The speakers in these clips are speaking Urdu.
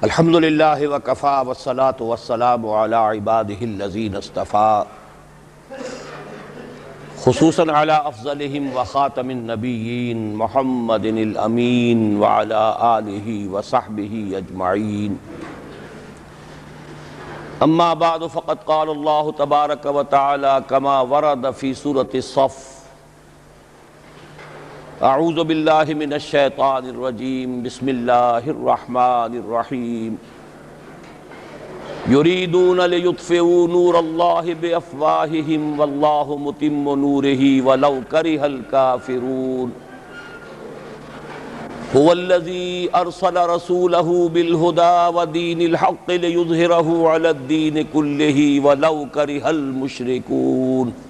الحمد للہ وکفا والصلاة والسلام علی عبادہ الذین اصطفیٰ، خصوصاً علی افضلہم وخاتم النبیین محمد الامین وعلی آلہ وصحبہ اجمعین۔ اما بعد فقد قال اللہ تبارک وتعالی کما ورد فی سورۃ الصف: اعوذ باللہ من الشیطان الرجیم، بسم اللہ الرحمن الرحیم۔ یریدون لیطفئوا نور اللہ بافواہہم واللہ متم نورہ ولو کرہ الکافرون۔ هو الذی ارسل رسولہ بالہدی ودین الحق لیظہرہ علی الدین کلہ ولو کرہ المشرکون۔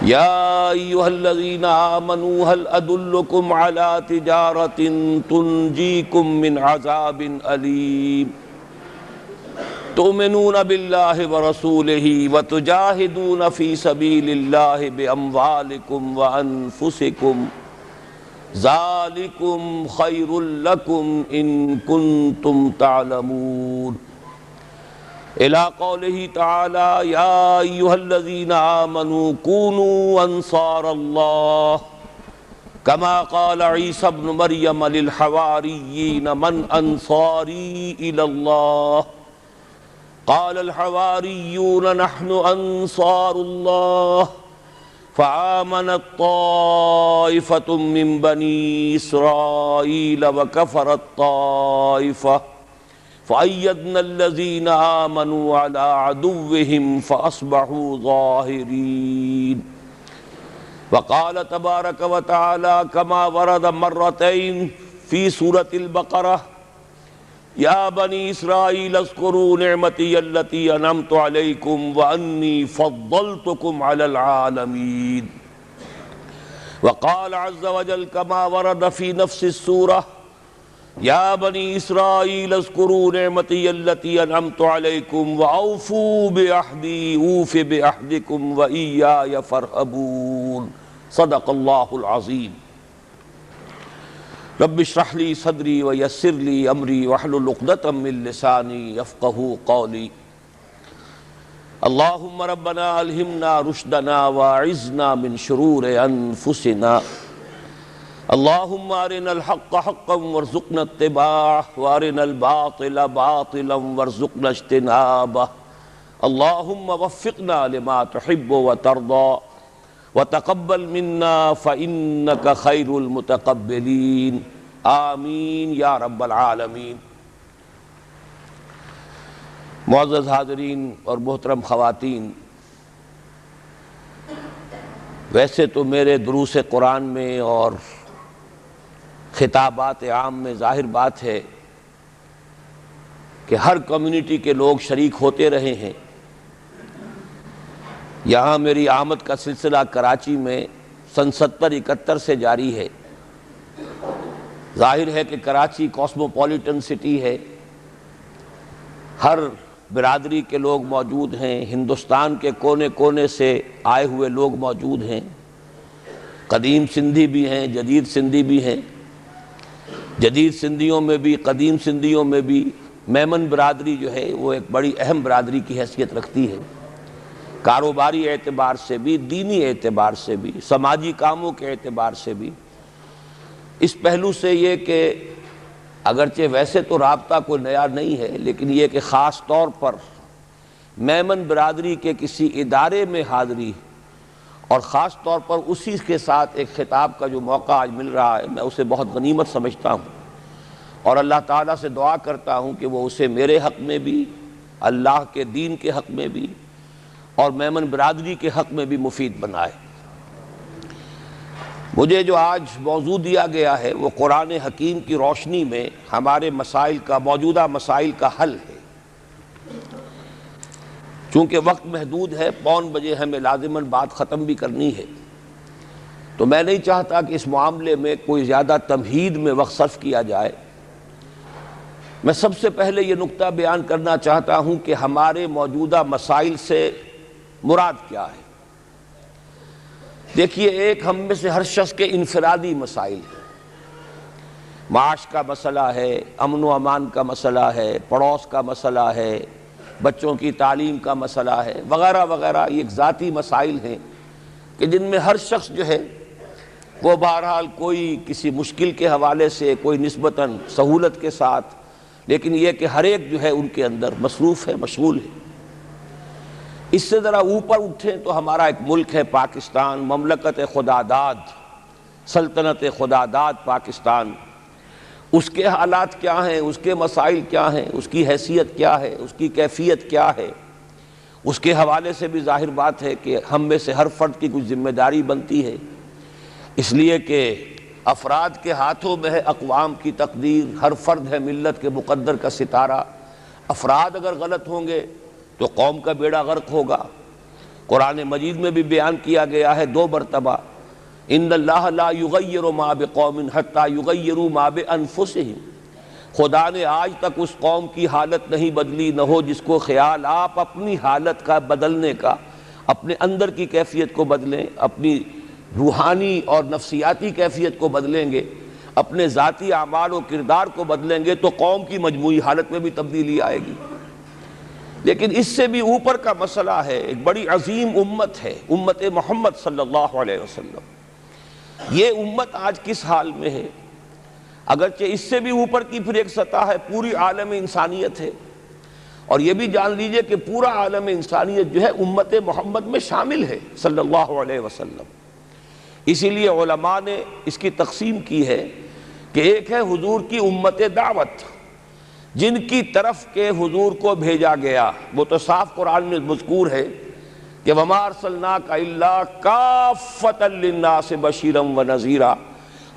یا ایہا الذین آمنوا هل ادلکم علی تجارۃ تنجیکم من عذاب علیم تؤمنون باللہ ورسولہ وتجاہدون فی سبیل اللہ باموالکم وانفسکم ذالکم خیر لکم ان کنتم تعلمون۔ الى قوله تعالی یا ایہا الذین آمنوا کونوا انصار اللہ کما قال عیسی ابن مریم للحواریین من انصاری الی اللہ قال الحواریون نحن انصار اللہ فآمنت طائفۃ من بنی اسرائیل وکفرت طائفہ فأيدنا الذين آمنوا على عدوهم فأصبحوا ظاهرين۔ وقال تبارك وتعالى كما ورد مرتين في سورة البقرة: يا بني إسرائيل اذكروا نعمتي التي أنعمت عليكم وأني فضلتكم على العالمين۔ وقال عز وجل كما ورد في نفس السورة: یا بنی اسرائیل اذکروا نعمتی التی انعمت علیکم واوفوا بعہدی اوف بعہدکم وایای فارہبون۔ صدق اللہ العظیم۔ رب اشرح لی صدری ویسر لی امری واحلل عقدۃ من لسانی یفقہوا قولی۔ اللہم ربنا الہمنا رشدنا واعذنا من شرور انفسنا۔ اللہم ارنا الحق حقا وارزقنا اتباعہ وارنا الباطل باطلا وارزقنا اجتنابہ۔ اللہم وفقنا لما تحب وترضى وتقبل منا فإنک خیر المتقبلین، آمین یا رب العالمین۔ معزز حاضرین اور محترم خواتین، ویسے تو میرے دروس قرآن میں اور خطابات عام میں ظاہر بات ہے کہ ہر کمیونٹی کے لوگ شریک ہوتے رہے ہیں۔ یہاں میری آمد کا سلسلہ کراچی میں سن 70-71 سے جاری ہے۔ ظاہر ہے کہ کراچی کاسموپولیٹن سٹی ہے، ہر برادری کے لوگ موجود ہیں، ہندوستان کے کونے کونے سے آئے ہوئے لوگ موجود ہیں، قدیم سندھی بھی ہیں، جدید سندھی بھی ہیں۔ جدید سندھیوں میں بھی قدیم سندھیوں میں بھی میمن برادری جو ہے وہ ایک بڑی اہم برادری کی حیثیت رکھتی ہے، کاروباری اعتبار سے بھی، دینی اعتبار سے بھی، سماجی کاموں کے اعتبار سے بھی۔ اس پہلو سے یہ کہ اگرچہ ویسے تو رابطہ کوئی نیا نہیں ہے، لیکن یہ کہ خاص طور پر میمن برادری کے کسی ادارے میں حاضری اور خاص طور پر اسی کے ساتھ ایک خطاب کا جو موقع آج مل رہا ہے، میں اسے بہت غنیمت سمجھتا ہوں اور اللہ تعالیٰ سے دعا کرتا ہوں کہ وہ اسے میرے حق میں بھی، اللہ کے دین کے حق میں بھی اور میمن برادری کے حق میں بھی مفید بنائے۔ مجھے جو آج موضوع دیا گیا ہے وہ قرآن حکیم کی روشنی میں ہمارے مسائل کا، موجودہ مسائل کا حل ہے۔ چونکہ وقت محدود ہے، 5 بجے ہمیں لازماً بات ختم بھی کرنی ہے، تو میں نہیں چاہتا کہ اس معاملے میں کوئی زیادہ تمہید میں وقت صرف کیا جائے۔ میں سب سے پہلے یہ نقطہ بیان کرنا چاہتا ہوں کہ ہمارے موجودہ مسائل سے مراد کیا ہے۔ دیکھیے، ایک ہم میں سے ہر شخص کے انفرادی مسائل ہیں، معاش کا مسئلہ ہے، امن و امان کا مسئلہ ہے، پڑوس کا مسئلہ ہے، بچوں کی تعلیم کا مسئلہ ہے، وغیرہ وغیرہ. یہ ایک ذاتی مسائل ہیں کہ جن میں ہر شخص جو ہے وہ بہرحال کوئی کسی مشکل کے حوالے سے، کوئی نسبتاً سہولت کے ساتھ، لیکن یہ کہ ہر ایک جو ہے ان کے اندر مصروف ہے، مشغول ہے. اس سے ذرا اوپر اٹھیں تو ہمارا ایک ملک ہے پاکستان، مملکت خداداد، سلطنت خداداد پاکستان. اس کے حالات کیا ہیں، اس کے مسائل کیا ہیں، اس کی حیثیت کیا ہے، اس کی کیفیت کیا ہے، اس کے حوالے سے بھی ظاہر بات ہے کہ ہم میں سے ہر فرد کی کچھ ذمہ داری بنتی ہے، اس لیے کہ افراد کے ہاتھوں میں ہے اقوام کی تقدیر. ہر فرد ہے ملت کے مقدر کا ستارہ. افراد اگر غلط ہوں گے تو قوم کا بیڑا غرق ہوگا. قرآن مجید میں بھی بیان کیا گیا ہے 2 مرتبہ، ان اللہ لا یغیر ما بقوم حتی یغیروا ما بانفسہم. خدا نے آج تک اس قوم کی حالت نہیں بدلی، نہ ہو جس کو خیال آپ اپنی حالت کا بدلنے کا، اپنے اندر کی کیفیت کو بدلیں، اپنی روحانی اور نفسیاتی کیفیت کو بدلیں گے، اپنے ذاتی اعمال و کردار کو بدلیں گے تو قوم کی مجموعی حالت میں بھی تبدیلی آئے گی. لیکن اس سے بھی اوپر کا مسئلہ ہے، ایک بڑی عظیم امت ہے، امت محمد صلی اللہ علیہ وسلم. یہ امت آج کس حال میں ہے؟ اگرچہ اس سے بھی اوپر کی پھر ایک سطح ہے، پوری عالم انسانیت ہے. اور یہ بھی جان لیجئے کہ پورا عالم انسانیت جو ہے امت محمد میں شامل ہے صلی اللہ علیہ وسلم. اسی لیے علماء نے اس کی تقسیم کی ہے کہ ایک ہے حضور کی امت دعوت، جن کی طرف کے حضور کو بھیجا گیا. وہ تو صاف قرآن میں مذکور ہے کہ وَمَا أَرْسَلْنَاكَ إِلَّا كَافَّةً لِلنَّاسِ بَشِيرًا وَنَذِيرًا.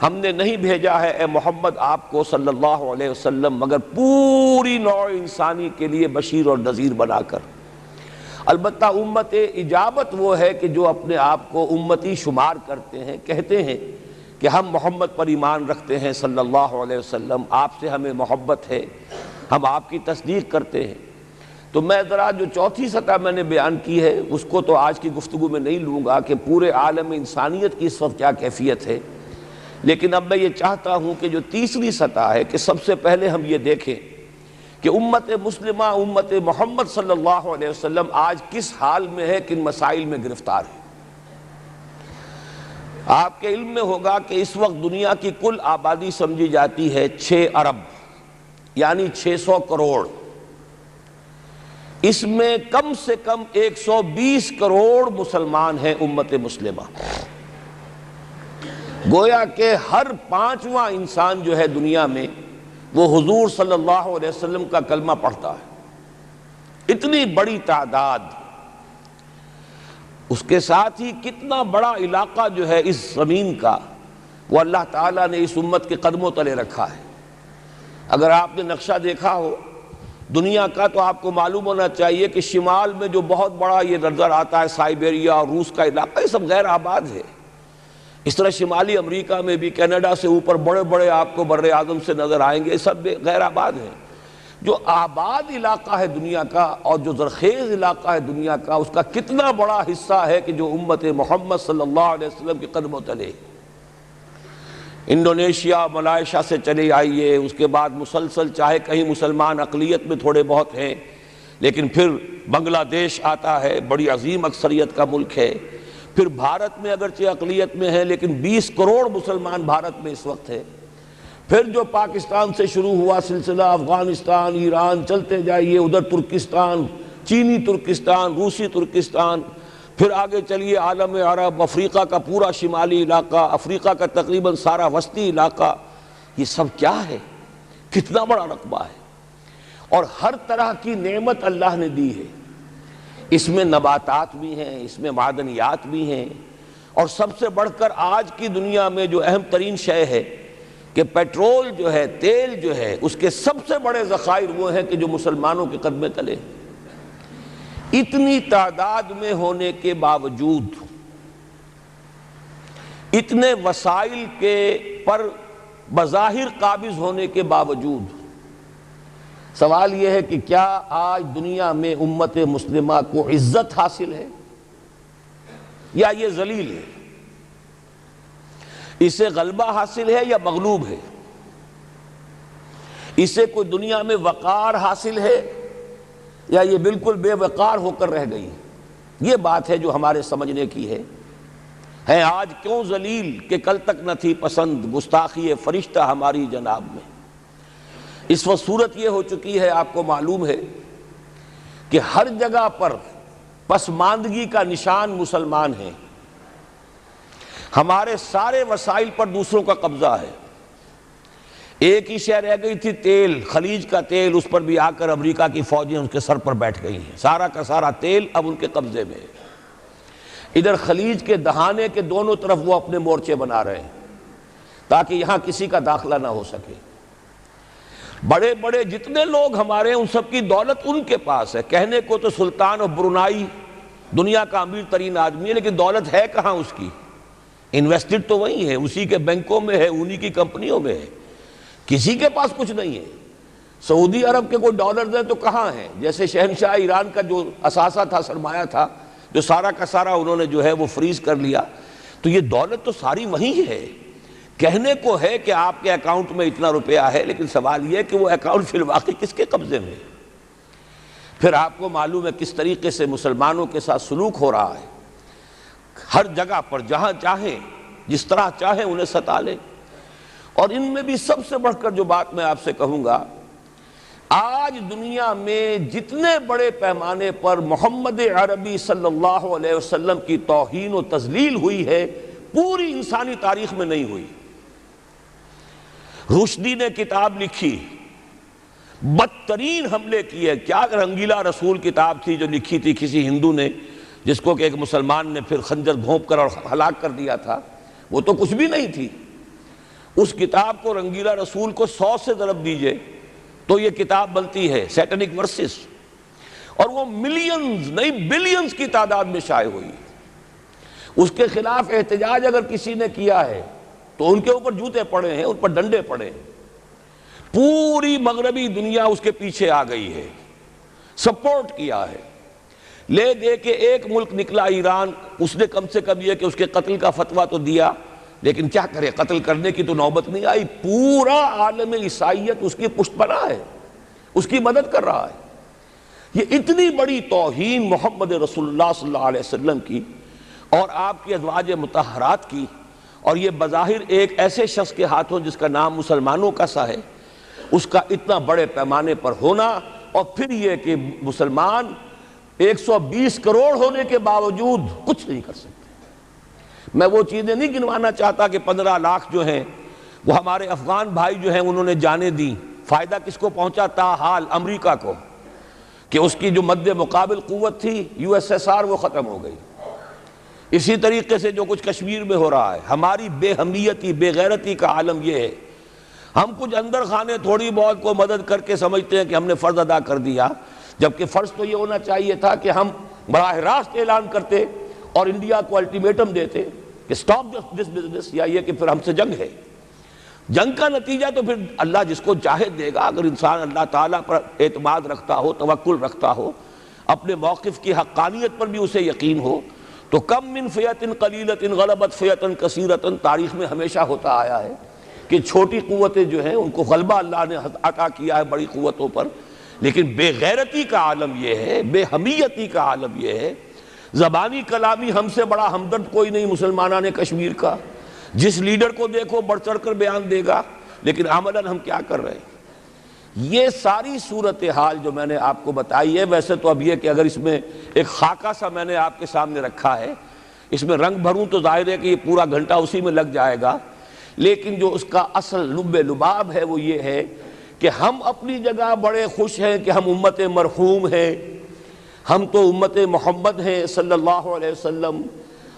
ہم نے نہیں بھیجا ہے اے محمد آپ کو صلی اللہ علیہ وسلم مگر پوری نوع انسانی کے لیے بشیر اور نذیر بنا کر. البتہ امت اجابت وہ ہے کہ جو اپنے آپ کو امتی شمار کرتے ہیں، کہتے ہیں کہ ہم محمد پر ایمان رکھتے ہیں صلی اللہ علیہ وسلم، آپ سے ہمیں محبت ہے، ہم آپ کی تصدیق کرتے ہیں. تو میں ذرا جو چوتھی سطح میں نے بیان کی ہے اس کو تو آج کی گفتگو میں نہیں لوں گا کہ پورے عالم انسانیت کی اس وقت کیا کیفیت ہے، لیکن اب میں یہ چاہتا ہوں کہ جو تیسری سطح ہے کہ سب سے پہلے ہم یہ دیکھیں کہ امت مسلمہ، امت محمد صلی اللہ علیہ وسلم آج کس حال میں ہے، کن مسائل میں گرفتار ہے. آپ کے علم میں ہوگا کہ اس وقت دنیا کی کل آبادی سمجھی جاتی ہے 6 ارب یعنی 600 کروڑ. اس میں کم سے کم 120 کروڑ مسلمان ہیں امت مسلمہ. گویا کہ ہر 5واں انسان جو ہے دنیا میں وہ حضور صلی اللہ علیہ وسلم کا کلمہ پڑھتا ہے. اتنی بڑی تعداد. اس کے ساتھ ہی کتنا بڑا علاقہ جو ہے اس زمین کا وہ اللہ تعالیٰ نے اس امت کے قدموں تلے رکھا ہے. اگر آپ نے نقشہ دیکھا ہو دنیا کا تو آپ کو معلوم ہونا چاہیے کہ شمال میں جو بہت بڑا یہ نظر آتا ہے سائبیریا اور روس کا علاقہ، یہ سب غیر آباد ہے. اس طرح شمالی امریکہ میں بھی کینیڈا سے اوپر بڑے بڑے آپ کو بر اعظم سے نظر آئیں گے، یہ سب غیر آباد ہیں. جو آباد علاقہ ہے دنیا کا اور جو زرخیز علاقہ ہے دنیا کا، اس کا کتنا بڑا حصہ ہے کہ جو امت محمد صلی اللہ علیہ وسلم کے قدموں تلے. انڈونیشیا، ملائیشیا سے چلے آئیے، اس کے بعد مسلسل چاہے کہیں مسلمان اقلیت میں تھوڑے بہت ہیں، لیکن پھر بنگلہ دیش آتا ہے، بڑی عظیم اکثریت کا ملک ہے. پھر بھارت میں اگرچہ اقلیت میں ہے لیکن 20 کروڑ مسلمان بھارت میں اس وقت ہے. پھر جو پاکستان سے شروع ہوا سلسلہ، افغانستان، ایران، چلتے جائیے ادھر ترکستان، چینی ترکستان، روسی ترکستان، پھر آگے چلیے عالم عرب، افریقہ کا پورا شمالی علاقہ، افریقہ کا تقریباً سارا وسطی علاقہ. یہ سب کیا ہے؟ کتنا بڑا رقبہ ہے اور ہر طرح کی نعمت اللہ نے دی ہے. اس میں نباتات بھی ہیں، اس میں معدنیات بھی ہیں، اور سب سے بڑھ کر آج کی دنیا میں جو اہم ترین شے ہے کہ پیٹرول جو ہے، تیل جو ہے، اس کے سب سے بڑے ذخائر وہ ہیں کہ جو مسلمانوں کے قدمے تلے. اتنی تعداد میں ہونے کے باوجود، اتنے وسائل کے پر بظاہر قابض ہونے کے باوجود، سوال یہ ہے کہ کیا آج دنیا میں امت مسلمہ کو عزت حاصل ہے یا یہ ذلیل ہے؟ اسے غلبہ حاصل ہے یا مغلوب ہے؟ اسے کوئی دنیا میں وقار حاصل ہے یا یہ بالکل بے وقار ہو کر رہ گئی؟ یہ بات ہے جو ہمارے سمجھنے کی ہے آج کیوں ذلیل کہ کل تک نہ تھی پسند گستاخی فرشتہ ہماری جناب میں۔ اس وقت صورت یہ ہو چکی ہے، آپ کو معلوم ہے کہ ہر جگہ پر پسماندگی کا نشان مسلمان ہیں۔ ہمارے سارے وسائل پر دوسروں کا قبضہ ہے۔ ایک ہی شے رہ گئی تھی، تیل، خلیج کا تیل، اس پر بھی آ کر امریکہ کی فوجیں ان کے سر پر بیٹھ گئی ہیں۔ سارا کا سارا تیل اب ان کے قبضے میں ہے۔ ادھر خلیج کے دہانے کے دونوں طرف وہ اپنے مورچے بنا رہے ہیں تاکہ یہاں کسی کا داخلہ نہ ہو سکے۔ بڑے بڑے جتنے لوگ ہمارے ہیں ان سب کی دولت ان کے پاس ہے۔ کہنے کو تو سلطان آف برونائی دنیا کا امیر ترین آدمی ہے، لیکن دولت ہے کہاں اس کی؟ انویسٹڈ تو وہی ہے، اسی کے بینکوں میں ہے، انہی کی کمپنیوں میں ہے، کسی کے پاس کچھ نہیں ہے۔ سعودی عرب کے کوئی ڈالرز ہیں تو کہاں ہیں؟ جیسے شہنشاہ ایران کا جو اثاثہ تھا، سرمایہ تھا، جو سارا کا سارا انہوں نے جو ہے وہ فریز کر لیا، تو یہ دولت تو ساری وہی ہے۔ کہنے کو ہے کہ آپ کے اکاؤنٹ میں اتنا روپیہ ہے، لیکن سوال یہ کہ وہ اکاؤنٹ فی الواقع کس کے قبضے میں ہے؟ پھر آپ کو معلوم ہے کس طریقے سے مسلمانوں کے ساتھ سلوک ہو رہا ہے۔ ہر جگہ پر جہاں چاہیں، جس طرح چاہیں انہیں ستا لیں۔ اور ان میں بھی سب سے بڑھ کر جو بات میں آپ سے کہوں گا، آج دنیا میں جتنے بڑے پیمانے پر محمد عربی صلی اللہ علیہ وسلم کی توہین و تذلیل ہوئی ہے، پوری انسانی تاریخ میں نہیں ہوئی۔ رشدی نے کتاب لکھی، بدترین حملے کیے۔ کیا رنگیلا رسول کتاب تھی جو لکھی تھی کسی ہندو نے، جس کو کہ ایک مسلمان نے پھر خنجر گھونپ کر اور ہلاک کر دیا تھا۔ وہ تو کچھ بھی نہیں تھی۔ اس کتاب کو رنگیلا رسول کو 100 سے ضرب دیجئے تو یہ کتاب بنتی ہے، سیٹنک ورسز، اور وہ ملینز نہیں بلینز کی تعداد میں شائع ہوئی۔ اس کے خلاف احتجاج اگر کسی نے کیا ہے تو ان کے اوپر جوتے پڑے ہیں، ان پر ڈنڈے پڑے ہیں۔ پوری مغربی دنیا اس کے پیچھے آ گئی ہے، سپورٹ کیا ہے۔ لے دے کے ایک ملک نکلا ایران، اس نے کم سے کم یہ کہ اس کے قتل کا فتویٰ تو دیا، لیکن کیا کرے، قتل کرنے کی تو نوبت نہیں آئی۔ پورا عالم عیسائیت اس کی پشت پناہ ہے، اس کی مدد کر رہا ہے۔ یہ اتنی بڑی توہین محمد رسول اللہ صلی اللہ علیہ وسلم کی اور آپ کی ازواج مطہرات کی، اور یہ بظاہر ایک ایسے شخص کے ہاتھوں جس کا نام مسلمانوں کا سا ہے، اس کا اتنا بڑے پیمانے پر ہونا، اور پھر یہ کہ مسلمان 120 کروڑ ہونے کے باوجود کچھ نہیں کر سکتے۔ میں وہ چیزیں نہیں گنوانا چاہتا کہ 15 لاکھ جو ہیں وہ ہمارے افغان بھائی جو ہیں انہوں نے جانیں دیں۔ فائدہ کس کو پہنچا؟ تاحال امریکہ کو، کہ اس کی جو مد مقابل قوت تھی USSR وہ ختم ہو گئی۔ اسی طریقے سے جو کچھ کشمیر میں ہو رہا ہے، ہماری بے حمیتی، بے غیرتی کا عالم یہ ہے۔ ہم کچھ اندر خانے تھوڑی بہت کو مدد کر کے سمجھتے ہیں کہ ہم نے فرض ادا کر دیا، جبکہ فرض تو یہ ہونا چاہیے تھا کہ ہم براہ راست اعلان کرتے اور انڈیا کو الٹیمیٹم دیتے کہ سٹاپ دس بزنس، یا یہ کہ پھر ہم سے جنگ ہے۔ جنگ کا نتیجہ تو پھر اللہ جس کو چاہے دے گا۔ اگر انسان اللہ تعالیٰ پر اعتماد رکھتا ہو، توکل رکھتا ہو، اپنے موقف کی حقانیت پر بھی اسے یقین ہو، تو کم من فیۃ قلیلۃ غلبت فیۃ کثیرۃ، تاریخ میں ہمیشہ ہوتا آیا ہے کہ چھوٹی قوتیں جو ہیں ان کو غلبہ اللہ نے عطا کیا ہے بڑی قوتوں پر، لیکن بے غیرتی کا عالم یہ ہے، بے حمیتی کا عالم یہ ہے۔ زبانی کلامی ہم سے بڑا ہمدرد کوئی نہیں مسلمانان کشمیر کا، جس لیڈر کو دیکھو بڑھ چڑھ کر بیان دے گا، لیکن عملاً ہم کیا کر رہے ہیں؟ یہ ساری صورتحال جو میں نے آپ کو بتائی ہے، ویسے تو اب یہ کہ اگر اس میں ایک خاکہ سا میں نے آپ کے سامنے رکھا ہے، اس میں رنگ بھروں تو ظاہر ہے کہ یہ پورا گھنٹہ اسی میں لگ جائے گا، لیکن جو اس کا اصل لب لباب ہے وہ یہ ہے کہ ہم اپنی جگہ بڑے خوش ہیں کہ ہم امت مرحوم ہیں، ہم تو امت محمد ہیں صلی اللہ علیہ وسلم،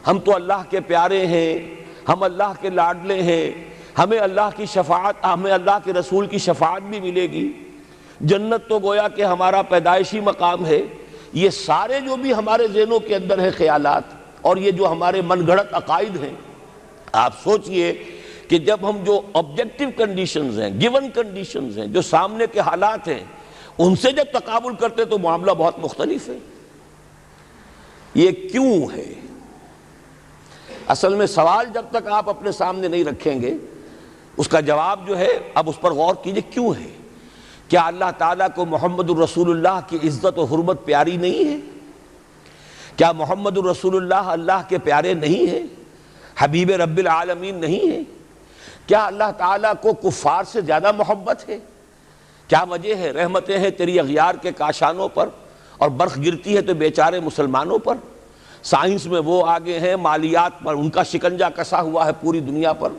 ہم تو اللہ کے پیارے ہیں، ہم اللہ کے لاڈلے ہیں، ہمیں اللہ کی شفاعت، ہمیں اللہ کے رسول کی شفاعت بھی ملے گی، جنت تو گویا کہ ہمارا پیدائشی مقام ہے۔ یہ سارے جو بھی ہمارے ذہنوں کے اندر ہیں خیالات، اور یہ جو ہمارے من گھڑت عقائد ہیں، آپ سوچئے کہ جب ہم جو آبجیکٹیو کنڈیشنز ہیں، گیون کنڈیشنز ہیں، جو سامنے کے حالات ہیں، ان سے جب تقابل کرتے تو معاملہ بہت مختلف ہے۔ یہ کیوں ہے؟ اصل میں سوال جب تک آپ اپنے سامنے نہیں رکھیں گے، اس کا جواب جو ہے اب اس پر غور کیجئے کیوں ہے۔ کیا اللہ تعالیٰ کو محمد الرسول اللہ کی عزت و حرمت پیاری نہیں ہے؟ کیا محمد الرسول اللہ اللہ کے پیارے نہیں ہیں؟ حبیب رب العالمین نہیں ہیں؟ کیا اللہ تعالیٰ کو کفار سے زیادہ محبت ہے؟ کیا وجہ ہے؟ رحمتیں ہیں تیری اغیار کے کاشانوں پر اور برف گرتی ہے تو بیچارے مسلمانوں پر۔ سائنس میں وہ آگے ہیں، مالیات پر ان کا شکنجہ کسا ہوا ہے پوری دنیا پر،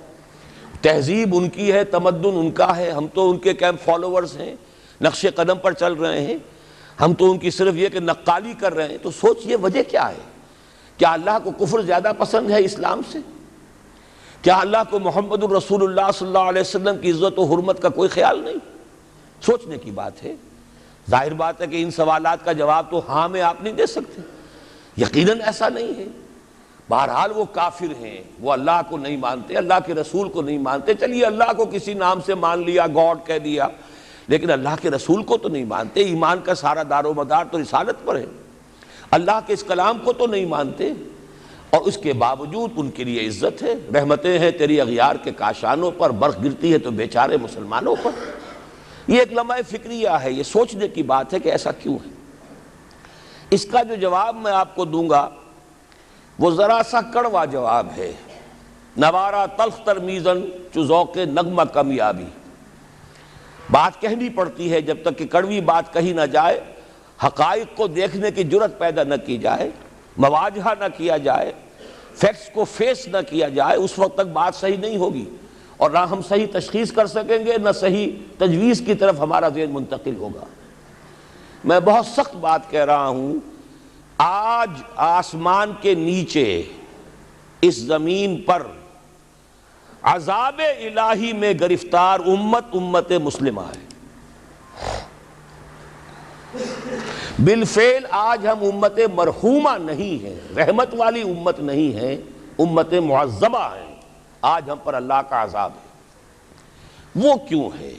تہذیب ان کی ہے، تمدن ان کا ہے، ہم تو ان کے کیمپ فالوورز ہیں، نقش قدم پر چل رہے ہیں، ہم تو ان کی صرف یہ کہ نقالی کر رہے ہیں۔ تو سوچئے وجہ کیا ہے؟ کیا اللہ کو کفر زیادہ پسند ہے اسلام سے؟ کیا اللہ کو محمد الرسول اللہ صلی اللہ علیہ وسلم کی عزت و حرمت کا کوئی خیال نہیں؟ سوچنے کی بات ہے۔ ظاہر بات ہے کہ ان سوالات کا جواب تو ہاں میں آپ نہیں دے سکتے، یقیناً ایسا نہیں ہے۔ بہرحال وہ کافر ہیں، وہ اللہ کو نہیں مانتے، اللہ کے رسول کو نہیں مانتے۔ چلیے اللہ کو کسی نام سے مان لیا، گاڈ کہہ دیا، لیکن اللہ کے رسول کو تو نہیں مانتے۔ ایمان کا سارا دار و مدار تو رسالت پر ہے، اللہ کے اس کلام کو تو نہیں مانتے، اور اس کے باوجود ان کے لیے عزت ہے۔ رحمتیں ہیں تیری اغیار کے کاشانوں پر، برف گرتی ہے تو بیچارے مسلمانوں پر۔ یہ ایک لمحہ فکریہ ہے، یہ سوچنے کی بات ہے کہ ایسا کیوں ہے۔ اس کا جو جواب میں آپ کو دوں گا وہ ذرا سا کڑوا جواب ہے۔ نوارا تلخ ترمیزن چو ذوق نغمہ کمیابی، بات کہنی پڑتی ہے جب تک کہ کڑوی بات کہی نہ جائے، حقائق کو دیکھنے کی جرت پیدا نہ کی جائے، مواجہہ نہ کیا جائے، فیکٹس کو فیس نہ کیا جائے، اس وقت تک بات صحیح نہیں ہوگی، اور نہ ہم صحیح تشخیص کر سکیں گے، نہ صحیح تجویز کی طرف ہمارا ذہن منتقل ہوگا۔ میں بہت سخت بات کہہ رہا ہوں، آج آسمان کے نیچے اس زمین پر عذاب الہی میں گرفتار امت مسلمہ ہے۔ بالفعل آج ہم امت مرحومہ نہیں ہیں، رحمت والی امت نہیں ہیں، امت معذبہ ہیں۔ آج ہم پر اللہ کا عذاب ہے۔ وہ کیوں ہے؟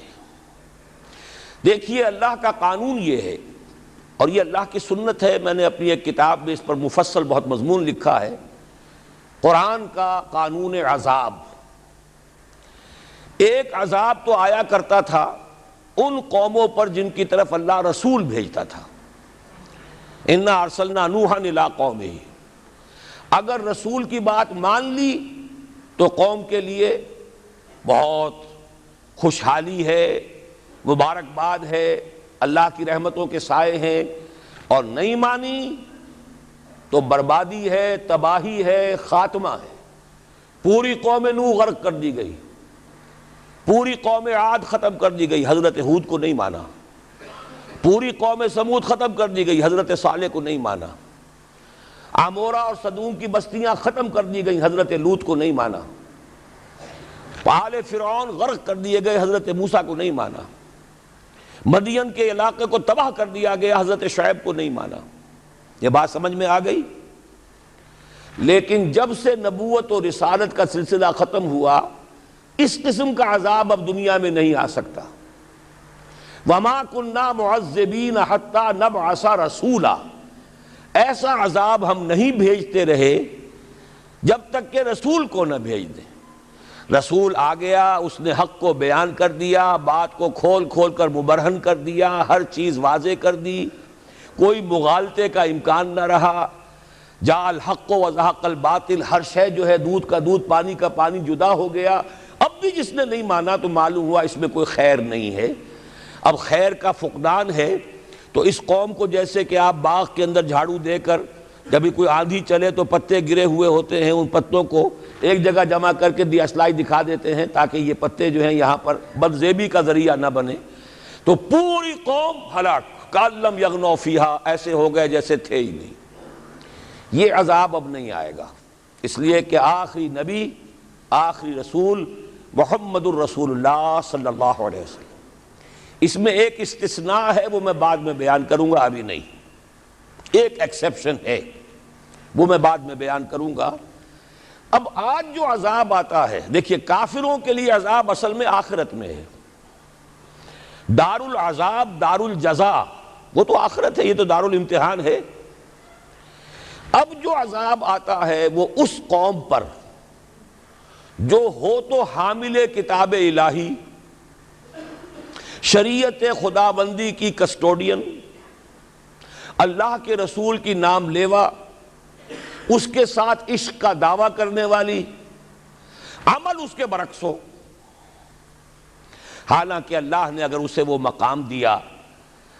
دیکھیے اللہ کا قانون یہ ہے، اور یہ اللہ کی سنت ہے۔ میں نے اپنی ایک کتاب میں اس پر مفصل بہت مضمون لکھا ہے، قرآن کا قانون عذاب۔ ایک عذاب تو آیا کرتا تھا ان قوموں پر جن کی طرف اللہ رسول بھیجتا تھا، اِنَّا أَرْسَلْنَا نُوحًا إِلَىٰ قَوْمِهِ۔ اگر رسول کی بات مان لی تو قوم کے لیے بہت خوشحالی ہے، مبارکباد ہے، اللہ کی رحمتوں کے سائے ہیں، اور نہیں مانی تو بربادی ہے، تباہی ہے، خاتمہ ہے۔ پوری قوم نوح غرق کر دی گئی، پوری قوم عاد ختم کر دی گئی، حضرت ہود کو نہیں مانا۔ پوری قوم سمود ختم کر دی گئی، حضرت صالح کو نہیں مانا۔ عمورہ اور صدوم کی بستیاں ختم کر دی گئی، حضرت لوط کو نہیں مانا۔ آل فرعون غرق کر دیے گئے، حضرت موسیٰ کو نہیں مانا۔ مدین کے علاقے کو تباہ کر دیا گیا، حضرت شعیب کو نہیں مانا۔ یہ بات سمجھ میں آ گئی؟ لیکن جب سے نبوت اور رسالت کا سلسلہ ختم ہوا، اس قسم کا عذاب اب دنیا میں نہیں آ سکتا۔ وَمَا كُنَّا مُعَذِّبِينَ حَتَّى نَبْعَثَ رَسُولًا، ایسا عذاب ہم نہیں بھیجتے رہے جب تک کہ رسول کو نہ بھیج دیں۔ رسول آ گیا، اس نے حق کو بیان کر دیا، بات کو کھول کھول کر مبرہن کر دیا، ہر چیز واضح کر دی، کوئی مغالطے کا امکان نہ رہا۔ جاء الحق وزهق الباطل، ہر شے جو ہے دودھ کا دودھ، پانی کا پانی جدا ہو گیا۔ اب بھی جس نے نہیں مانا تو معلوم ہوا اس میں کوئی خیر نہیں ہے، اب خیر کا فقدان ہے۔ تو اس قوم کو جیسے کہ آپ باغ کے اندر جھاڑو دے کر جب کوئی آندھی چلے تو پتے گرے ہوئے ہوتے ہیں، ان پتوں کو ایک جگہ جمع کر کے اسلائی دکھا دیتے ہیں تاکہ یہ پتے جو ہیں یہاں پر بدزیبی کا ذریعہ نہ بنے، تو پوری قوم ہلاک، کأن لم یغنوا فیہا، ایسے ہو گئے جیسے تھے ہی نہیں۔ یہ عذاب اب نہیں آئے گا، اس لیے کہ آخری نبی، آخری رسول محمد الرسول اللہ صلی اللہ علیہ وسلم۔ اس میں ایک استثناء ہے، وہ میں بعد میں بیان کروں گا، ابھی نہیں۔ ایک ایکسیپشن ہے، وہ میں بعد میں بیان کروں گا۔ اب آج جو عذاب آتا ہے، دیکھیے کافروں کے لیے عذاب اصل میں آخرت میں ہے۔ دار العذاب، دار الجزا، وہ تو آخرت ہے، یہ تو دار الامتحان ہے۔ اب جو عذاب آتا ہے وہ اس قوم پر جو ہو تو حامل کتاب الہی، شریعت خداوندی کی کسٹوڈین، اللہ کے رسول کی نام لیوا، اس کے ساتھ عشق کا دعویٰ کرنے والی، عمل اس کے برعکس ہو۔ حالانکہ اللہ نے اگر اسے وہ مقام دیا،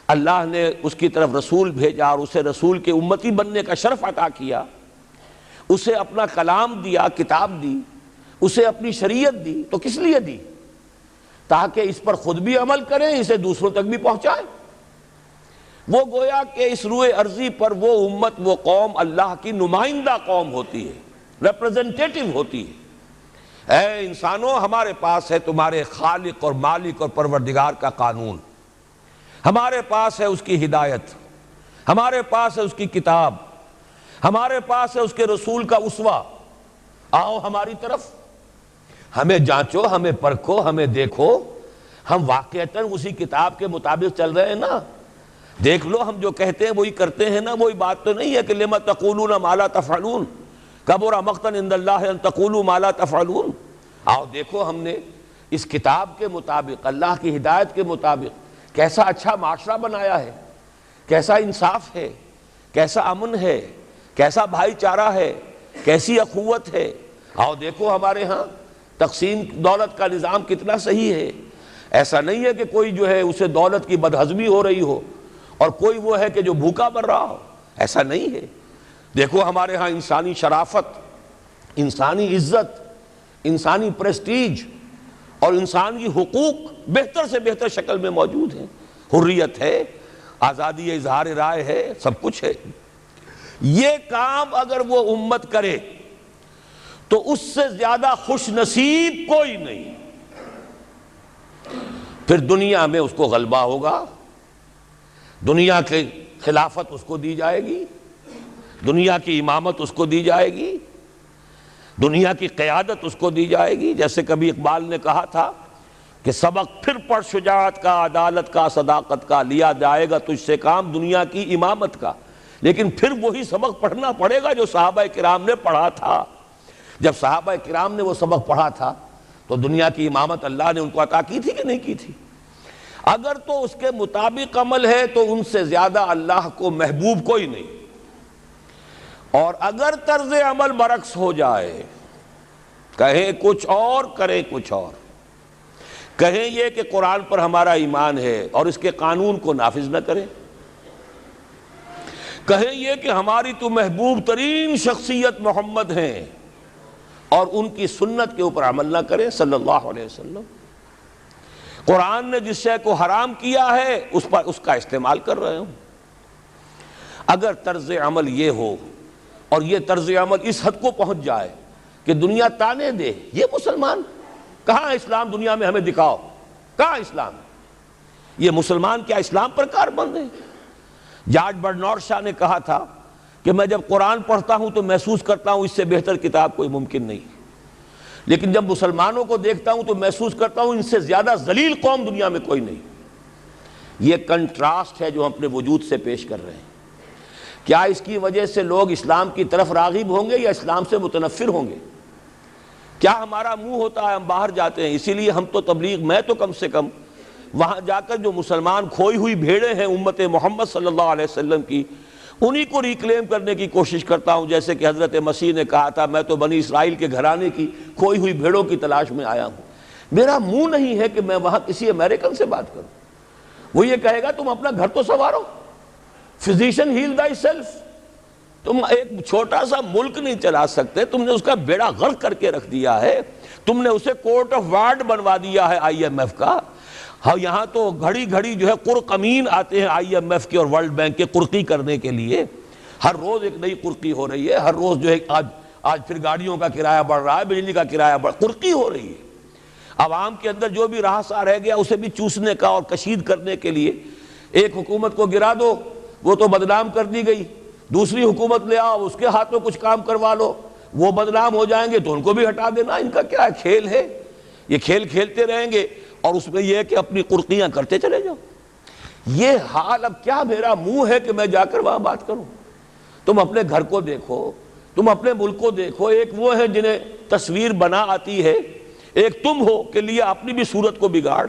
اللہ نے اس کی طرف رسول بھیجا اور اسے رسول کے امتی بننے کا شرف عطا کیا، اسے اپنا کلام دیا، کتاب دی، اسے اپنی شریعت دی، تو کس لیے دی؟ تاکہ اس پر خود بھی عمل کریں، اسے دوسروں تک بھی پہنچائیں۔ وہ گویا کہ اس روئے ارضی پر وہ امت، وہ قوم اللہ کی نمائندہ قوم ہوتی ہے، ریپرزنٹیٹو ہوتی ہے۔ اے انسانوں، ہمارے پاس ہے تمہارے خالق اور مالک اور پروردگار کا قانون، ہمارے پاس ہے اس کی ہدایت، ہمارے پاس ہے اس کی کتاب، ہمارے پاس ہے اس کے رسول کا اسوہ۔ آؤ ہماری طرف، ہمیں جانچو، ہمیں پرکھو، ہمیں دیکھو، ہم واقعتاً اسی کتاب کے مطابق چل رہے ہیں نا؟ دیکھ لو، ہم جو کہتے ہیں وہی کرتے ہیں نا؟ وہی بات تو نہیں ہے کہ لما تقولون ما لا تفعلون، کبر مقتا عند اللہ ان تقولوا ما لا تفعلون۔ آؤ دیکھو، ہم نے اس کتاب کے مطابق، اللہ کی ہدایت کے مطابق کیسا اچھا معاشرہ بنایا ہے، کیسا انصاف ہے، کیسا امن ہے، کیسا بھائی چارہ ہے، کیسی اخوت ہے۔ آؤ دیکھو ہمارے ہاں تقسیم دولت کا نظام کتنا صحیح ہے۔ ایسا نہیں ہے کہ کوئی جو ہے اسے دولت کی بدہضمی ہو رہی ہو اور کوئی وہ ہے کہ جو بھوکا مر رہا ہو، ایسا نہیں ہے۔ دیکھو ہمارے ہاں انسانی شرافت، انسانی عزت، انسانی پریسٹیج اور انسانی حقوق بہتر سے بہتر شکل میں موجود ہیں۔ حریت ہے، آزادی اظہار رائے ہے، سب کچھ ہے۔ یہ کام اگر وہ امت کرے تو اس سے زیادہ خوش نصیب کوئی نہیں۔ پھر دنیا میں اس کو غلبہ ہوگا، دنیا کی خلافت اس کو دی جائے گی، دنیا کی امامت اس کو دی جائے گی، دنیا کی قیادت اس کو دی جائے گی۔ جیسے کبھی اقبال نے کہا تھا کہ سبق پھر پڑھ شجاعت کا، عدالت کا، صداقت کا، لیا جائے گا تجھ سے کام دنیا کی امامت کا۔ لیکن پھر وہی سبق پڑھنا پڑے گا جو صحابہ کرام نے پڑھا تھا۔ جب صحابہ کرام نے وہ سبق پڑھا تھا تو دنیا کی امامت اللہ نے ان کو عطا کی تھی کہ نہیں کی تھی؟ اگر تو اس کے مطابق عمل ہے تو ان سے زیادہ اللہ کو محبوب کوئی نہیں۔ اور اگر طرز عمل برعکس ہو جائے، کہیں کچھ اور کریں کچھ اور، کہیں یہ کہ قرآن پر ہمارا ایمان ہے اور اس کے قانون کو نافذ نہ کریں، کہیں یہ کہ ہماری تو محبوب ترین شخصیت محمد ہیں اور ان کی سنت کے اوپر عمل نہ کریں صلی اللہ علیہ وسلم، قرآن نے جس شے کو حرام کیا ہے اس پر اس کا استعمال کر رہے ہوں، اگر طرز عمل یہ ہو اور یہ طرز عمل اس حد کو پہنچ جائے کہ دنیا تانے دے یہ مسلمان کہاں اسلام دنیا میں ہمیں دکھاؤ، کہاں اسلام؟ یہ مسلمان کیا اسلام پر کاربند ہیں؟ جارج برنارڈ شاہ نے کہا تھا کہ میں جب قرآن پڑھتا ہوں تو محسوس کرتا ہوں اس سے بہتر کتاب کوئی ممکن نہیں، لیکن جب مسلمانوں کو دیکھتا ہوں تو محسوس کرتا ہوں ان سے زیادہ ذلیل قوم دنیا میں کوئی نہیں۔ یہ کنٹراسٹ ہے جو ہم اپنے وجود سے پیش کر رہے ہیں۔ کیا اس کی وجہ سے لوگ اسلام کی طرف راغب ہوں گے یا اسلام سے متنفر ہوں گے؟ کیا ہمارا منہ ہوتا ہے ہم باہر جاتے ہیں؟ اسی لیے ہم تو تبلیغ، میں تو کم سے کم وہاں جا کر جو مسلمان کھوئی ہوئی بھیڑیں ہیں امت محمد صلی اللہ علیہ وسلم کی، انہی کو ریکلیم کرنے کی کوشش کرتا ہوں، جیسے کہ حضرت مسیح نے کہا تھا میں تو بنی اسرائیل کے گھرانے کی کھوئی ہوئی بھیڑوں کی تلاش میں آیا ہوں۔ میرا منہ نہیں ہے کہ میں وہاں کسی امریکن سے بات کروں، وہ یہ کہے گا تم اپنا گھر تو سنوارو، فزیشن ہیل تھائی سیلف۔ تم ایک چھوٹا سا ملک نہیں چلا سکتے، تم نے اس کا بیڑا غرق کر کے رکھ دیا ہے، تم نے اسے کورٹ آف وارڈ بنوا دیا ہے IMF کا۔ ہاں یہاں تو گھڑی گھڑی جو ہے قرقمین آتے ہیں IMF کے اور ورلڈ بینک کے قرقی کرنے کے لیے، ہر روز ایک نئی قرقی ہو رہی ہے، ہر روز جو ہے آج پھر گاڑیوں کا کرایہ بڑھ رہا ہے، بجلی کا کرایہ قرقی ہو رہی ہے۔ عوام کے اندر جو بھی رہا رہ گیا اسے بھی چوسنے کا اور کشید کرنے کے لیے ایک حکومت کو گرا دو، وہ تو بدنام کر دی گئی، دوسری حکومت لے آؤ اس کے ہاتھوں کچھ کام کروا لو، وہ بدنام ہو جائیں گے تو ان کو بھی ہٹا دینا۔ ان کا کیا کھیل ہے؟ یہ کھیل کھیلتے رہیں گے اور اس میں یہ ہے کہ اپنی قرقیاں کرتے چلے جاؤ۔ یہ حال اب کیا میرا منہ ہے کہ میں جا کر وہاں بات کروں؟ تم اپنے گھر کو دیکھو، تم اپنے ملک کو دیکھو، ایک وہ ہے جنہیں تصویر بنا آتی ہے، ایک تم ہو کہ لیا اپنی بھی صورت کو بگاڑ،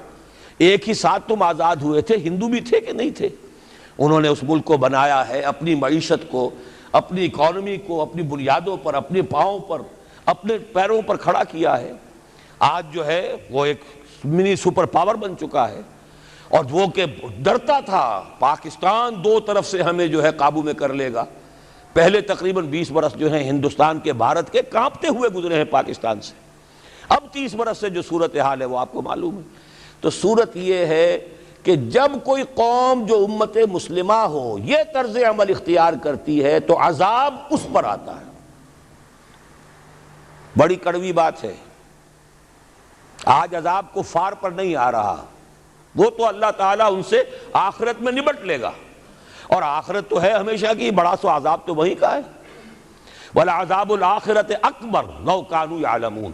ایک ہی ساتھ تم آزاد ہوئے تھے، ہندو بھی تھے کہ نہیں تھے؟ انہوں نے اس ملک کو بنایا ہے، اپنی معیشت کو، اپنی اکانومی کو اپنی بنیادوں پر، اپنے پاؤں پر، اپنے پیروں پر کھڑا کیا ہے۔ آج جو ہے وہ ایک منی سپر پاور بن چکا ہے، اور وہ کہ ڈرتا تھا پاکستان دو طرف سے ہمیں جو ہے قابو میں کر لے گا۔ پہلے تقریباً 20 برس جو ہیں ہندوستان کے، بھارت کے کانپتے ہوئے گزرے ہیں پاکستان سے، اب 30 برس سے جو صورتحال ہے وہ آپ کو معلوم ہے۔ تو صورت یہ ہے کہ جب کوئی قوم جو امت مسلمہ ہو یہ طرز عمل اختیار کرتی ہے تو عذاب اس پر آتا ہے۔ بڑی کڑوی بات ہے، آج عذاب کفار پر نہیں آ رہا، وہ تو اللہ تعالیٰ ان سے آخرت میں نبٹ لے گا، اور آخرت تو ہے ہمیشہ کی، بڑا سو عذاب تو وہی کا ہے۔ وَلَعَذَابُ الْآخِرَةِ أَكْبَرُ لَوْ كَانُوا يَعْلَمُونَ۔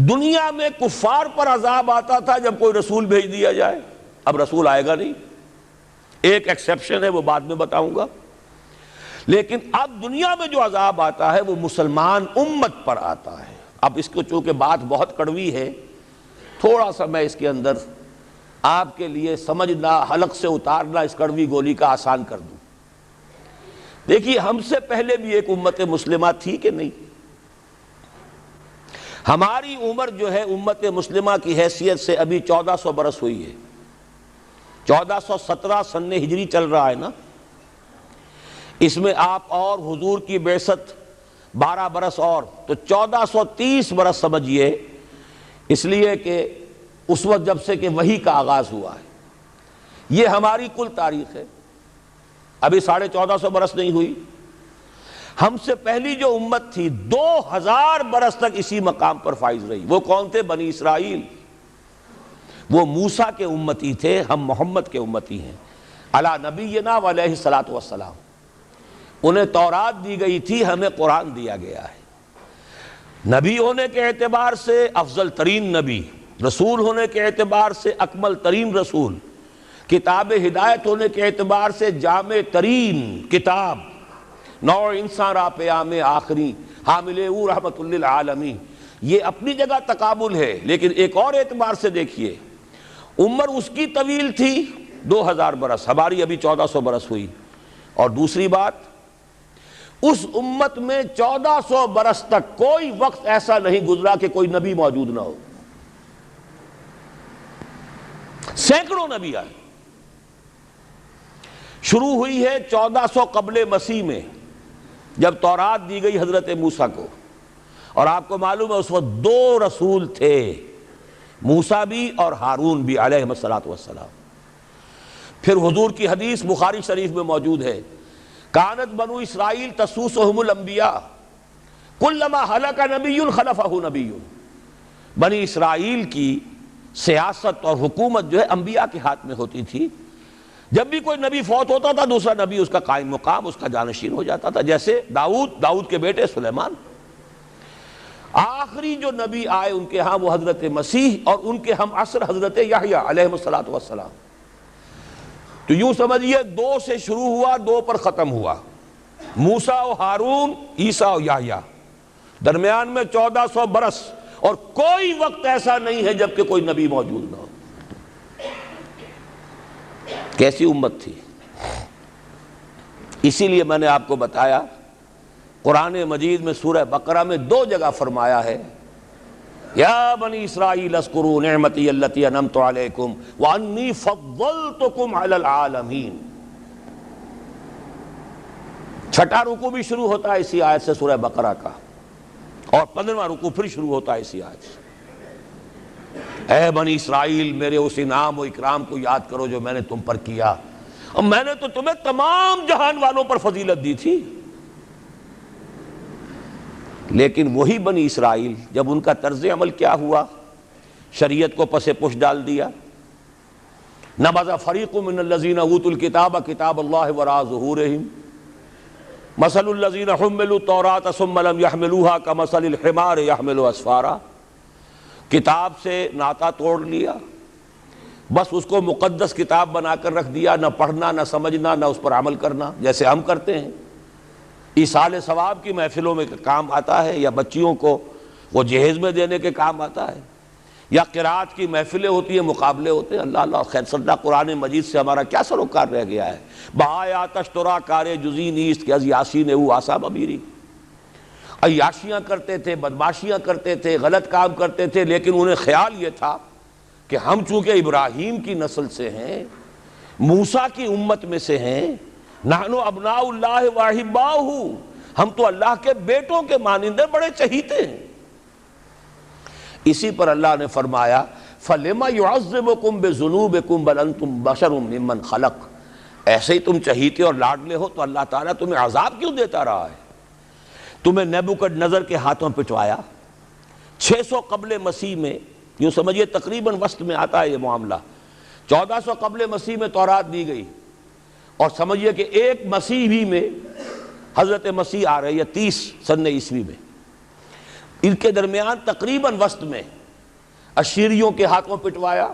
دنیا میں کفار پر عذاب آتا تھا جب کوئی رسول بھیج دیا جائے، اب رسول آئے گا نہیں، ایک ایکسیپشن ہے وہ بعد میں بتاؤں گا، لیکن اب دنیا میں جو عذاب آتا ہے وہ مسلمان امت پر آتا ہے۔ اب اس کو چونکہ بات بہت کڑوی ہے، تھوڑا سا میں اس کے اندر آپ کے لیے سمجھنا، حلق سے اتارنا اس کڑوی گولی کا آسان کر دوں۔ دیکھیے، ہم سے پہلے بھی ایک امت مسلمہ تھی کہ نہیں؟ ہماری عمر جو ہے امت مسلمہ کی حیثیت سے ابھی 1400 برس ہوئی ہے، 1417 سن ہجری چل رہا ہے نا، اس میں آپ اور حضور کی بعثت 12 برس اور، تو 1430 برس سمجھیے، اس لیے کہ اس وقت جب سے کہ وحی کا آغاز ہوا ہے، یہ ہماری کل تاریخ ہے، ابھی 1450 برس نہیں ہوئی۔ ہم سے پہلی جو امت تھی 2000 برس تک اسی مقام پر فائز رہی۔ وہ کون تھے؟ بنی اسرائیل۔ وہ موسیٰ کے امتی تھے، ہم محمد کے امتی ہیں، علی نبینا علیہ الصلوۃ والسلام۔ انہیں تورات دی گئی تھی، ہمیں قرآن دیا گیا ہے۔ نبی ہونے کے اعتبار سے افضل ترین نبی، رسول ہونے کے اعتبار سے اکمل ترین رسول، کتاب ہدایت ہونے کے اعتبار سے جامع ترین کتاب، نوع انسان را پیام آخری، حامل او رحمت للعالمین۔ یہ اپنی جگہ تقابل ہے، لیکن ایک اور اعتبار سے دیکھیے، عمر اس کی طویل تھی 2000 برس، ہماری ابھی 1400 برس ہوئی۔ اور دوسری بات، اس امت میں 1400 برس تک کوئی وقت ایسا نہیں گزرا کہ کوئی نبی موجود نہ ہو، سینکڑوں نبی آئے۔ شروع ہوئی ہے 1400 قبل مسیح میں، جب تورات دی گئی حضرت موسیٰ کو، اور آپ کو معلوم ہے اس وقت 2 رسول تھے، موسیٰ بھی اور ہارون بھی علیہ السلام۔ پھر حضور کی حدیث بخاری شریف میں موجود ہے، کانت بنو اسرائیل تسوسہم الانبیاء کلما ہلک نبی خلفہ نبی۔ بنی اسرائیل کی سیاست اور حکومت جو ہے انبیاء کے ہاتھ میں ہوتی تھی، جب بھی کوئی نبی فوت ہوتا تھا دوسرا نبی اس کا قائم مقام، اس کا جانشین ہو جاتا تھا، جیسے داؤد کے بیٹے سلیمان۔ آخری جو نبی آئے ان کے ہاں وہ حضرت مسیح، اور ان کے ہم عصر حضرت یحییٰ علیہ السلام۔ تو یوں سمجھیے 2 سے شروع ہوا، 2 پر ختم ہوا، موسیٰ و ہارون، عیسیٰ و یحییٰ، درمیان میں 1400 برس، اور کوئی وقت ایسا نہیں ہے جب کہ کوئی نبی موجود نہ ہو۔ کیسی امت تھی! اسی لیے میں نے آپ کو بتایا، قرآن مجید میں سورہ بقرہ میں 2 جگہ فرمایا ہے، یا بنی اسرائیل اذکروا نعمتی التی انعمت علیکم وانی فضلتکم علی العالمین۔ 6واں رکوع بھی شروع ہوتا ہے اسی آیت سے سورہ بقرہ کا، اور 15واں رکوع پھر شروع ہوتا ہے اسی آیت سے۔ اے بنی اسرائیل، میرے اس انعام و اکرام کو یاد کرو جو میں نے تم پر کیا، اور میں نے تو تمہیں تمام جہان والوں پر فضیلت دی تھی۔ لیکن وہی بنی اسرائیل جب ان کا طرز عمل کیا ہوا، شریعت کو پس پش ڈال دیا، نبذ فریق من الذین اوتوا الکتاب کتاب اللہ وراء ظہورہم مثل الذین حملوا التوراۃ ثم لم يحملوها کمثل الحمار يحمل اسفارا۔ کتاب سے ناطا توڑ لیا، بس اس کو مقدس کتاب بنا کر رکھ دیا، نہ پڑھنا، نہ سمجھنا، نہ اس پر عمل کرنا، جیسے ہم کرتے ہیں۔ ایصال ثواب کی محفلوں میں کام آتا ہے، یا بچیوں کو وہ جہیز میں دینے کے کام آتا ہے۔ یا قرات کی محفلیں ہوتی ہیں، مقابلے ہوتے ہیں، اللہ اللہ خیر سدا قرآن مجید سے ہمارا کیا سروکار رہ گیا ہے؟ بہائے آتش ترا کار جزی نیست کہ از یاسین او آسا بمیری. عیاشیاں کرتے تھے، بدماشیاں کرتے تھے، غلط کام کرتے تھے، لیکن انہیں خیال یہ تھا کہ ہم چونکہ ابراہیم کی نسل سے ہیں، موسیٰ کی امت میں سے ہیں، نحن ابناء اللہ واحباؤہ، ہم تو اللہ کے بیٹوں کے مانند بڑے چہیتے ہیں. اسی پر اللہ نے فرمایا فَلِمَ يُعَذِّبُكُمْ بِذُنُوبِكُمْ بَلْ أَنْتُمْ بَشَرٌ مِّمَّنْ خَلَقَ. ایسے ہی تم چہیتے اور لاڈلے ہو تو اللہ تعالیٰ تمہیں عذاب کیوں دیتا رہا ہے؟ تمہیں نیبوکڈنیزر کے ہاتھوں پٹوایا 600 قبل مسیح میں، یوں سمجھیے تقریباً وسط میں آتا ہے یہ معاملہ. 1400 قبل مسیح میں تورات دی گئی، اور سمجھیے کہ ایک مسیحی میں حضرت مسیح آ رہی ہے 30 سن عیسوی میں. ان کے درمیان تقریباً وسط میں اشیریوں کے ہاتھوں پٹوایا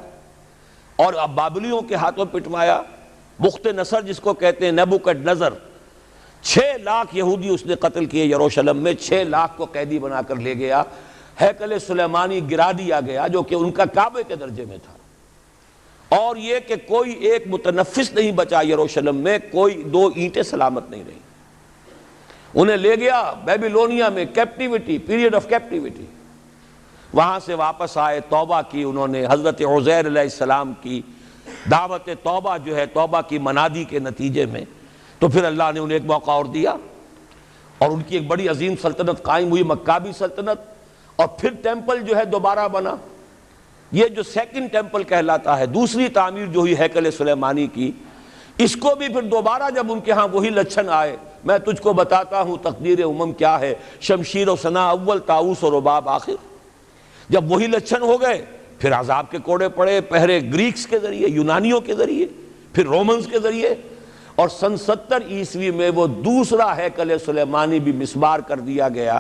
اور بابلیوں کے ہاتھوں پٹوایا. بخت نصر جس کو کہتے ہیں، نیبوکڈنیزر، 6 لاکھ یہودی اس نے قتل کیے یروشلم میں. 6 لاکھ کو قیدی بنا کر لے گیا. ہیکل سلیمانی گرا دیا گیا جو کہ ان کا کعبے کے درجے میں تھا. اور یہ کہ کوئی ایک متنفس نہیں بچا یروشلم میں، کوئی 2 اینٹیں سلامت نہیں رہی. انہیں لے گیا بیبیلونیا میں، کیپٹیوٹی، پیریڈ آف کیپٹیوٹی. وہاں سے واپس آئے، توبہ کی انہوں نے، حضرت عزیر علیہ السلام کی دعوت توبہ جو ہے، توبہ کی منادی کے نتیجے میں، تو پھر اللہ نے انہیں ایک موقع اور دیا اور ان کی ایک بڑی عظیم سلطنت قائم ہوئی، مکابی سلطنت. اور پھر ٹیمپل جو ہے دوبارہ بنا، یہ جو سیکنڈ ٹیمپل کہلاتا ہے، دوسری تعمیر جو ہوئی ہیکل سلیمانی کی. اس کو بھی پھر دوبارہ جب ان کے ہاں وہی لچھن آئے، میں تجھ کو بتاتا ہوں تقدیر امم کیا ہے، شمشیر و ثنا اول، طاؤس و رباب آخر. جب وہی لچھن ہو گئے، پھر عذاب کے کوڑے پڑے، پہلے گریکس کے ذریعے، یونانیوں کے ذریعے، پھر رومنز کے ذریعے. اور سن 70 عیسوی میں وہ دوسرا ہیکل سلیمانی بھی مسمار کر دیا گیا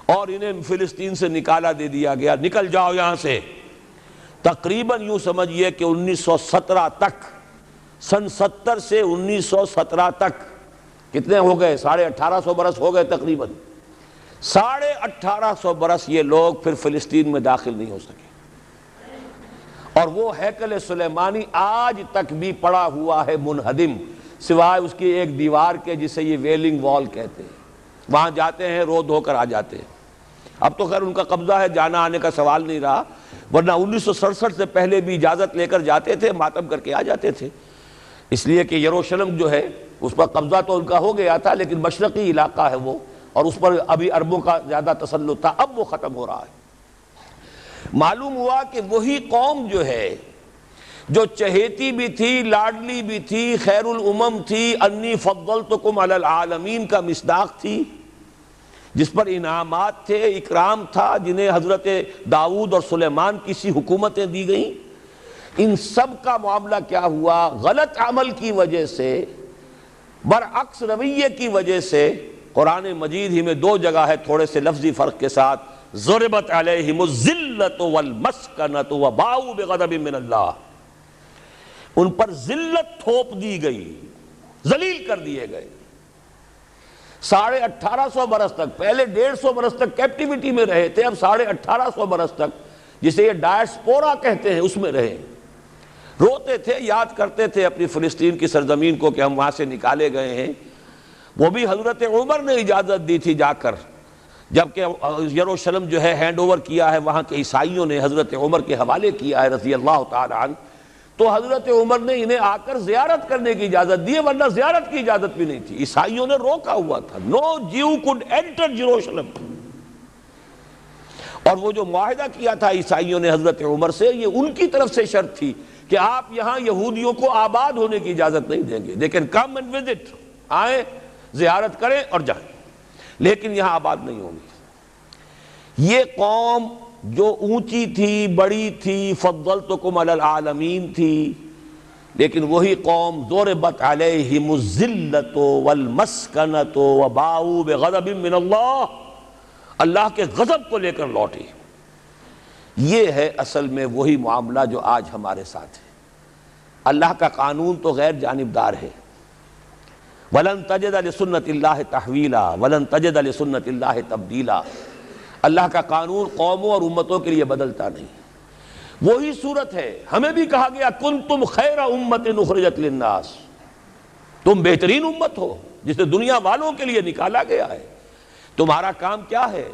اور انہیں فلسطین سے نکالا دے دیا گیا، نکل جاؤ یہاں سے. تقریباً یوں سمجھیے کہ 1917 تک، سن 70 سے 1917 تک کتنے ہو گئے؟ 1850 برس ہو گئے تقریباً. 1850 برس یہ لوگ پھر فلسطین میں داخل نہیں ہو سکے. اور وہ ہیکل سلیمانی آج تک بھی پڑا ہوا ہے منہدم، سوائے اس کی ایک دیوار کے جسے یہ ویلنگ وال کہتے ہیں. وہاں جاتے ہیں، رو دھو کر آ جاتے ہیں. اب تو خیر ان کا قبضہ ہے، جانا آنے کا سوال نہیں رہا، ورنہ 1967 سے پہلے بھی اجازت لے کر جاتے تھے، ماتم کر کے آ جاتے تھے. اس لیے کہ یروشلم جو ہے اس پر قبضہ تو ان کا ہو گیا تھا، لیکن مشرقی علاقہ ہے وہ، اور اس پر ابھی عربوں کا زیادہ تسلط تھا. اب وہ ختم ہو رہا ہے. معلوم ہوا کہ وہی قوم جو ہے، جو چہیتی بھی تھی، لاڈلی بھی تھی، خیر الامم تھی، انی فضلتکم علی العالمین کا مصداق تھی، جس پر انعامات تھے، اکرام تھا، جنہیں حضرت داؤد اور سلیمان کی سی حکومتیں دی گئیں. ان سب کا معاملہ کیا ہوا؟ غلط عمل کی وجہ سے، برعکس رویے کی وجہ سے. قرآن مجید ہی میں 2 جگہ ہے تھوڑے سے لفظی فرق کے ساتھ، ضربت علیہم الذلۃ والمسکنۃ وباؤوا بغضب من اللہ. ان پر ذلت تھوپ دی گئی، ذلیل کر دیے گئے. 1850 برس تک، پہلے 150 برس تک کیپٹیوٹی میں رہے تھے، اب 1850 برس تک جسے یہ ڈائسپورا کہتے ہیں اس میں رہے. روتے تھے، یاد کرتے تھے اپنی فلسطین کی سرزمین کو کہ ہم وہاں سے نکالے گئے ہیں. وہ بھی حضرت عمر نے اجازت دی تھی جا کر، جبکہ یروشلم جو ہے ہینڈ اوور کیا ہے وہاں کے عیسائیوں نے، حضرت عمر کے حوالے کیا ہے رضی اللہ تعالی عنہ. تو حضرت عمر نے انہیں آ کر زیارت کرنے کی اجازت دی ہے، ورنہ زیارت کی اجازت بھی نہیں تھی. عیسائیوں نے روکا ہوا تھا، نو جیو کوڈ انٹر جیروشلم. اور وہ جو معاہدہ کیا تھا عیسائیوں نے حضرت عمر سے، یہ ان کی طرف سے شرط تھی کہ آپ یہاں یہودیوں کو آباد ہونے کی اجازت نہیں دیں گے، لیکن کم اینڈ وزٹ، آئیں، زیارت کریں اور جائیں، لیکن یہاں آباد نہیں ہوں گے. یہ قوم جو اونچی تھی، بڑی تھی، فضلتکم علی العالمین تھی، لیکن وہی قوم ضربت علیہم الذلۃ والمسکنۃ وباؤوا بغضب من اللہ، اللہ کے غضب کو لے کر لوٹی. یہ ہے اصل میں وہی معاملہ جو آج ہمارے ساتھ ہے. اللہ کا قانون تو غیر جانبدار ہے. وَلَن تَجِدَ لِسُنَّتِ اللَّهِ تَحْوِيلًا وَلَن تَجِدَ لِسُنَّتِ اللَّهِ تَبْدِيلًا. اللہ کا قانون قوموں اور امتوں کے لیے بدلتا نہیں. وہی صورت ہے. ہمیں بھی کہا گیا کنتم خیر امت اخرجت للناس، تم بہترین امت ہو جسے دنیا والوں کے لیے نکالا گیا ہے. تمہارا کام کیا ہے؟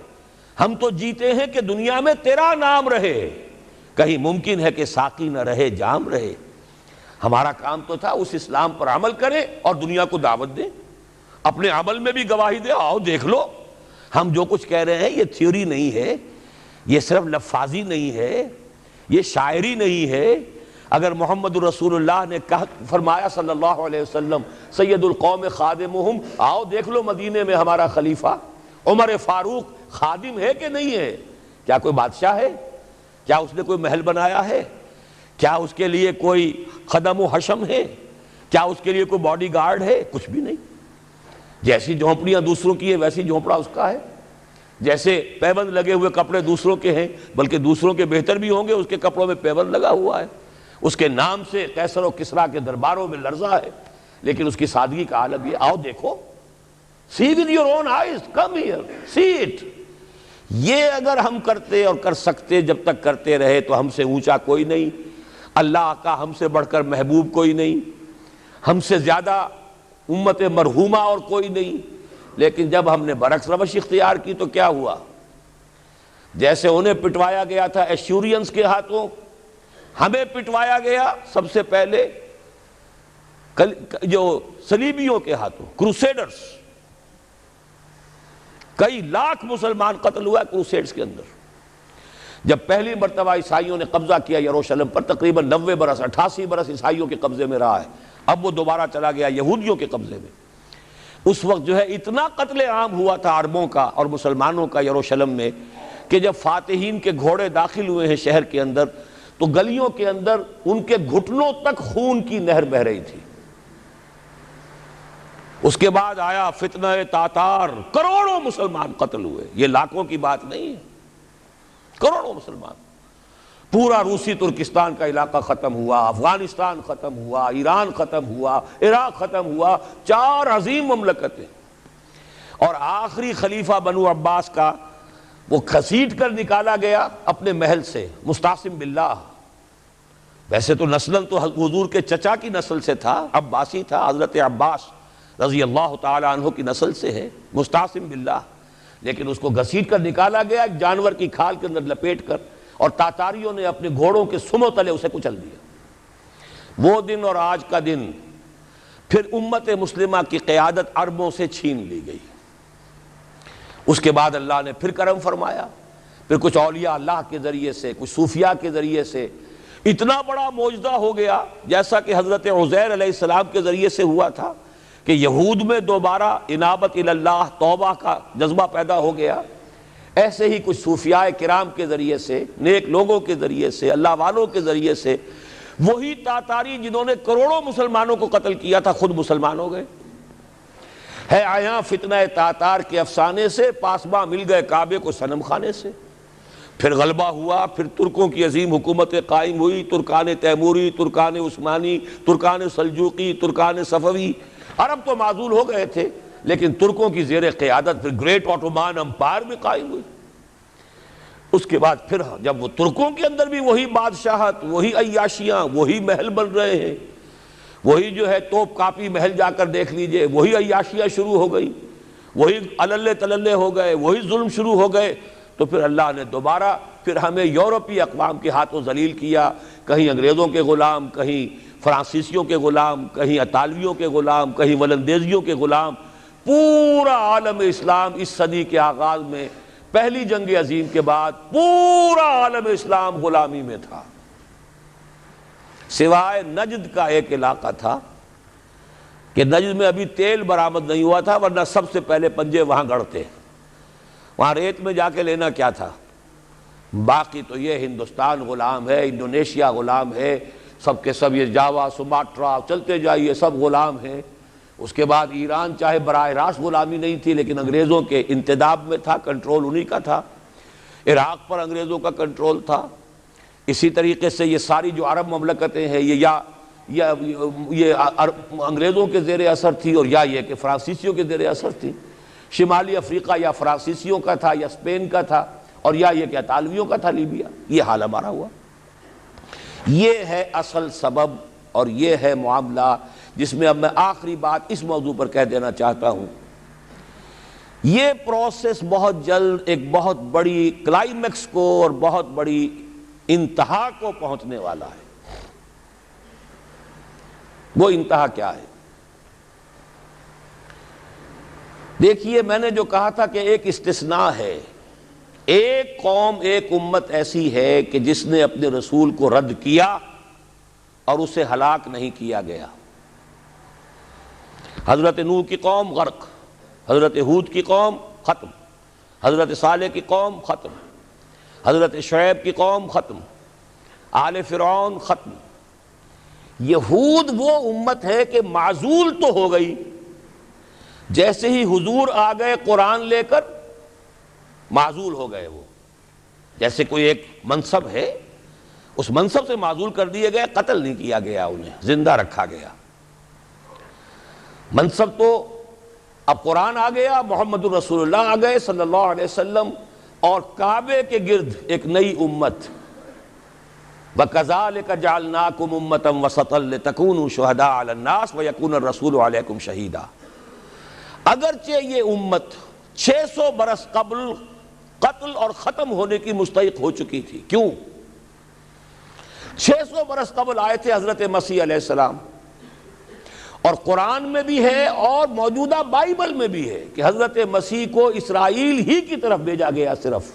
ہم تو جیتے ہیں کہ دنیا میں تیرا نام رہے، کہیں ممکن ہے کہ ساقی نہ رہے جام رہے. ہمارا کام تو تھا اس اسلام پر عمل کریں اور دنیا کو دعوت دیں، اپنے عمل میں بھی گواہی دیں. آؤ دیکھ لو ہم جو کچھ کہہ رہے ہیں یہ تھیوری نہیں ہے، یہ صرف لفاظی نہیں ہے، یہ شاعری نہیں ہے. اگر محمد رسول اللہ نے فرمایا صلی اللہ علیہ وسلم سید القوم خادمہم، آؤ دیکھ لو مدینے میں ہمارا خلیفہ عمر فاروق خادم ہے کہ نہیں ہے؟ کیا کوئی بادشاہ ہے؟ کیا اس نے کوئی محل بنایا ہے؟ کیا اس کے لیے کوئی خدم و حشم ہے؟ کیا اس کے لیے کوئی باڈی گارڈ ہے؟ کچھ بھی نہیں. جیسی جھونپڑیاں دوسروں کی ہیں ویسی جھونپڑا اس کا ہے. جیسے پیبند لگے ہوئے کپڑے دوسروں کے ہیں بلکہ دوسروں کے بہتر بھی ہوں گے، اس کے کپڑوں میں پیبند لگا ہوا ہے. اس کے نام سے قیصر و کسریٰ کے درباروں میں لرزہ ہے، لیکن اس کی سادگی کا عالم یہ. آؤ دیکھو، see with your own eyes, come here, see it. یہ اگر ہم کرتے اور کر سکتے، جب تک کرتے رہے تو ہم سے اونچا کوئی نہیں، اللہ کا ہم سے بڑھ کر محبوب کوئی نہیں، ہم سے زیادہ امت مرحومہ اور کوئی نہیں. لیکن جب ہم نے برعکس روش اختیار کی تو کیا ہوا؟ جیسے انہیں پٹوایا گیا تھا ایشورینز کے ہاتھوں، ہمیں پٹوایا گیا سب سے پہلے جو صلیبیوں کے ہاتھوں، کروسیڈرز. کئی لاکھ مسلمان قتل ہوا کروسیڈز کے اندر. جب پہلی مرتبہ عیسائیوں نے قبضہ کیا یروشلم پر، تقریباً 90 برس 88 برس عیسائیوں کے قبضے میں رہا ہے. اب وہ دوبارہ چلا گیا یہودیوں کے قبضے میں. اس وقت جو ہے اتنا قتل عام ہوا تھا عربوں کا اور مسلمانوں کا یروشلم میں کہ جب فاتحین کے گھوڑے داخل ہوئے ہیں شہر کے اندر تو گلیوں کے اندر ان کے گھٹنوں تک خون کی نہر بہہ رہی تھی. اس کے بعد آیا فتنہ تاتار، کروڑوں مسلمان قتل ہوئے. یہ لاکھوں کی بات نہیں ہے، کروڑوں مسلمان. پورا روسی ترکستان کا علاقہ ختم ہوا، افغانستان ختم ہوا، ایران ختم ہوا، عراق ختم ہوا. 4 عظیم مملکتیں. اور آخری خلیفہ بنو عباس کا وہ گھسیٹ کر نکالا گیا اپنے محل سے، مستعصم باللہ. ویسے تو نسلاً تو حضور کے چچا کی نسل سے تھا، عباسی تھا، حضرت عباس رضی اللہ تعالی عنہ کی نسل سے ہے، مستعصم باللہ. لیکن اس کو گھسیٹ کر نکالا گیا ایک جانور کی کھال کے اندر لپیٹ کر، اور تاتاریوں نے اپنے گھوڑوں کے سموں تلے اسے کچل دیا. وہ دن اور آج کا دن پھر امت مسلمہ کی قیادت عربوں سے چھین لی گئی. اس کے بعد اللہ نے پھر کرم فرمایا، پھر کچھ اولیاء اللہ کے ذریعے سے، کچھ صوفیاء کے ذریعے سے اتنا بڑا معجزہ ہو گیا، جیسا کہ حضرت عزیر علیہ السلام کے ذریعے سے ہوا تھا کہ یہود میں دوبارہ انابت اللہ، توبہ کا جذبہ پیدا ہو گیا. ایسے ہی کچھ صوفیاء کرام کے ذریعے سے، نیک لوگوں کے ذریعے سے، اللہ والوں کے ذریعے سے، وہی تاتاری جنہوں نے کروڑوں مسلمانوں کو قتل کیا تھا خود مسلمان ہو گئے. ہے آیا فتنہ تاتار کے افسانے سے، پاسباں مل گئے کعبے کو صنم خانے سے. پھر غلبہ ہوا، پھر ترکوں کی عظیم حکومتیں قائم ہوئی، ترکان تیموری، Terken Usmani, Terken Seljuqi, Terken صفوی. عرب تو معزول ہو گئے تھے لیکن ترکوں کی زیر قیادت پھر گریٹ آٹومان امپائر بھی قائم ہوئی. اس کے بعد پھر جب وہ ترکوں کے اندر بھی وہی بادشاہت، وہی عیاشیاں، وہی محل بن رہے ہیں، وہی جو ہے توپ کاپی محل جا کر دیکھ لیجئے، وہی عیاشیاں شروع ہو گئی، وہی عللے تللے ہو گئے، وہی ظلم شروع ہو گئے. تو پھر اللہ نے دوبارہ پھر ہمیں یورپی اقوام کے ہاتھوں ذلیل کیا. کہیں انگریزوں کے غلام، کہیں فرانسیسیوں کے غلام، کہیں اطالویوں کے غلام، کہیں ولندیزیوں کے غلام. پورا عالم اسلام اس صدی کے آغاز میں، پہلی جنگ عظیم کے بعد پورا عالم اسلام غلامی میں تھا، سوائے نجد کا ایک علاقہ تھا کہ نجد میں ابھی تیل برآمد نہیں ہوا تھا، ورنہ سب سے پہلے پنجے وہاں گڑتے. وہاں ریت میں جا کے لینا کیا تھا. باقی تو یہ ہندوستان غلام ہے، انڈونیشیا غلام ہے، سب کے سب یہ جاوا، سماٹرا، چلتے جائیے سب غلام ہیں. اس کے بعد ایران چاہے براہ راست غلامی نہیں تھی لیکن انگریزوں کے انتداب میں تھا، کنٹرول انہی کا تھا. عراق پر انگریزوں کا کنٹرول تھا. اسی طریقے سے یہ ساری جو عرب مملکتیں ہیں یہ انگریزوں کے زیر اثر تھی، اور یا یہ کہ فرانسیسیوں کے زیر اثر تھی. شمالی افریقہ یا فرانسیسیوں کا تھا یا اسپین کا تھا، اور یا یہ کہ اطالویوں کا تھا لیبیا. یہ حال ہمارا ہوا. یہ ہے اصل سبب اور یہ ہے معاملہ جس میں اب میں آخری بات اس موضوع پر کہہ دینا چاہتا ہوں۔ یہ پروسیس بہت جلد ایک بہت بڑی کلائمیکس کو اور بہت بڑی انتہا کو پہنچنے والا ہے۔ وہ انتہا کیا ہے؟ دیکھیے، میں نے جو کہا تھا کہ ایک استثناء ہے، ایک قوم، ایک امت ایسی ہے کہ جس نے اپنے رسول کو رد کیا اور اسے ہلاک نہیں کیا گیا۔ حضرت نوح کی قوم غرق، حضرت ہود کی قوم ختم، حضرت صالح کی قوم ختم، حضرت شعیب کی قوم ختم، آل فرعون ختم۔ یہود وہ امت ہے کہ معزول تو ہو گئی، جیسے ہی حضور آ گئے قرآن لے کر معزول ہو گئے۔ وہ جیسے کوئی ایک منصب ہے، اس منصب سے معزول کر دیے گئے، قتل نہیں کیا گیا، انہیں زندہ رکھا گیا۔ منصب تو اب قرآن آ گیا، محمد الرسول اللہ آ گئے صلی اللہ علیہ وسلم، اور کعبے کے گرد ایک نئی امت۔ وَكَذَلِكَ جَعَلْنَاكُمْ أُمَّةً وَسَطًا لِتَكُونُوا شُهَدَاءَ عَلَى النَّاسِ وَيَكُونَ الرَّسُولُ عَلَيْكُمْ شَهِيدًا۔ اگرچہ یہ امت 600 برس قبل قتل اور ختم ہونے کی مستحق ہو چکی تھی۔ کیوں؟ 600 برس قبل آئے تھے حضرت مسیح علیہ السلام، اور قرآن میں بھی ہے اور موجودہ بائبل میں بھی ہے کہ حضرت مسیح کو اسرائیل ہی کی طرف بھیجا گیا۔ صرف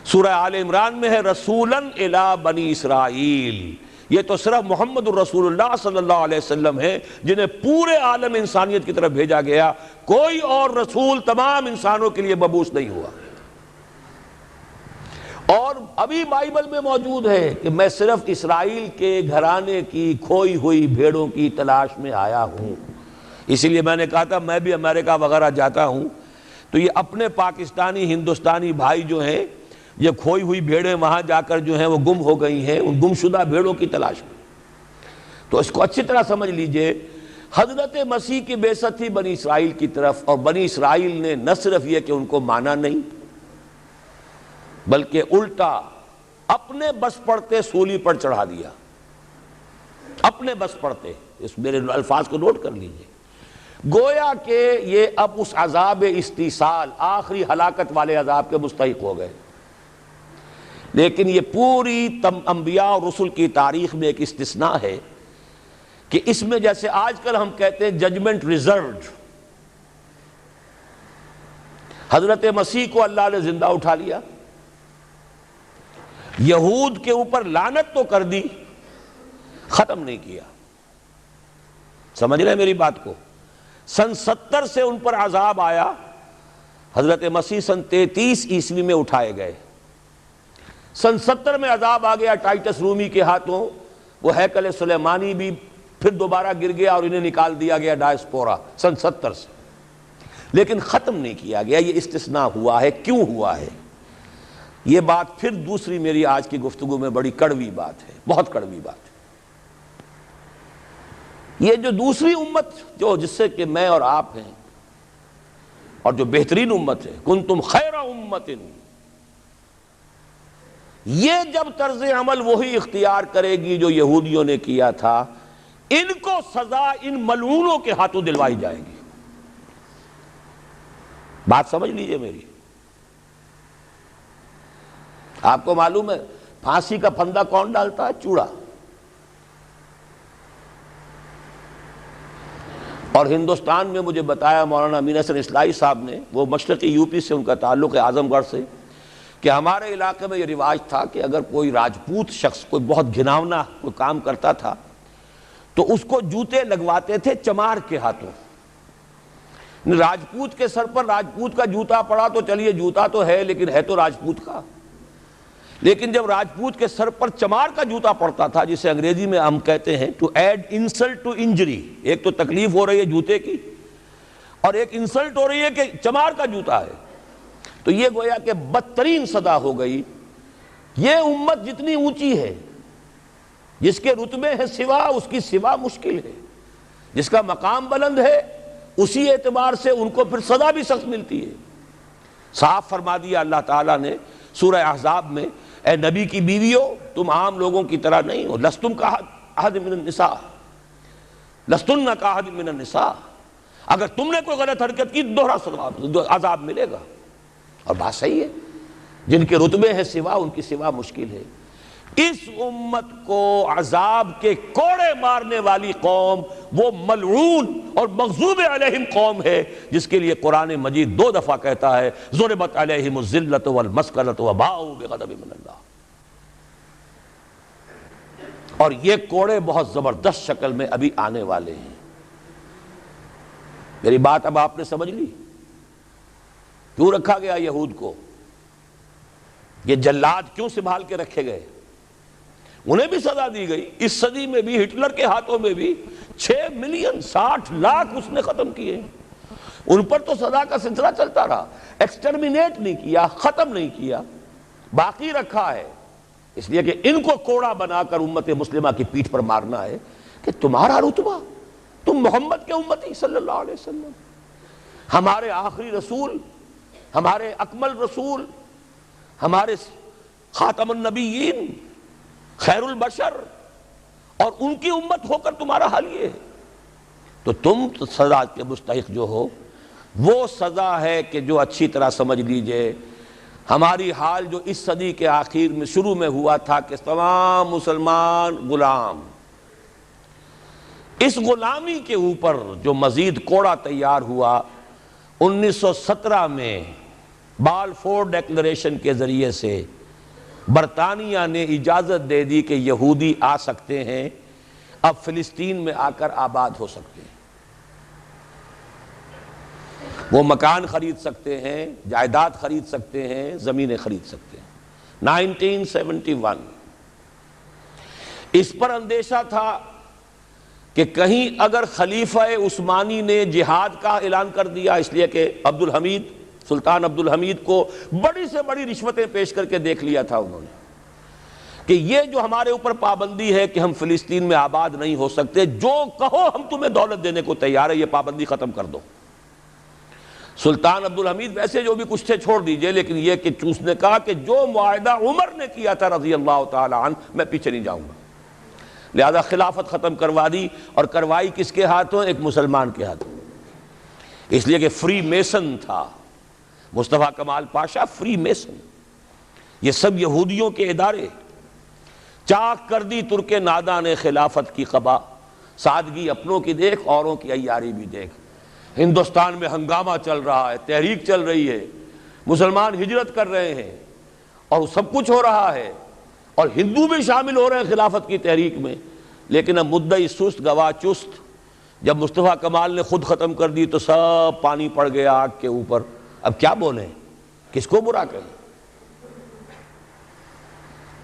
سورہ آل عمران میں ہے رسولاً الی بنی اسرائیل۔ یہ تو صرف محمد الرسول اللہ صلی اللہ علیہ وسلم ہے جنہیں پورے عالم انسانیت کی طرف بھیجا گیا، کوئی اور رسول تمام انسانوں کے لیے مبعوث نہیں ہوا۔ اور ابھی بائبل میں موجود ہے کہ میں صرف اسرائیل کے گھرانے کی کھوئی ہوئی بھیڑوں کی تلاش میں آیا ہوں۔ اسی لیے میں نے کہا تھا میں بھی امریکہ وغیرہ جاتا ہوں تو یہ اپنے پاکستانی ہندوستانی بھائی جو ہیں، یہ کھوئی ہوئی بھیڑیں وہاں جا کر جو ہیں وہ گم ہو گئی ہیں، ان گمشدہ بھیڑوں کی تلاش میں۔ تو اس کو اچھی طرح سمجھ لیجئے، حضرت مسیح کی بعثت تھی بنی اسرائیل کی طرف، اور بنی اسرائیل نے نہ صرف یہ کہ ان کو مانا نہیں، بلکہ الٹا اپنے بس پڑتے سولی پر چڑھا دیا۔ اپنے بس پڑتے، اس میرے الفاظ کو نوٹ کر لیجئے، گویا کہ یہ اب اس عذاب استیصال، آخری ہلاکت والے عذاب کے مستحق ہو گئے۔ لیکن یہ پوری انبیاء اور رسل کی تاریخ میں ایک استثناء ہے کہ اس میں جیسے آج کل ہم کہتے ہیں ججمنٹ ریزروڈ، حضرت مسیح کو اللہ نے زندہ اٹھا لیا، یہود کے اوپر لعنت تو کر دی، ختم نہیں کیا۔ سمجھ رہے ہیں میری بات کو؟ سن 70 سے ان پر عذاب آیا، حضرت مسیح سن 33 عیسوی میں اٹھائے گئے۔ سن 70 میں عذاب آ گیا ٹائٹس رومی کے ہاتھوں، وہ ہیکل سلیمانی بھی پھر دوبارہ گر گیا اور انہیں نکال دیا گیا ڈائسپورا سن 70 سے، لیکن ختم نہیں کیا گیا۔ یہ استثناء ہوا ہے، کیوں ہوا ہے؟ یہ بات پھر دوسری میری آج کی گفتگو میں بڑی کڑوی بات ہے، بہت کڑوی بات ہے۔ یہ جو دوسری امت جو جس سے کہ میں اور آپ ہیں، اور جو بہترین امت ہے، کنتم خیر امت، یہ جب طرز عمل وہی اختیار کرے گی جو یہودیوں نے کیا تھا، ان کو سزا ان ملعونوں کے ہاتھوں دلوائی جائے گی۔ بات سمجھ لیجئے میری۔ آپ کو معلوم ہے پھانسی کا پھندا کون ڈالتا ہے؟ چوڑا۔ اور ہندوستان میں مجھے بتایا مولانا امین حسن اصلاحی صاحب نے، وہ مشرقی یوپی سے ان کا تعلق ہے، اعظم گڑھ سے، کہ ہمارے علاقے میں یہ رواج تھا کہ اگر کوئی راجپوت شخص کوئی بہت گھناؤنا کوئی کام کرتا تھا تو اس کو جوتے لگواتے تھے چمار کے ہاتھوں۔ راجپوت کے سر پر راجپوت کا جوتا پڑا تو چلیے جوتا تو ہے لیکن ہے تو راجپوت کا، لیکن جب راجپوت کے سر پر چمار کا جوتا پڑتا تھا، جسے انگریزی میں ہم کہتے ہیں to add insult to injury, ایک تو تکلیف ہو رہی ہے جوتے کی اور ایک انسلٹ ہو رہی ہے کہ چمار کا جوتا ہے، تو یہ گویا کہ بدترین سزا ہو گئی۔ یہ امت جتنی اونچی ہے، جس کے رتبے ہیں سوا، اس کی سوا مشکل ہے، جس کا مقام بلند ہے اسی اعتبار سے ان کو پھر سزا بھی سخت ملتی ہے۔ صاف فرما دیا اللہ تعالیٰ نے سورہ احزاب میں، اے نبی کی بیویوں تم عام لوگوں کی طرح نہیں ہو، لستم کاحد من النساء، لستن کاحد من النساء، اگر تم نے کوئی غلط حرکت کی دوہرا عذاب ملے گا۔ اور بات صحیح ہے، جن کے رتبے ہیں سوا، ان کی سوا مشکل ہے۔ اس امت کو عذاب کے کوڑے مارنے والی قوم وہ ملعون اور مغضوب علیہم قوم ہے، جس کے لیے قرآن مجید 2 دفعہ کہتا ہے ضربت علیہم الذلۃ والمسکنۃ وباؤوا بغضب من اللہ۔ اور یہ کوڑے بہت زبردست شکل میں ابھی آنے والے ہیں۔ میری بات اب آپ نے سمجھ لی کیوں رکھا گیا یہود کو، یہ جلاد کیوں سنبھال کے رکھے گئے؟ انہیں بھی سزا دی گئی، اس صدی میں بھی ہٹلر کے ہاتھوں میں بھی 6 ملین 60 لاکھ اس نے ختم کیے، ان پر تو سزا کا سلسلہ چلتا رہا، ایکسٹرمینیٹ نہیں کیا، ختم نہیں کیا، باقی رکھا ہے، اس لیے کہ ان کو کوڑا بنا کر امت مسلمہ کی پیٹھ پر مارنا ہے کہ تمہارا رتبہ، تم محمد کے امتی صلی اللہ علیہ وسلم، ہمارے آخری رسول، ہمارے اکمل رسول، ہمارے خاتم النبیین، خیر البشر، اور ان کی امت ہو کر تمہارا حال یہ ہے، تو تم سزا کے مستحق جو ہو۔ وہ سزا ہے کہ جو اچھی طرح سمجھ لیجئے ہماری حال جو اس صدی کے آخر میں شروع میں ہوا تھا کہ تمام مسلمان غلام، اس غلامی کے اوپر جو مزید کوڑا تیار ہوا 1917 میں بالفور ڈیکلریشن کے ذریعے سے برطانیہ نے اجازت دے دی کہ یہودی آ سکتے ہیں، اب فلسطین میں آ کر آباد ہو سکتے ہیں، وہ مکان خرید سکتے ہیں، جائیداد خرید سکتے ہیں، زمینیں خرید سکتے ہیں۔ 1971 اس پر اندیشہ تھا کہ کہیں اگر خلیفہ عثمانی نے جہاد کا اعلان کر دیا، اس لیے کہ عبدالحمید، سلطان عبدالحمید کو بڑی سے بڑی رشوتیں پیش کر کے دیکھ لیا تھا انہوں نے کہ یہ جو ہمارے اوپر پابندی ہے کہ ہم فلسطین میں آباد نہیں ہو سکتے، جو کہو ہم تمہیں دولت دینے کو تیار ہے، یہ پابندی ختم کر دو۔ سلطان عبدالحمید ویسے جو بھی کچھ تھے چھوڑ دیجئے، لیکن یہ کہ اس نے کہا کہ جو معاہدہ عمر نے کیا تھا رضی اللہ تعالی عنہ، میں پیچھے نہیں جاؤں گا، لہذا خلافت ختم کروا دی، اور کروائی کس کے ہاتھوں؟ ایک مسلمان کے ہاتھوں، اس لیے کہ فری میسن تھا مصطفیٰ کمال پاشا، فری میسن، یہ سب یہودیوں کے ادارے۔ چاک کر دی ترک ناداں نے خلافت کی قبا، سادگی اپنوں کی دیکھ اوروں کی عیاری بھی دیکھ۔ ہندوستان میں ہنگامہ چل رہا ہے، تحریک چل رہی ہے، مسلمان ہجرت کر رہے ہیں اور سب کچھ ہو رہا ہے، اور ہندو بھی شامل ہو رہے ہیں خلافت کی تحریک میں، لیکن اب مدعی سست گواہ چست، جب مصطفیٰ کمال نے خود ختم کر دی تو سب پانی پڑ گیا آگ کے اوپر، اب کیا بولیں، کس کو برا کہیں؟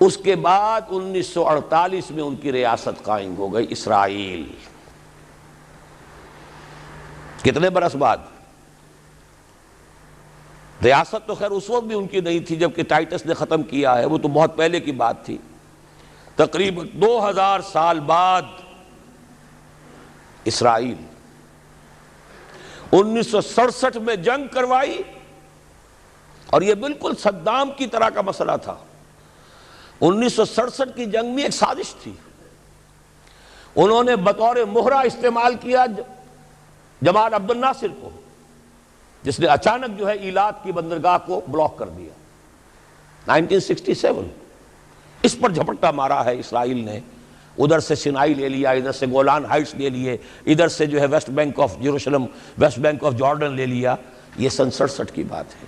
اس کے بعد 1948 میں ان کی ریاست قائم ہو گئی اسرائیل۔ کتنے برس بعد؟ ریاست تو خیر اس وقت بھی ان کی نہیں تھی جبکہ ٹائٹس نے ختم کیا ہے، وہ تو بہت پہلے کی بات تھی، تقریباً 2000 سال بعد اسرائیل 1967 میں جنگ کروائی، اور یہ بالکل صدام کی طرح کا مسئلہ تھا۔ 1967 کی جنگ میں ایک سازش تھی، انہوں نے بطور مہرہ استعمال کیا جمال عبد الناصر کو، جس نے اچانک جو ہے ایلات کی بندرگاہ کو بلاک کر دیا۔ 1967 اس پر جھپٹا مارا ہے اسرائیل نے، ادھر سے سینائی لے لیا، ادھر سے گولان ہائٹس لے لیے، ادھر سے جو ہے West Bank of Jerusalem, West Bank of Jordan لے لیا۔ یہ 67 کی بات ہے۔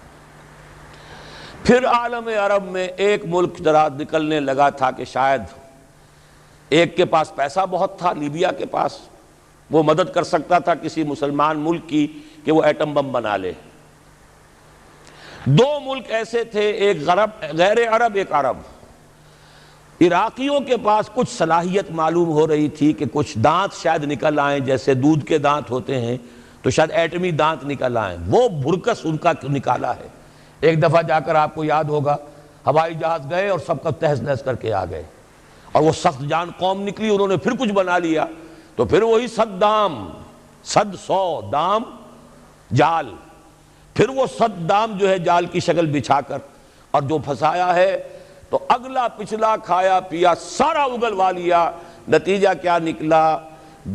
پھر عالم عرب میں ایک ملک ذرا نکلنے لگا تھا کہ شاید ایک کے پاس پیسہ بہت تھا، لیبیا کے پاس، وہ مدد کر سکتا تھا کسی مسلمان ملک کی کہ وہ ایٹم بم بنا لے۔ 2 ملک ایسے تھے، ایک غیر عرب، ایک عرب۔ عراقیوں کے پاس کچھ صلاحیت معلوم ہو رہی تھی کہ کچھ دانت شاید نکل آئیں، جیسے دودھ کے دانت ہوتے ہیں تو شاید ایٹمی دانت نکل آئیں، وہ بھرکس ان کا نکالا ہے۔ ایک دفعہ جا کر آپ کو یاد ہوگا ہوائی جہاز گئے اور سب کا تہس نہس کر کے آ گئے، اور وہ سخت جان قوم نکلی، انہوں نے پھر کچھ بنا لیا، تو پھر وہی 100 دام، 100 دام جال، پھر وہ 100 دام جو ہے جال کی شکل بچھا کر، اور جو پھنسایا ہے تو اگلا پچھلا کھایا پیا سارا اگلوا لیا. نتیجہ کیا نکلا؟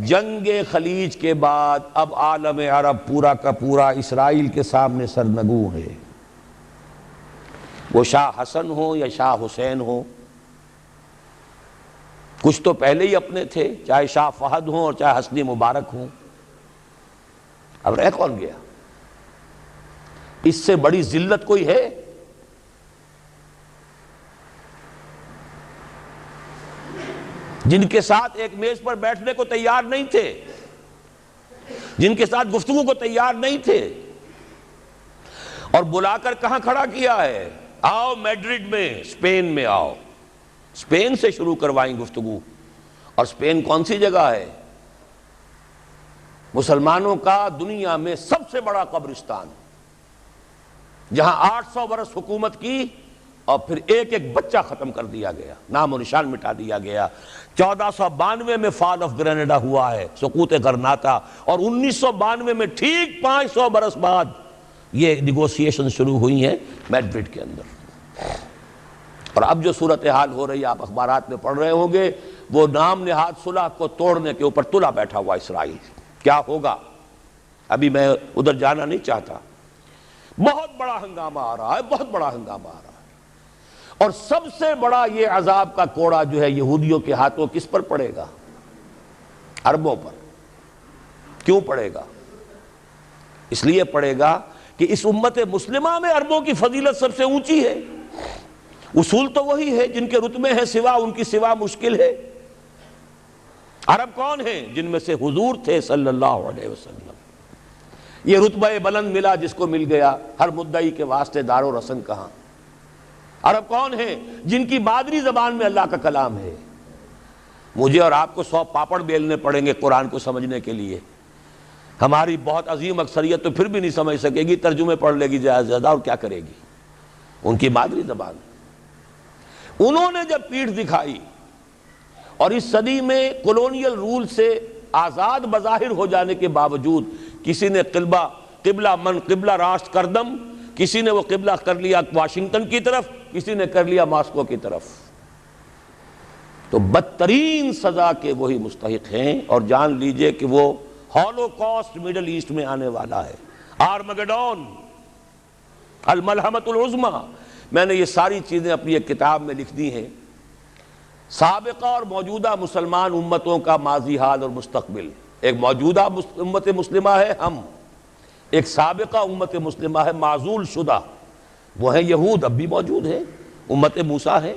جنگ خلیج کے بعد اب عالم عرب پورا کا پورا اسرائیل کے سامنے سرنگوں ہے. وہ شاہ حسن ہو یا شاہ حسین ہو، کچھ تو پہلے ہی اپنے تھے، چاہے شاہ فہد ہوں اور چاہے حسنی مبارک ہوں. اب رہ کون گیا؟ اس سے بڑی ذلت کوئی ہے؟ جن کے ساتھ ایک میز پر بیٹھنے کو تیار نہیں تھے، جن کے ساتھ گفتگو کو تیار نہیں تھے، اور بلا کر کہاں کھڑا کیا ہے؟ آؤ میڈرڈ میں، اسپین میں آؤ. اسپین سے شروع کروائیں گفتگو. اور اسپین کون سی جگہ ہے؟ مسلمانوں کا دنیا میں سب سے بڑا قبرستان، جہاں 800 برس حکومت کی اور پھر ایک ایک بچہ ختم کر دیا گیا، نام و نشان مٹا دیا گیا. 1492 میں فال آف گرینیڈا ہوا ہے، سقوط غرناطہ، اور 1992 میں ٹھیک 500 برس بعد یہ نیگوسیشن شروع ہوئی ہیں میڈرڈ کے اندر. اور اب جو صورتحال ہو رہی ہے، آپ اخبارات میں پڑھ رہے ہوں گے، وہ نام نہاد صلح کو توڑنے کے اوپر تلا بیٹھا ہوا اسرائیل. کیا ہوگا؟ ابھی میں ادھر جانا نہیں چاہتا. بہت بڑا ہنگامہ آ رہا ہے، بہت بڑا ہنگامہ آ رہا ہے. اور سب سے بڑا یہ عذاب کا کوڑا جو ہے یہودیوں کے ہاتھوں کس پر پڑے گا؟ عربوں پر. کیوں پڑے گا؟ اس لیے پڑے گا کہ اس امت مسلمہ میں عربوں کی فضیلت سب سے اونچی ہے. اصول تو وہی ہے جن کے رتبے ہیں سوا ان کی سوا مشکل ہے. عرب کون ہیں؟ جن میں سے حضور تھے صلی اللہ علیہ وسلم. یہ رتبہ بلند ملا جس کو مل گیا، ہر مدعی کے واسطے دار و رسن کہاں. عرب کون ہیں؟ جن کی مادری زبان میں اللہ کا کلام ہے. مجھے اور آپ کو 100 پاپڑ بیلنے پڑیں گے قرآن کو سمجھنے کے لیے. ہماری بہت عظیم اکثریت تو پھر بھی نہیں سمجھ سکے گی، ترجمے پڑھ لے گی زیادہ زیادہ، اور کیا کرے گی؟ ان کی مادری زبان. انہوں نے جب پیٹھ دکھائی اور اس صدی میں کولونیل رول سے آزاد بظاہر ہو جانے کے باوجود کسی نے قبلہ راست کردم، کسی نے وہ قبلہ کر لیا واشنگٹن کی طرف، کسی نے کر لیا ماسکو کی طرف، تو بدترین سزا کے وہی مستحق ہیں. اور جان لیجئے کہ وہ ہولوکاسٹ مڈل ایسٹ میں آنے والا ہے، آرمگڈون، الملحمۃ العظمیٰ. میں نے یہ ساری چیزیں اپنی ایک کتاب میں لکھ دی ہیں. سابقہ اور موجودہ مسلمان امتوں کا ماضی حال اور مستقبل. ایک موجودہ امت مسلمہ ہے ہم، ایک سابقہ امت مسلمہ ہے معزول شدہ، وہ ہیں یہود، اب بھی موجود ہیں، امت موسیٰ ہے،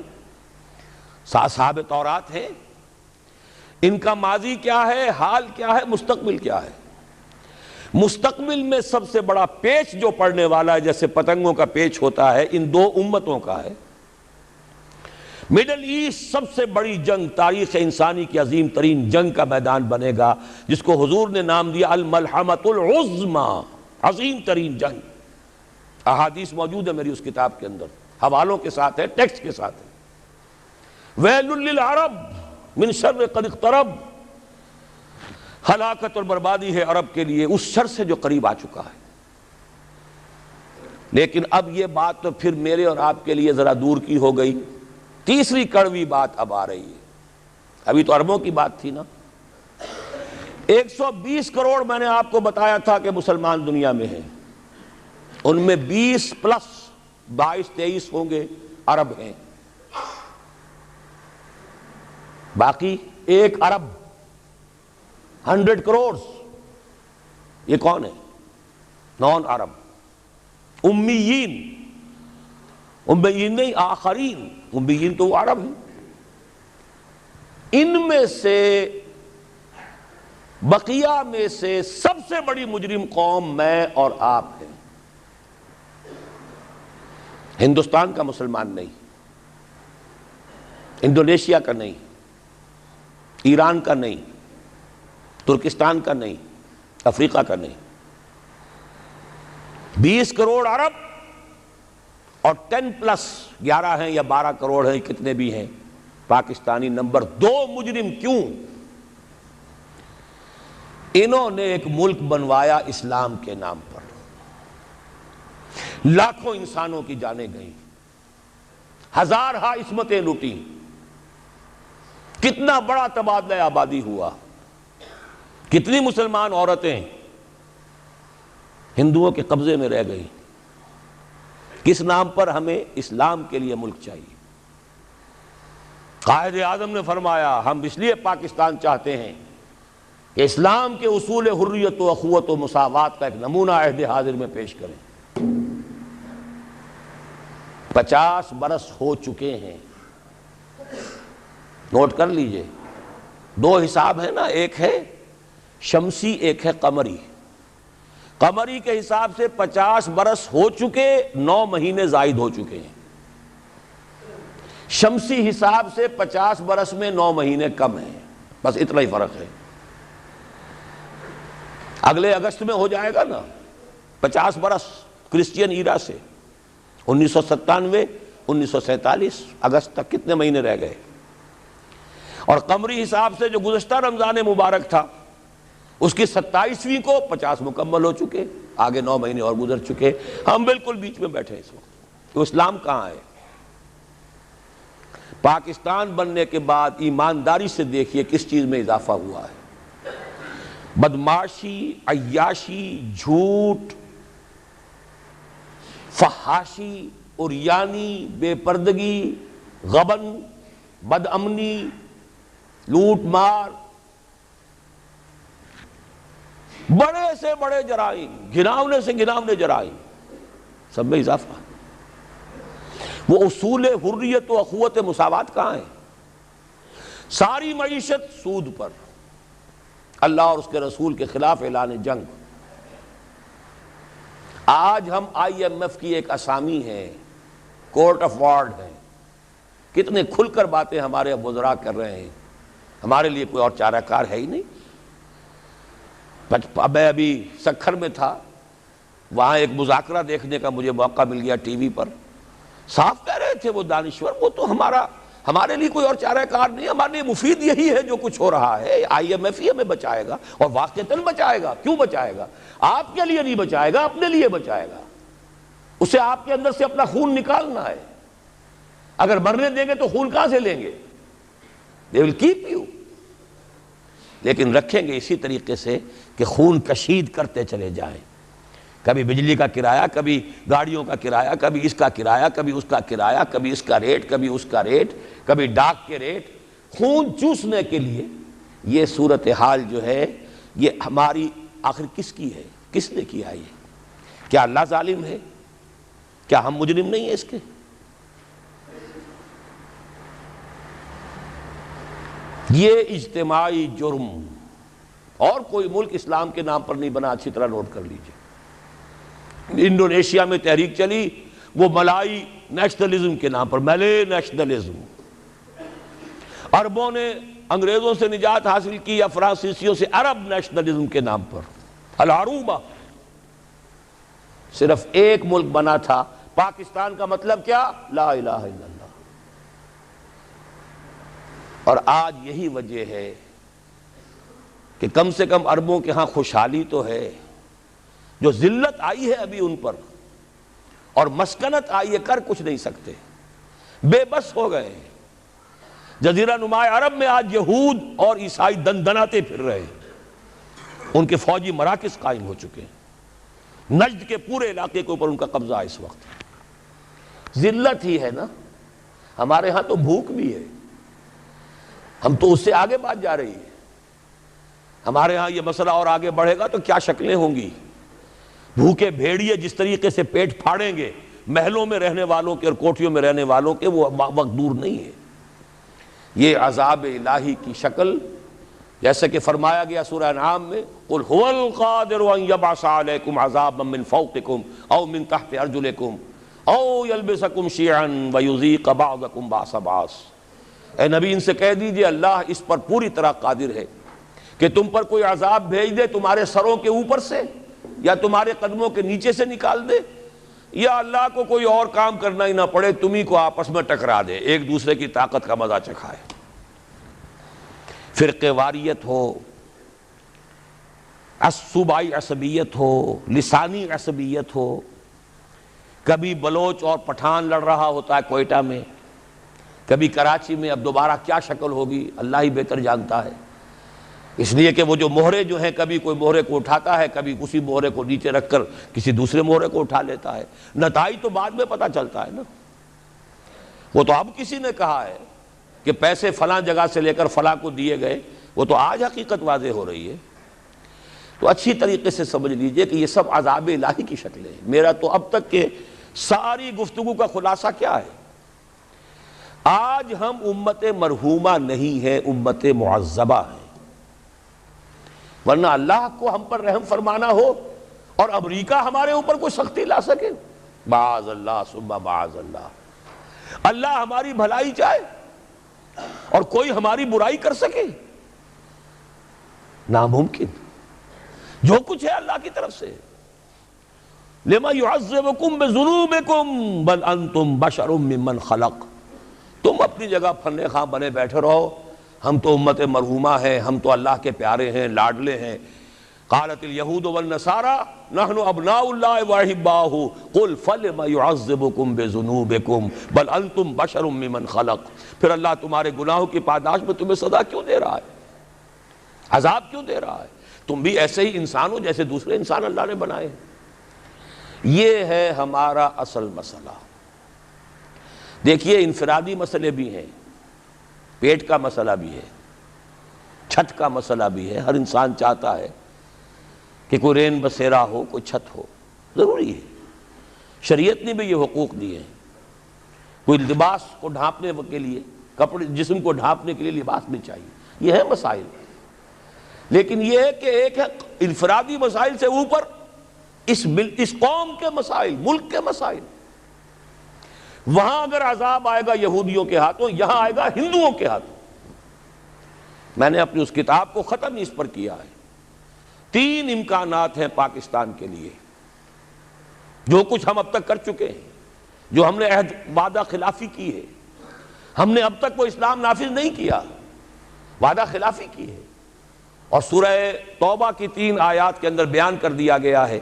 صاحب تورات ہے. ان کا ماضی کیا ہے، حال کیا ہے، مستقبل کیا ہے؟ مستقبل میں سب سے بڑا پیچ جو پڑنے والا ہے، جیسے پتنگوں کا پیچ ہوتا ہے، ان دو امتوں کا ہے. مڈل ایسٹ سب سے بڑی جنگ، تاریخ انسانی کی عظیم ترین جنگ کا میدان بنے گا، جس کو حضور نے نام دیا الملحمۃ العظمیٰ، عظیم ترین جنگ. احادیث موجود ہے میری اس کتاب کے اندر، حوالوں کے ساتھ ہے، ٹیکسٹ کے ساتھ ہے. ویل للعرب من شر قد اقترب، ہلاکت اور بربادی ہے عرب کے لیے اس شر سے جو قریب آ چکا ہے. لیکن اب یہ بات تو پھر میرے اور آپ کے لیے ذرا دور کی ہو گئی. تیسری کڑوی بات اب آ رہی ہے. ابھی تو عربوں کی بات تھی نا. 120 کروڑ میں نے آپ کو بتایا تھا کہ مسلمان دنیا میں ہیں، ان میں 20 پلس 22-23 ہوں گے عرب ہیں. باقی 1 ارب 100 کروڑ یہ کون ہے؟ نان عرب، امیین. امیین نہیں، آخرین. امیین تو وہ عرب ہیں. ان میں سے بقیہ میں سے سب سے بڑی مجرم قوم میں اور آپ ہیں. ہندوستان کا مسلمان نہیں، انڈونیشیا کا نہیں، ایران کا نہیں، ترکستان کا نہیں، افریقہ کا نہیں. 20 کروڑ عرب اور 10 پلس 11 ہیں یا 12 کروڑ ہیں، کتنے بھی ہیں پاکستانی. نمبر 2 مجرم. کیوں؟ انہوں نے ایک ملک بنوایا اسلام کے نام پر، لاکھوں انسانوں کی جانیں گئیں، ہزارہا عصمتیں لوٹی، کتنا بڑا تبادلہ آبادی ہوا، کتنی مسلمان عورتیں ہندوؤں کے قبضے میں رہ گئی۔ کس نام پر؟ ہمیں اسلام کے لیے ملک چاہیے۔ قائد اعظم نے فرمایا ہم اس لیے پاکستان چاہتے ہیں کہ اسلام کے اصول حریت و اخوت و مساوات کا ایک نمونہ عہد حاضر میں پیش کریں۔ 50 برس ہو چکے ہیں، نوٹ کر لیجئے۔ 2 حساب ہیں نا، ایک ہے شمسی، ایک ہے قمری۔ قمری کے حساب سے 50 برس ہو چکے، 9 مہینے زائد ہو چکے ہیں۔ شمسی حساب سے 50 برس میں 9 مہینے کم ہیں، بس اتنا ہی فرق ہے۔ اگلے اگست میں ہو جائے گا نا 50 برس کرسچین ایرا سے، 1997 1947 اگست تک کتنے مہینے رہ گئے؟ اور قمری حساب سے جو گزشتہ رمضان مبارک تھا اس کی 27ویں کو 50 مکمل ہو چکے، آگے 9 مہینے اور گزر چکے۔ ہم بالکل بیچ میں بیٹھے اس وقت۔ تو اسلام کہاں ہے؟ پاکستان بننے کے بعد ایمانداری سے دیکھیے کس چیز میں اضافہ ہوا ہے۔ بدمعاشی، عیاشی، جھوٹ، فحاشی، عریانی، بے پردگی، غبن، بد امنی، لوٹ مار، بڑے سے بڑے جرائم، گھناونے سے گھناونے جرائم، سب میں اضافہ۔ وہ اصول حریت و اخوت مساوات کہاں ہیں؟ ساری معیشت سود پر، اللہ اور اس کے رسول کے خلاف اعلان جنگ۔ آج ہم IMF کی ایک اسامی ہے، کورٹ آف وارڈ ہے، کتنے کھل کر باتیں ہمارے وزراء کر رہے ہیں۔ ہمارے لیے کوئی اور چارہ کار ہے ہی نہیں۔ میں ابھی سکھر میں تھا، وہاں ایک مذاکرہ دیکھنے کا مجھے موقع مل گیا ٹی وی پر۔ صاف کہہ رہے تھے وہ دانشور، وہ تو ہمارے لیے کوئی اور چارہ کار نہیں، ہمارے لیے مفید یہی ہے جو کچھ ہو رہا ہے۔ IMF ہی ہمیں بچائے گا، اور واقعتاً بچائے گا۔ کیوں بچائے گا؟ آپ کے لیے نہیں بچائے گا، اپنے لیے بچائے گا۔ اسے آپ کے اندر سے اپنا خون نکالنا ہے۔ اگر مرنے دیں گے تو خون کہاں سے لیں گے؟ they will keep you۔ لیکن رکھیں گے اسی طریقے سے کہ خون کشید کرتے چلے جائیں، کبھی بجلی کا کرایہ، کبھی گاڑیوں کا کرایہ، کبھی اس کا کرایہ، کبھی اس کا کرایہ، کبھی اس کا ریٹ، کبھی اس کا ریٹ، کبھی ڈاک کے ریٹ، خون چوسنے کے لیے۔ یہ صورتحال جو ہے یہ ہماری آخر کس کی ہے؟ کس نے کیا یہ؟ کیا اللہ ظالم ہے؟ کیا ہم مجرم نہیں ہیں اس کے؟ یہ اجتماعی جرم، اور کوئی ملک اسلام کے نام پر نہیں بنا، اچھی طرح نوٹ کر لیجئے۔ انڈونیشیا میں تحریک چلی، وہ ملائی نیشنلزم کے نام پر، ملے نیشنلزم۔ عربوں نے انگریزوں سے نجات حاصل کی، یا فرانسیسیوں سے، عرب نیشنلزم کے نام پر، العروبہ۔ صرف ایک ملک بنا تھا، پاکستان کا مطلب کیا؟ لا الہ الا اللہ۔ اور آج یہی وجہ ہے کہ کم سے کم عربوں کے ہاں خوشحالی تو ہے، جو ذلت آئی ہے ابھی ان پر، اور مسکنت آئی ہے، کر کچھ نہیں سکتے، بے بس ہو گئے ہیں۔ جزیرہ نماء عرب میں آج یہود اور عیسائی دندناتے پھر رہے ہیں، ان کے فوجی مراکز قائم ہو چکے ہیں، نجد کے پورے علاقے کے اوپر ان کا قبضہ ہے اس وقت۔ ذلت ہی ہے نا۔ ہمارے ہاں تو بھوک بھی ہے، ہم تو اس سے آگے بات جا رہی ہے۔ ہمارے ہاں یہ مسئلہ اور آگے بڑھے گا تو کیا شکلیں ہوں گی۔ بھوکے بھیڑیے جس طریقے سے پیٹ پھاڑیں گے محلوں میں رہنے والوں کے اور کوٹھیوں میں رہنے والوں کے، وہ وقت دور نہیں ہے۔ یہ عذاب الہی کی شکل، جیسے کہ فرمایا گیا سورہ انعام میں، قُلْ هُوَ الْقَادِرُ أَن يَبْعَثَ عَلَيْكُمْ عَذَابًا مِّن فَوْقِكُمْ أَوْ مِّن تَحْتِ أَرْجُلِكُمْ أَوْ يَلْبِسَكُمْ شِيَعًا وَيُذِيقَ بَعْضَكُمْ بَأْسَ بَعْضٍ۔ اے نبی ان سے کہہ دیجئے اللہ اس پر پوری طرح قادر ہے کہ تم پر کوئی عذاب بھیج دے تمہارے سروں کے اوپر سے، یا تمہارے قدموں کے نیچے سے نکال دے، یا اللہ کو کوئی اور کام کرنا ہی نہ پڑے، تمہیں کو آپس میں ٹکرا دے، ایک دوسرے کی طاقت کا مزہ چکھائے۔ فرقے واریت ہو، صوبائی عصبیت ہو، لسانی عصبیت ہو، کبھی بلوچ اور پٹھان لڑ رہا ہوتا ہے کوئٹہ میں، کبھی کراچی میں اب دوبارہ کیا شکل ہوگی اللہ ہی بہتر جانتا ہے، اس لیے کہ وہ جو مہرے جو ہیں کبھی کوئی مہرے کو اٹھاتا ہے، کبھی اسی مہرے کو نیچے رکھ کر کسی دوسرے مہرے کو اٹھا لیتا ہے، نتائج تو بعد میں پتہ چلتا ہے نا۔ وہ تو اب کسی نے کہا ہے کہ پیسے فلاں جگہ سے لے کر فلاں کو دیے گئے، وہ تو آج حقیقت واضح ہو رہی ہے۔ تو اچھی طریقے سے سمجھ لیجئے کہ یہ سب عذاب الہی کی شکلیں ہیں۔ میرا تو اب تک کے ساری گفتگو کا خلاصہ کیا ہے؟ آج ہم امت مرحومہ نہیں ہیں، امت معذبہ ہیں، ورنہ اللہ کو ہم پر رحم فرمانا ہو اور امریکہ ہمارے اوپر کوئی سختی لا سکے، معاذ اللہ ثم معاذ اللہ، اللہ ہماری بھلائی چاہے اور کوئی ہماری برائی کر سکے، ناممکن۔ جو کچھ ہے اللہ کی طرف سے۔ لما يعذبكم بذنوبكم بل انتم بشر ممن خلق۔ تم اپنی جگہ پھرنے خواہ بنے بیٹھے رہو، ہم تو امت مرحومہ ہیں، ہم تو اللہ کے پیارے ہیں، لاڈلے ہیں۔ قالت اليہود والنصارى نحن ابناء اللہ واحباؤہ قل فلم يعذبكم بذنوبكم بل انتم بشر ممن خلق۔ پھر اللہ تمہارے گناہوں کی پاداش میں تمہیں سزا کیوں دے رہا ہے، عذاب کیوں دے رہا ہے؟ تم بھی ایسے ہی انسان ہو جیسے دوسرے انسان اللہ نے بنائے ہیں۔ یہ ہے ہمارا اصل مسئلہ۔ دیکھیے انفرادی مسئلے بھی ہیں، پیٹ کا مسئلہ بھی ہے، چھت کا مسئلہ بھی ہے۔ ہر انسان چاہتا ہے کہ کوئی رین بسیرا ہو، کوئی چھت ہو، ضروری ہے۔ شریعت نے بھی یہ حقوق دیے ہیں۔ کوئی لباس کو ڈھانپنے کے لیے، کپڑے جسم کو ڈھانپنے کے لیے لباس بھی چاہیے، یہ ہے مسائل۔ لیکن یہ ہے کہ ایک ہے انفرادی مسائل سے اوپر اس قوم کے مسائل، ملک کے مسائل۔ وہاں اگر عذاب آئے گا یہودیوں کے ہاتھوں، یہاں آئے گا ہندوؤں کے ہاتھوں۔ میں نے اپنی اس کتاب کو ختم اس پر کیا ہے۔ 3 امکانات ہیں پاکستان کے لیے، جو کچھ ہم اب تک کر چکے ہیں، جو ہم نے عہد وعدہ خلافی کی ہے۔ ہم نے اب تک وہ اسلام نافذ نہیں کیا، وعدہ خلافی کی ہے۔ اور سورہ توبہ کی 3 آیات کے اندر بیان کر دیا گیا ہے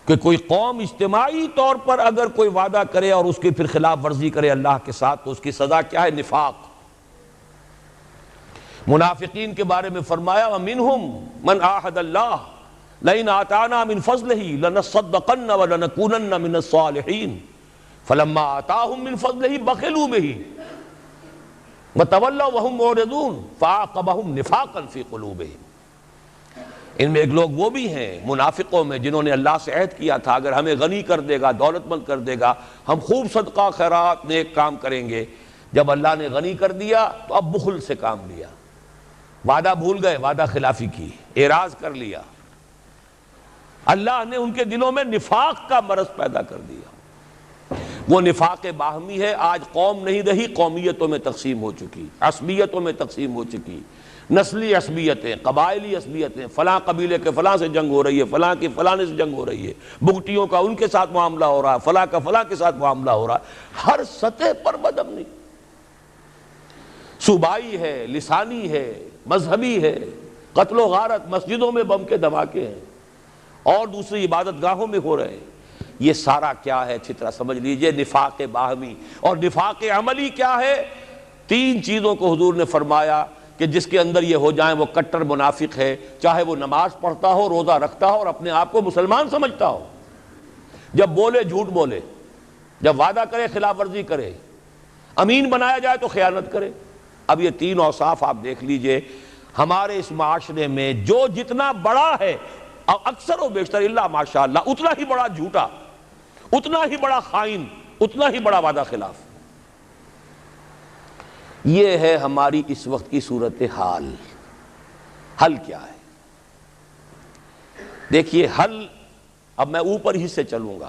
کہ کوئی قوم اجتماعی طور پر اگر کوئی وعدہ کرے اور اس کی پھر خلاف ورزی کرے اللہ کے ساتھ تو اس کی سزا کیا ہے؟ نفاق۔ منافقین کے بارے میں فرمایا وَمِنْهُمْ مَنْ عَاهَدَ اللَّهَ لَئِنْ آتَانَا مِنْ فَضْلِهِ لَنَصَّدَّقَنَّ وَلَنَكُونَنَّ مِنَ الصَّالِحِينَ فَلَمَّا آتَاهُمْ مِنْ فَضْلِهِ بَخِلُوا بِهِ وَتَوَلَّوْا وَهُمْ مُعْرِضُونَ فَعَاقَبَهُمْ نِفَاقًا فِي قُلُوبِهِمْ۔ ان میں ایک لوگ وہ بھی ہیں منافقوں میں جنہوں نے اللہ سے عہد کیا تھا اگر ہمیں غنی کر دے گا، دولت مند کر دے گا، ہم خوب صدقہ خیرات نیک کام کریں گے۔ جب اللہ نے غنی کر دیا تو اب بخل سے کام لیا، وعدہ بھول گئے، وعدہ خلافی کی، اعراض کر لیا۔ اللہ نے ان کے دلوں میں نفاق کا مرض پیدا کر دیا۔ وہ نفاق باہمی ہے، آج قوم نہیں رہی، قومیتوں میں تقسیم ہو چکی، عصبیتوں میں تقسیم ہو چکی، نسلی عصبیتیں، قبائلی عصبیتیں، فلاں قبیلے کے فلاں سے جنگ ہو رہی ہے، فلاں کی فلاں سے جنگ ہو رہی ہے، بگٹیوں کا ان کے ساتھ معاملہ ہو رہا ہے، فلاں کا فلاں کے ساتھ معاملہ ہو رہا ہے۔ ہر سطح پر بدامنی، صوبائی ہے، لسانی ہے، مذہبی ہے، قتل و غارت، مسجدوں میں بم کے دھماکے ہیں اور دوسری عبادت گاہوں میں ہو رہے ہیں۔ یہ سارا کیا ہے اچھی طرح سمجھ لیجئے، نفاق باہمی۔ اور نفاق عملی کیا ہے؟ 3 چیزوں کو حضور نے فرمایا کہ جس کے اندر یہ ہو جائیں وہ کٹر منافق ہے، چاہے وہ نماز پڑھتا ہو، روزہ رکھتا ہو اور اپنے آپ کو مسلمان سمجھتا ہو، جب بولے جھوٹ بولے، جب وعدہ کرے خلاف ورزی کرے، امین بنایا جائے تو خیانت کرے۔ اب یہ 3 اوصاف آپ دیکھ لیجئے ہمارے اس معاشرے میں جو جتنا بڑا ہے، اکثر و بیشتر اللہ ماشاءاللہ اتنا ہی بڑا جھوٹا، اتنا ہی بڑا خائن، اتنا ہی بڑا وعدہ خلاف۔ یہ ہے ہماری اس وقت کی صورتحال۔ حل کیا ہے؟ دیکھیے حل، اب میں اوپر ہی سے چلوں گا۔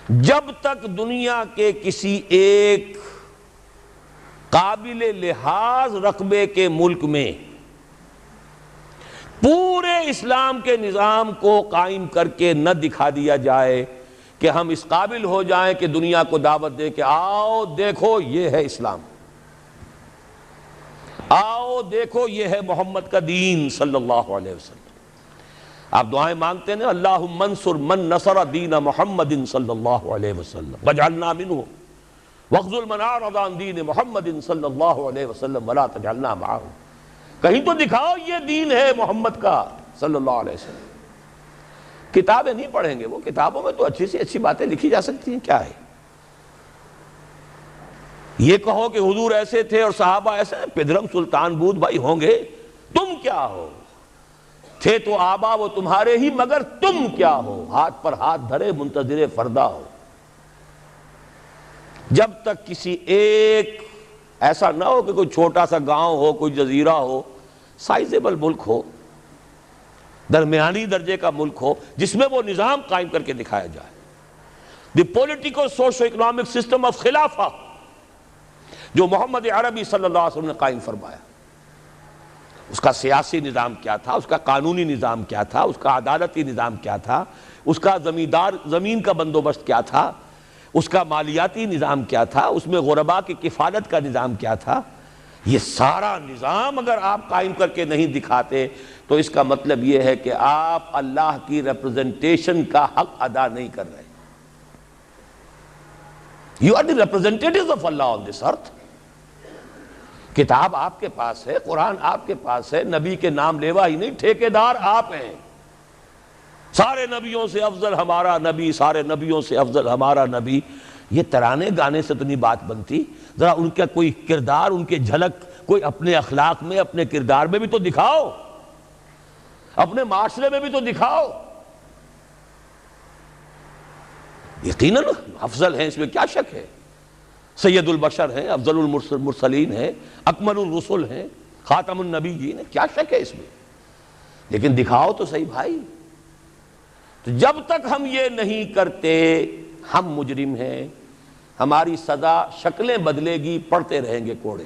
جب تک دنیا کے کسی ایک قابل لحاظ رقبے کے ملک میں پورے اسلام کے نظام کو قائم کر کے نہ دکھا دیا جائے کہ ہم اس قابل ہو جائیں کہ دنیا کو دعوت دے کہ آؤ دیکھو یہ ہے اسلام، آؤ دیکھو یہ ہے محمد کا دین صلی اللہ علیہ وسلم۔ آپ دعائیں مانگتے ہیں اللہم انصر من نصر دین محمد صلی اللہ علیہ وسلم واجعلنا منہم وَاغْضُضْ مَنْ أَعْرَضَ عَنْ دِينِ محمد صلی اللہ علیہ وسلم وَلَا تَجْعَلْنَا مَعَهُ، کہیں تو دکھاؤ یہ دین ہے محمد کا صلی اللہ علیہ وسلم۔ کتابیں نہیں پڑھیں گے وہ، کتابوں میں تو اچھی سے اچھی باتیں لکھی جا سکتی ہیں، کیا ہے؟ یہ کہو کہ حضور ایسے تھے اور صحابہ ایسے، پدرم سلطان بود بھائی ہوں گے، تم کیا ہو؟ تھے تو آبا وہ تمہارے ہی، مگر تم کیا ہو؟ ہاتھ پر ہاتھ دھرے منتظر فردا ہو۔ جب تک کسی ایک ایسا نہ ہو کہ کوئی چھوٹا سا گاؤں ہو، کوئی جزیرہ ہو، سائزیبل ملک ہو، درمیانی درجے کا ملک ہو، جس میں وہ نظام قائم کر کے دکھایا جائے، the political socio economic system of خلافہ جو محمد عربی صلی اللہ علیہ وسلم نے قائم فرمایا۔ اس کا سیاسی نظام کیا تھا، اس کا قانونی نظام کیا تھا، اس کا عدالتی نظام کیا تھا، اس کا زمین کا بندوبست کیا تھا، اس کا مالیاتی نظام کیا تھا، اس میں غرباء کی کفالت کا نظام کیا تھا، یہ سارا نظام اگر آپ قائم کر کے نہیں دکھاتے تو اس کا مطلب یہ ہے کہ آپ اللہ کی ریپرزنٹیشن کا حق ادا نہیں کر رہے۔ You are the representatives of Allah on this earth۔ کتاب آپ کے پاس ہے، قرآن آپ کے پاس ہے، نبی کے نام لیوا ہی نہیں، ٹھیکیدار آپ ہیں۔ سارے نبیوں سے افضل ہمارا نبی، سارے نبیوں سے افضل ہمارا نبی، یہ ترانے گانے سے تو نہیں بات بنتی، ذرا ان کا کوئی کردار، ان کے جھلک کوئی اپنے اخلاق میں، اپنے کردار میں بھی تو دکھاؤ، اپنے معاشرے میں بھی تو دکھاؤ۔ یقیناً افضل ہیں، اس میں کیا شک ہے، سید البشر ہیں، افضل المرسلین ہیں، اکمل الرسل ہیں، خاتم النبیین ہیں، کیا شک ہے اس میں، لیکن دکھاؤ تو صحیح بھائی۔ تو جب تک ہم یہ نہیں کرتے ہم مجرم ہیں، ہماری سزا شکلیں بدلے گی، پڑھتے رہیں گے کوڑے۔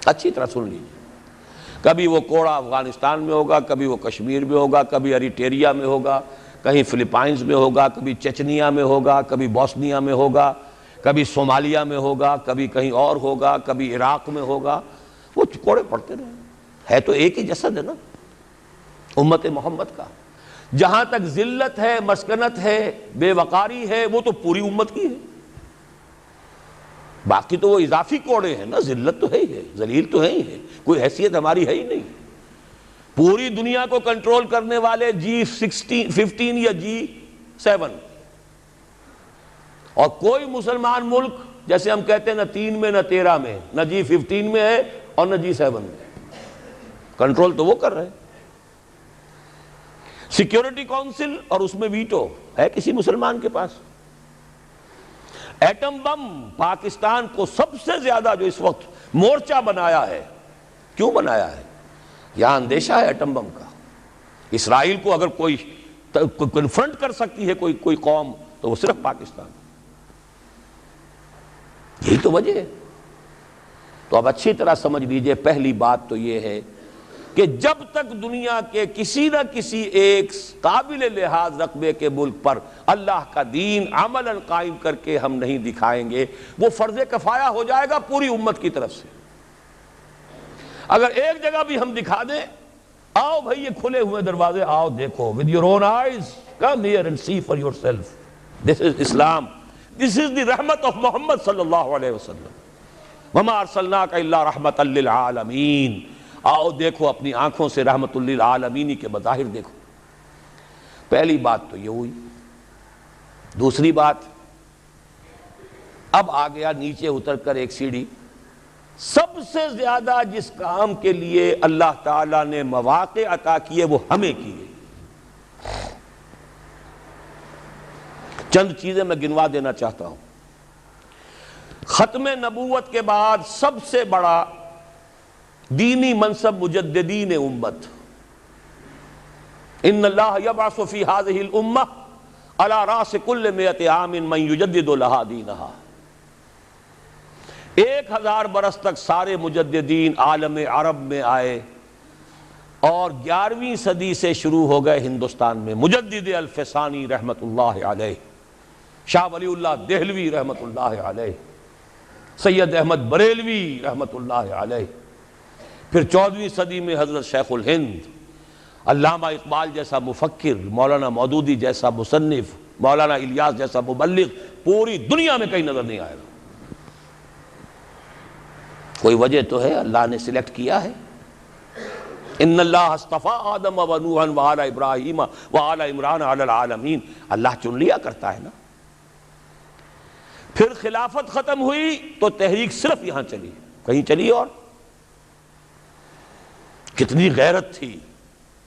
اچھی طرح سن لیجیے، کبھی وہ کوڑا افغانستان میں ہوگا، کبھی وہ کشمیر میں ہوگا، کبھی اریٹیریا میں ہوگا، کہیں فلپائنز میں ہوگا، کبھی چچنیا میں ہوگا، کبھی بوسنیا میں ہوگا، کبھی صومالیہ میں ہوگا، کبھی کہیں اور ہوگا، کبھی عراق میں ہوگا، وہ کوڑے پڑتے رہیں، ہے تو ایک ہی جسد ہے نا امت محمد کا۔ جہاں تک ذلت ہے، مسکنت ہے، بے وقاری ہے، وہ تو پوری امت کی ہے، باقی تو وہ اضافی کوڑے ہیں نا، ذلت تو ہے ہی ہے، ذلیل تو ہے ہی ہے، کوئی حیثیت ہماری ہے ہی نہیں۔ پوری دنیا کو کنٹرول کرنے والے G15 یا G7، اور کوئی مسلمان ملک جیسے ہم کہتے ہیں نہ 3 میں نہ 13 میں، نہ G15 میں ہے اور نہ G7 میں، کنٹرول تو وہ کر رہے ہیں۔ سیکیورٹی کونسل اور اس میں ویٹو ہے کسی مسلمان کے پاس؟ ایٹم بم پاکستان کو سب سے زیادہ جو اس وقت مورچہ بنایا ہے، کیوں بنایا ہے؟ یہاں اندیشہ ہے ایٹم بم کا۔ اسرائیل کو اگر کوئی کنفرنٹ کر سکتی ہے کوئی قوم تو وہ صرف پاکستان، یہی تو وجہ ہے۔ تو اب اچھی طرح سمجھ لیجئے، پہلی بات تو یہ ہے کہ جب تک دنیا کے کسی نہ کسی ایک قابل لحاظ رقبے کے ملک پر اللہ کا دین عملاً قائم کر کے ہم نہیں دکھائیں گے، وہ فرض کفایہ ہو جائے گا پوری امت کی طرف سے۔ اگر ایک جگہ بھی ہم دکھا دیں، آؤ بھائی یہ کھلے ہوئے دروازے، آؤ دیکھو with your own eyes, come here and see for yourself, this is Islam, this is the رحمت of محمد صلی اللہ علیہ وسلم، وما ارسلناک الا رحمۃ للعالمین، آؤ دیکھو اپنی آنکھوں سے رحمت للعالمین کے مظاہر دیکھو۔ پہلی بات تو یہ ہوئی۔ دوسری بات، اب آ گیا نیچے اتر کر ایک سیڑھی، سب سے زیادہ جس کام کے لیے اللہ تعالیٰ نے مواقع عطا کیے وہ ہمیں کیے۔ چند چیزیں میں گنوا دینا چاہتا ہوں۔ ختم نبوت کے بعد سب سے بڑا دینی منصب مجددین امت، ان اللہ یبعث فی ہذہ الامہ علی راس کل 100 عام من یجدد لہا دینہا۔ 1000 برس تک سارے مجددین عالم عرب میں آئے، اور 11ویں صدی سے شروع ہو گئے ہندوستان میں مجدد الفسانی رحمت اللہ علیہ، شاہ ولی اللہ دہلوی رحمت اللہ علیہ، سید احمد بریلوی رحمت اللہ علیہ، پھر 14ویں صدی میں حضرت شیخ الہند، علامہ اقبال جیسا مفکر، مولانا مودودی جیسا مصنف، مولانا الیاس جیسا مبلغ، پوری دنیا میں کہیں نظر نہیں آئے گا. کوئی وجہ تو ہے، اللہ نے سلیکٹ کیا ہے. ان اللہ اصطفیٰ آدم و نوحا وآل ابراہیم وآل عمران علی العالمین. اللہ چن لیا کرتا ہے نا. پھر خلافت ختم ہوئی تو تحریک صرف یہاں چلی، کہیں چلی. اور کتنی غیرت تھی،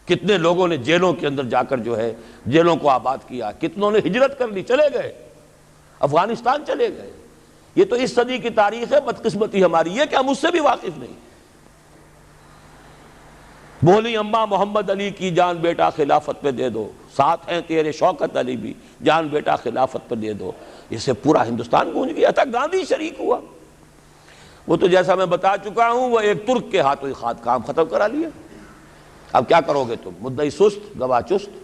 کتنے لوگوں نے جیلوں کے اندر جا کر جو ہے جیلوں کو آباد کیا، کتنوں نے ہجرت کر لی، چلے گئے افغانستان چلے گئے. یہ تو اس صدی کی تاریخ ہے. بدقسمتی ہماری ہے کہ ہم اس سے بھی واقف نہیں. بولی اماں محمد علی کی جان بیٹا خلافت پہ دے دو، ساتھ ہیں تیرے شوکت علی بھی جان بیٹا خلافت پہ دے دو. اس سے پورا ہندوستان گونج گیا تھا. گاندھی شریک ہوا. وہ تو جیسا میں بتا چکا ہوں وہ ایک ترک کے ہاتھوں خاد کام ختم کرا لیا. اب کیا کرو گے تم؟ مدعی سست گواہ چست.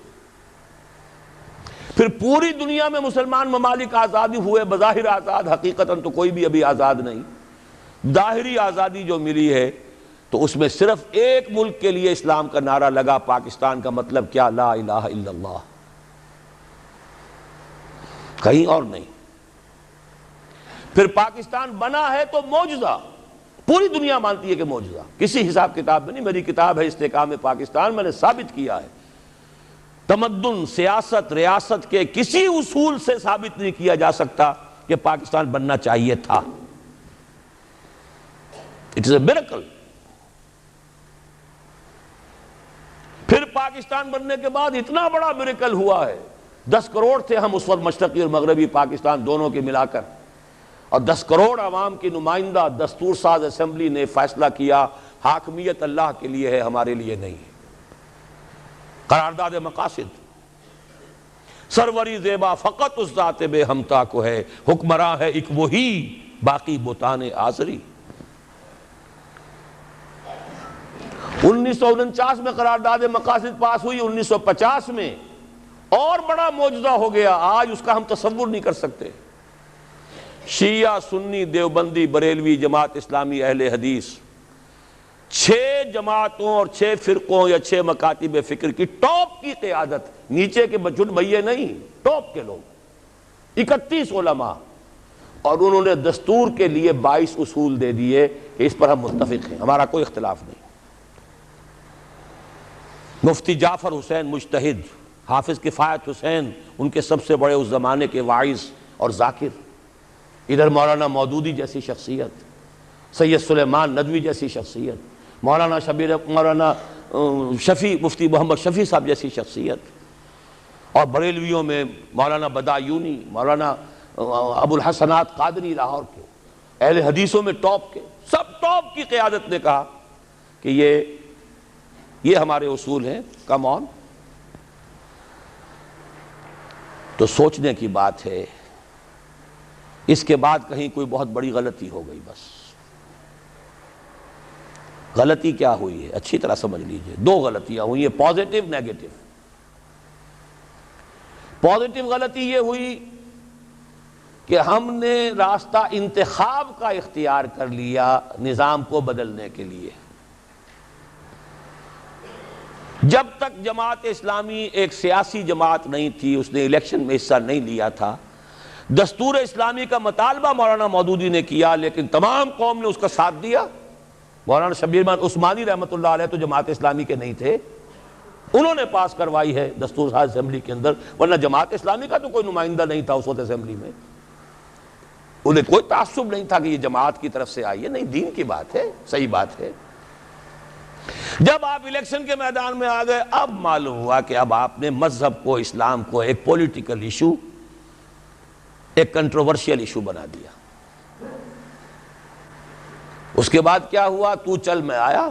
پھر پوری دنیا میں مسلمان ممالک آزادی ہوئے، بظاہر آزاد، حقیقتاً تو کوئی بھی ابھی آزاد نہیں. ظاہری آزادی جو ملی ہے تو اس میں صرف ایک ملک کے لیے اسلام کا نعرہ لگا، پاکستان. کا مطلب کیا؟ لا الہ الا اللہ، کہیں اور نہیں. پھر پاکستان بنا ہے تو معجزہ، پوری دنیا مانتی ہے کہ معجزہ. کسی حساب کتاب میں نہیں. میری کتاب ہے استحکام پاکستان، میں نے ثابت کیا ہے تمدن، سیاست، ریاست کے کسی اصول سے ثابت نہیں کیا جا سکتا کہ پاکستان بننا چاہیے تھا. It is a miracle. پھر پاکستان بننے کے بعد اتنا بڑا میریکل ہوا ہے. 10 کروڑ تھے ہم اس وقت، مشرقی اور مغربی پاکستان دونوں کے ملا کر، اور 10 کروڑ عوام کی نمائندہ دستور ساز اسمبلی نے فیصلہ کیا حاکمیت اللہ کے لیے ہے، ہمارے لیے نہیں. قرارداد مقاصد، سروری زیبا فقط اس ذات بے ہمتا کو ہے، حکمراں ہے ایک وہی باقی بتان آزری. 1949 میں قرارداد مقاصد پاس ہوئی. 1950 میں اور بڑا معجزہ ہو گیا، آج اس کا ہم تصور نہیں کر سکتے. شیعہ، سنی، دیوبندی، بریلوی، جماعت اسلامی، اہل حدیث، 6 جماعتوں اور 6 فرقوں یا 6 مکاتب فکر کی ٹاپ کی قیادت، نیچے کے بچڑ بھئیے نہیں، ٹاپ کے لوگ، 31 علماء، اور انہوں نے دستور کے لیے 22 اصول دے دیے کہ اس پر ہم متفق ہیں، ہمارا کوئی اختلاف نہیں. مفتی جعفر حسین مجتہد، حافظ کفایت حسین ان کے سب سے بڑے اس زمانے کے واعظ اور ذاکر، ادھر مولانا مودودی جیسی شخصیت، سید سلیمان ندوی جیسی شخصیت، مولانا شفیع، مفتی محمد شفیع صاحب جیسی شخصیت، اور بریلویوں میں مولانا بدایونی، مولانا ابو الحسنات قادری لاہور کے، اہل حدیثوں میں ٹاپ کے، سب ٹاپ کی قیادت نے کہا کہ یہ ہمارے اصول ہیں. کم آن. تو سوچنے کی بات ہے اس کے بعد کہیں کوئی بہت بڑی غلطی ہو گئی. بس غلطی کیا ہوئی ہے اچھی طرح سمجھ لیجئے. 2 غلطیاں ہوئی ہیں، پازیٹیو نیگیٹو. پازیٹیو غلطی یہ ہوئی کہ ہم نے راستہ انتخاب کا اختیار کر لیا نظام کو بدلنے کے لیے. جب تک جماعت اسلامی ایک سیاسی جماعت نہیں تھی، اس نے الیکشن میں حصہ نہیں لیا تھا، دستور اسلامی کا مطالبہ مولانا مودودی نے کیا لیکن تمام قوم نے اس کا ساتھ دیا. مولانا شبیر احمد عثمانی رحمۃ اللہ علیہ تو جماعت اسلامی کے نہیں تھے، انہوں نے پاس کروائی ہے دستور ساز اسمبلی کے اندر، ورنہ جماعت اسلامی کا تو کوئی نمائندہ نہیں تھا اس وقت اسمبلی میں. انہیں کوئی تعصب نہیں تھا کہ یہ جماعت کی طرف سے آئی ہے، نہیں، دین کی بات ہے، صحیح بات ہے. جب آپ الیکشن کے میدان میں آ گئے، اب معلوم ہوا کہ اب آپ نے مذہب کو، اسلام کو ایک پولیٹیکل ایشو، ایک کنٹروورشل ایشو بنا دیا. اس کے بعد کیا ہوا؟ تو چل میں آیا،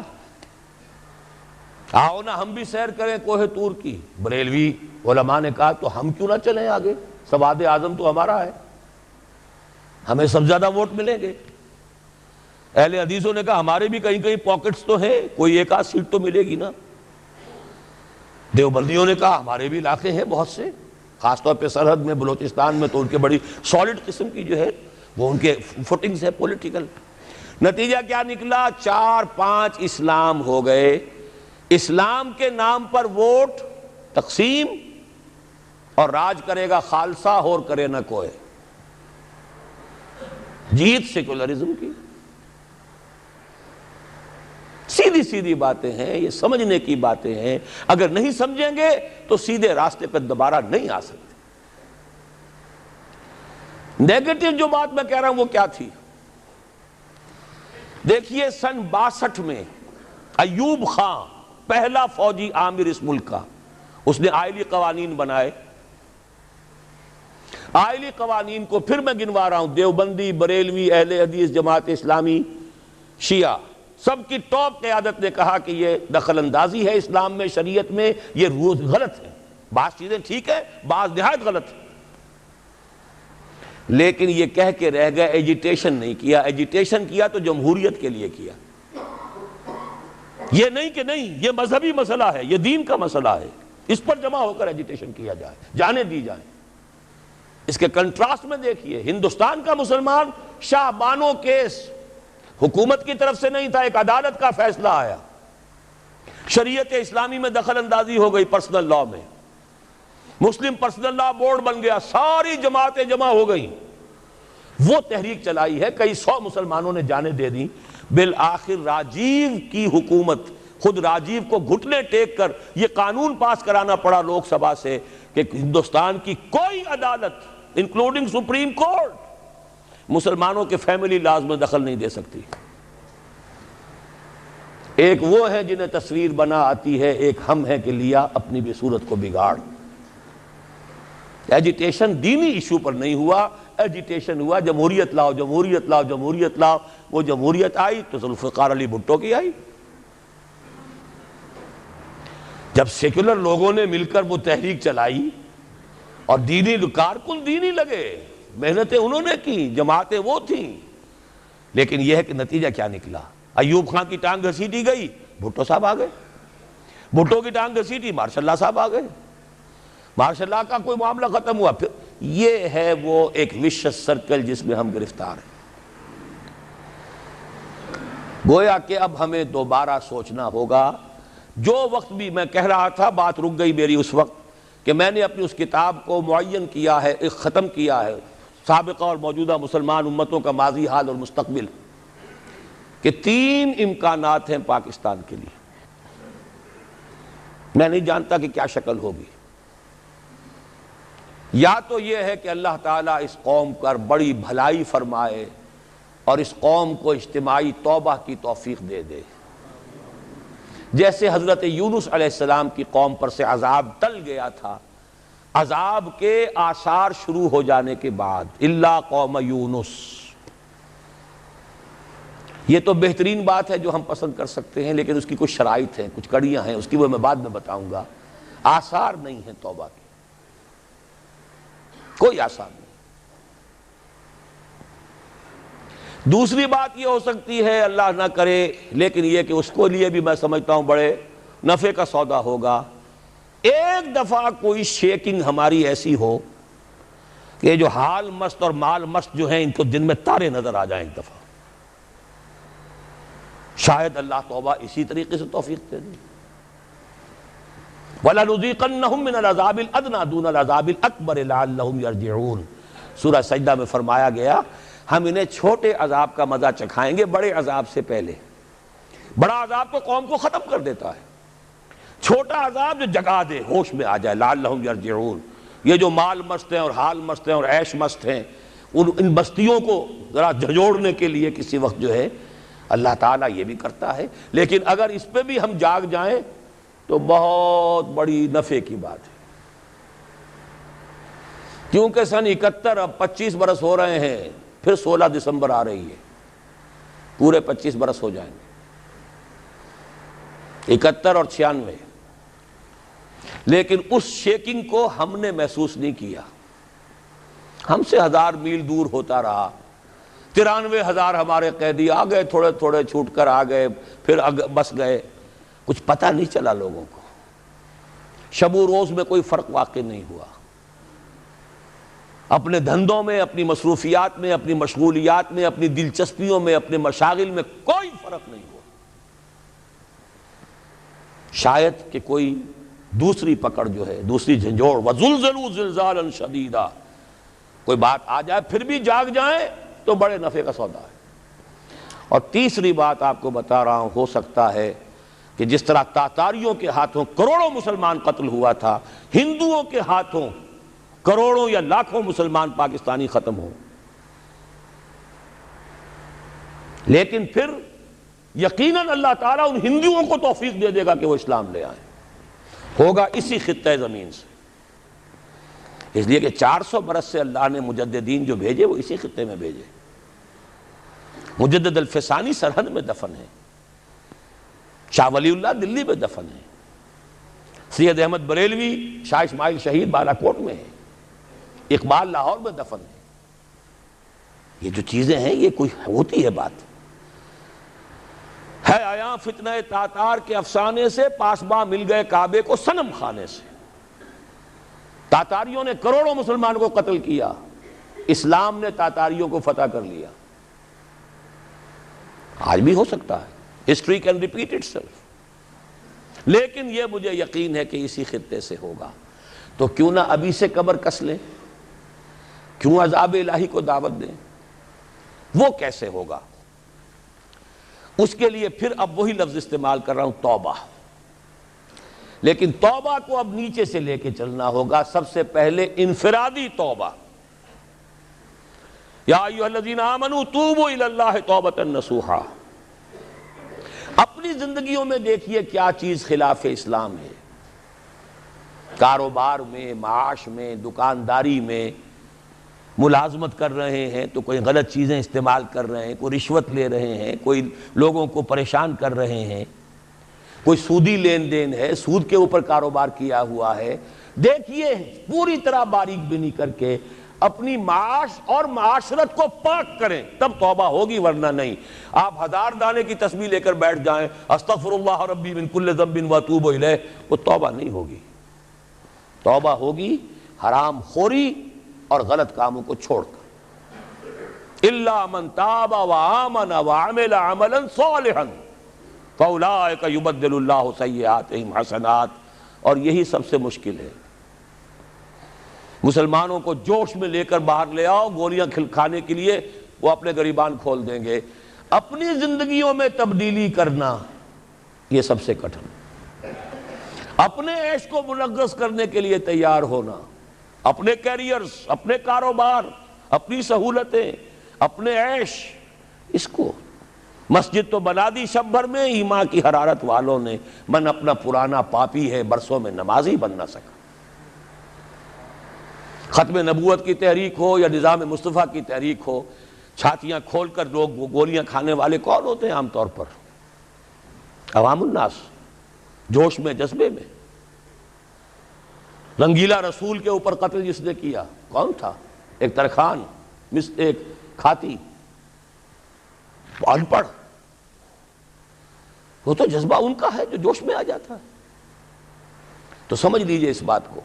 آؤ نا ہم بھی سیر کریں کوہ طور کی. بریلوی علماء نے کہا تو ہم کیوں نہ چلیں آگے، سواد اعظم تو ہمارا ہے، ہمیں سب زیادہ ووٹ ملیں گے. اہل حدیثوں نے کہا ہمارے بھی کہیں کہیں پاکٹس تو ہیں، کوئی ایک آدھ سیٹ تو ملے گی نا. دیوبندیوں نے کہا ہمارے بھی علاقے ہیں بہت سے، خاص طور پہ سرحد میں، بلوچستان میں تو ان کے بڑی سالڈ قسم کی جو ہے وہ ان کے فوٹنگز ہے پولیٹیکل. نتیجہ کیا نکلا؟ 4-5 اسلام ہو گئے. اسلام کے نام پر ووٹ تقسیم، اور راج کرے گا خالصہ اور کرے نہ کوئی. جیت سیکولرزم کی. سیدھی سیدھی باتیں ہیں، یہ سمجھنے کی باتیں ہیں. اگر نہیں سمجھیں گے تو سیدھے راستے پہ دوبارہ نہیں آ سکتے. نیگیٹو جو بات میں کہہ رہا ہوں وہ کیا تھی؟ دیکھیے سن 62 میں ایوب خان پہلا فوجی آمر اس ملک کا، اس نے آئلی قوانین بنائے. آئلی قوانین کو پھر میں گنوا رہا ہوں، دیوبندی، بریلوی، اہل حدیث، جماعت اسلامی، شیعہ، سب کی ٹاپ قیادت نے کہا کہ یہ دخل اندازی ہے اسلام میں، شریعت میں، یہ روز غلط ہے. بعض چیزیں ٹھیک ہے، بعض نہایت غلط ہے. لیکن یہ کہہ کے رہ گئے، ایجیٹیشن نہیں کیا. ایجیٹیشن کیا تو جمہوریت کے لیے کیا، یہ نہیں کہ نہیں یہ مذہبی مسئلہ ہے، یہ دین کا مسئلہ ہے، اس پر جمع ہو کر ایجیٹیشن کیا جائے، جانے دی جائے. اس کے کنٹراسٹ میں دیکھیے، ہندوستان کا مسلمان شاہ بانو کیس حکومت کی طرف سے نہیں تھا، ایک عدالت کا فیصلہ آیا، شریعت اسلامی میں دخل اندازی ہو گئی پرسنل لاء میں، مسلم پرسنل لاء بورڈ بن گیا، ساری جماعتیں جمع ہو گئیں، وہ تحریک چلائی ہے، کئی 100 مسلمانوں نے جانیں دے دی. بالآخر راجیو کی حکومت، خود راجیو کو گھٹنے ٹیک کر یہ قانون پاس کرانا پڑا لوک سبھا سے کہ ہندوستان کی کوئی عدالت انکلوڈنگ سپریم کورٹ مسلمانوں کے فیملی لاز میں دخل نہیں دے سکتی. ایک وہ ہے جنہیں تصویر بنا آتی ہے، ایک ہم ہیں کہ لیا اپنی بھی صورت کو بگاڑ. ایجیٹیشن دینی ایشو پر نہیں ہوا، ایجیٹیشن ہوا جمہوریت لاؤ، جمہوریت لاؤ، جمہوریت لاؤ. وہ جمہوریت آئی تو ذوالفقار علی بھٹو کی آئی. جب سیکولر لوگوں نے مل کر وہ تحریک چلائی اور دینی کارکن دینی لگے، محنتیں انہوں نے کی، جماعتیں وہ تھیں، لیکن یہ ہے کہ نتیجہ کیا نکلا؟ ایوب خان کی ٹانگ گھسیٹی گئی، بھٹو صاحب آ گئے. بھٹو کی ٹانگ گھسیٹی، مارشل اللہ صاحب آ گئے. مارشل اللہ کا کوئی معاملہ ختم ہوا. پھر یہ ہے وہ ایک وشس سرکل جس میں ہم گرفتار ہیں. گویا کہ اب ہمیں دوبارہ سوچنا ہوگا. جو وقت بھی میں کہہ رہا تھا، بات رک گئی میری اس وقت کہ میں نے اپنی اس کتاب کو معین کیا ہے، ختم کیا ہے، سابقہ اور موجودہ مسلمان امتوں کا ماضی، حال اور مستقبل، کہ 3 امکانات ہیں پاکستان کے لیے. میں نہیں جانتا کہ کیا شکل ہوگی. یا تو یہ ہے کہ اللہ تعالیٰ اس قوم پر بڑی بھلائی فرمائے اور اس قوم کو اجتماعی توبہ کی توفیق دے دے، جیسے حضرت یونس علیہ السلام کی قوم پر سے عذاب ٹل گیا تھا. عذاب کے آثار شروع ہو جانے کے بعد الا قوم یونس، یہ تو بہترین بات ہے جو ہم پسند کر سکتے ہیں، لیکن اس کی کچھ شرائط ہیں، کچھ کڑیاں ہیں، اس کی وہ میں بعد میں بتاؤں گا. آثار نہیں ہیں توبہ کے، کوئی آثار نہیں. دوسری بات یہ ہو سکتی ہے، اللہ نہ کرے، لیکن یہ کہ اس کو لیے بھی میں سمجھتا ہوں بڑے نفع کا سودا ہوگا، ایک دفعہ کوئی شیکنگ ہماری ایسی ہو کہ جو حال مست اور مال مست جو ہیں ان کو دن میں تارے نظر آ جائیں. ایک دفعہ شاید اللہ توبہ اسی طریقے سے توفیق دے دے. وَلَنُذِيقَنَّهُم مِّنَ الْعَذَابِ الْأَدْنَىٰ دُونَ الْعَذَابِ الْأَكْبَرِ لَعَلَّهُمْ يَرْجِعُونَ. سورہ سجدہ میں فرمایا گیا ہم انہیں چھوٹے عذاب کا مزہ چکھائیں گے بڑے عذاب سے پہلے. بڑا عذاب تو قوم کو ختم کر دیتا ہے، چھوٹا عذاب جو جگا دے، ہوش میں آ جائے. لعلہم یرجعون. یہ جو مال مست ہیں اور حال مست ہیں اور عیش مست ہیں، ان بستیوں کو ذرا جھنجھوڑنے کے لیے کسی وقت جو ہے اللہ تعالیٰ یہ بھی کرتا ہے. لیکن اگر اس پہ بھی ہم جاگ جائیں تو بہت بڑی نفع کی بات ہے، کیونکہ سن 71 اب 25 برس ہو رہے ہیں، پھر 16 دسمبر آ رہی ہے، پورے 25 برس ہو جائیں گے. 71 اور 96. لیکن اس شیکنگ کو ہم نے محسوس نہیں کیا. ہم سے 1000 میل دور ہوتا رہا. 93,000 ہمارے قیدی آ گئے، تھوڑے تھوڑے چھوٹ کر آ گئے، پھر بس گئے. کچھ پتہ نہیں چلا لوگوں کو، شب و روز میں کوئی فرق واقع نہیں ہوا. اپنے دھندوں میں، اپنی مصروفیات میں، اپنی مشغولیات میں، اپنی دلچسپیوں میں، اپنے مشاغل میں کوئی فرق نہیں ہوا. شاید کہ کوئی دوسری پکڑ جو ہے، دوسری جھنجھوڑ، وَزُلْزِلُوا زِلْزَالًا شَدِيدًا، کوئی بات آ جائے پھر بھی جاگ جائیں تو بڑے نفع کا سودا ہے۔ اور تیسری بات آپ کو بتا رہا ہوں، ہو سکتا ہے کہ جس طرح تاتاریوں کے ہاتھوں کروڑوں مسلمان قتل ہوا تھا، ہندوؤں کے ہاتھوں کروڑوں یا لاکھوں مسلمان پاکستانی ختم ہوں، لیکن پھر یقیناً اللہ تعالیٰ ان ہندوؤں کو توفیق دے دے گا کہ وہ اسلام لے آئیں، ہوگا اسی خطہ زمین سے۔ اس لیے کہ 400 برس سے اللہ نے مجددین جو بھیجے وہ اسی خطے میں بھیجے۔ مجدد الفسانی سرحد میں دفن ہے، شاہ ولی اللہ دلی میں دفن ہے، سید احمد بریلوی شاہ اسماعیل شہید بالا کوٹ میں ہے، اقبال لاہور میں دفن ہے۔ یہ جو چیزیں ہیں یہ کوئی ہوتی ہے بات ہے؟ آیا فتنہ تاتار کے افسانے سے پاسباں مل گئے کعبے کو صنم خانے سے۔ تاتاریوں نے کروڑوں مسلمان کو قتل کیا، اسلام نے تاتاریوں کو فتح کر لیا۔ آج بھی ہو سکتا ہے، history can repeat it self, لیکن یہ مجھے یقین ہے کہ اسی خطے سے ہوگا۔ تو کیوں نہ ابھی سے کمر کس لیں، کیوں عذاب الہی کو دعوت دیں؟ وہ کیسے ہوگا؟ اس کے لیے پھر اب وہی لفظ استعمال کر رہا ہوں، توبہ۔ لیکن توبہ کو اب نیچے سے لے کے چلنا ہوگا۔ سب سے پہلے انفرادی توبہ، یا ایھا الذین آمنوا توبوا الی اللہ توبۃ نصوحا۔ اپنی زندگیوں میں دیکھیے کیا چیز خلاف اسلام ہے، کاروبار میں، معاش میں، دکانداری میں، ملازمت کر رہے ہیں تو کوئی غلط چیزیں استعمال کر رہے ہیں، کوئی رشوت لے رہے ہیں، کوئی لوگوں کو پریشان کر رہے ہیں، کوئی سودی لین دین ہے، سود کے اوپر کاروبار کیا ہوا ہے۔ دیکھیے پوری طرح باریک بینی کر کے اپنی معاش اور معاشرت کو پاک کریں، تب توبہ ہوگی، ورنہ نہیں۔ آپ 1000 دانے کی تسبیح لے کر بیٹھ جائیں، استغفر اللہ ربی من کل ذنب واتوب الیہ، وہ توبہ نہیں ہوگی۔ توبہ ہوگی حرام خوری اور غلط کاموں کو چھوڑ کر۔ الا من تاب وآمن وعمل عملا صالحا فاولئک یبدل اللہ سیئاتہم حسنات۔ اور یہی سب سے مشکل ہے۔ مسلمانوں کو جوش میں لے کر باہر لے آؤ گولیاں کھانے کے لیے، وہ اپنے گریبان کھول دیں گے۔ اپنی زندگیوں میں تبدیلی کرنا یہ سب سے کٹھن، اپنے عیش کو منغص کرنے کے لیے تیار ہونا، اپنے کیریئرز، اپنے کاروبار، اپنی سہولتیں، اپنے عیش، اس کو مسجد تو بنا دی شب بھر میں ایمان کی حرارت والوں نے، من اپنا پرانا پاپی ہے برسوں میں نمازی بن نہ سکا۔ ختم نبوت کی تحریک ہو یا نظام مصطفیٰ کی تحریک ہو، چھاتیاں کھول کر لوگ گولیاں کھانے والے کون ہوتے ہیں عام طور پر؟ عوام الناس، جوش میں، جذبے میں۔ رنگیلا رسول کے اوپر قتل جس نے کیا کون تھا؟ ایک ترخان، ایک کھاتی، ان پڑھ۔ وہ تو جذبہ ان کا ہے جو جوش میں آ جاتا ہے۔ تو سمجھ لیجئے اس بات کو،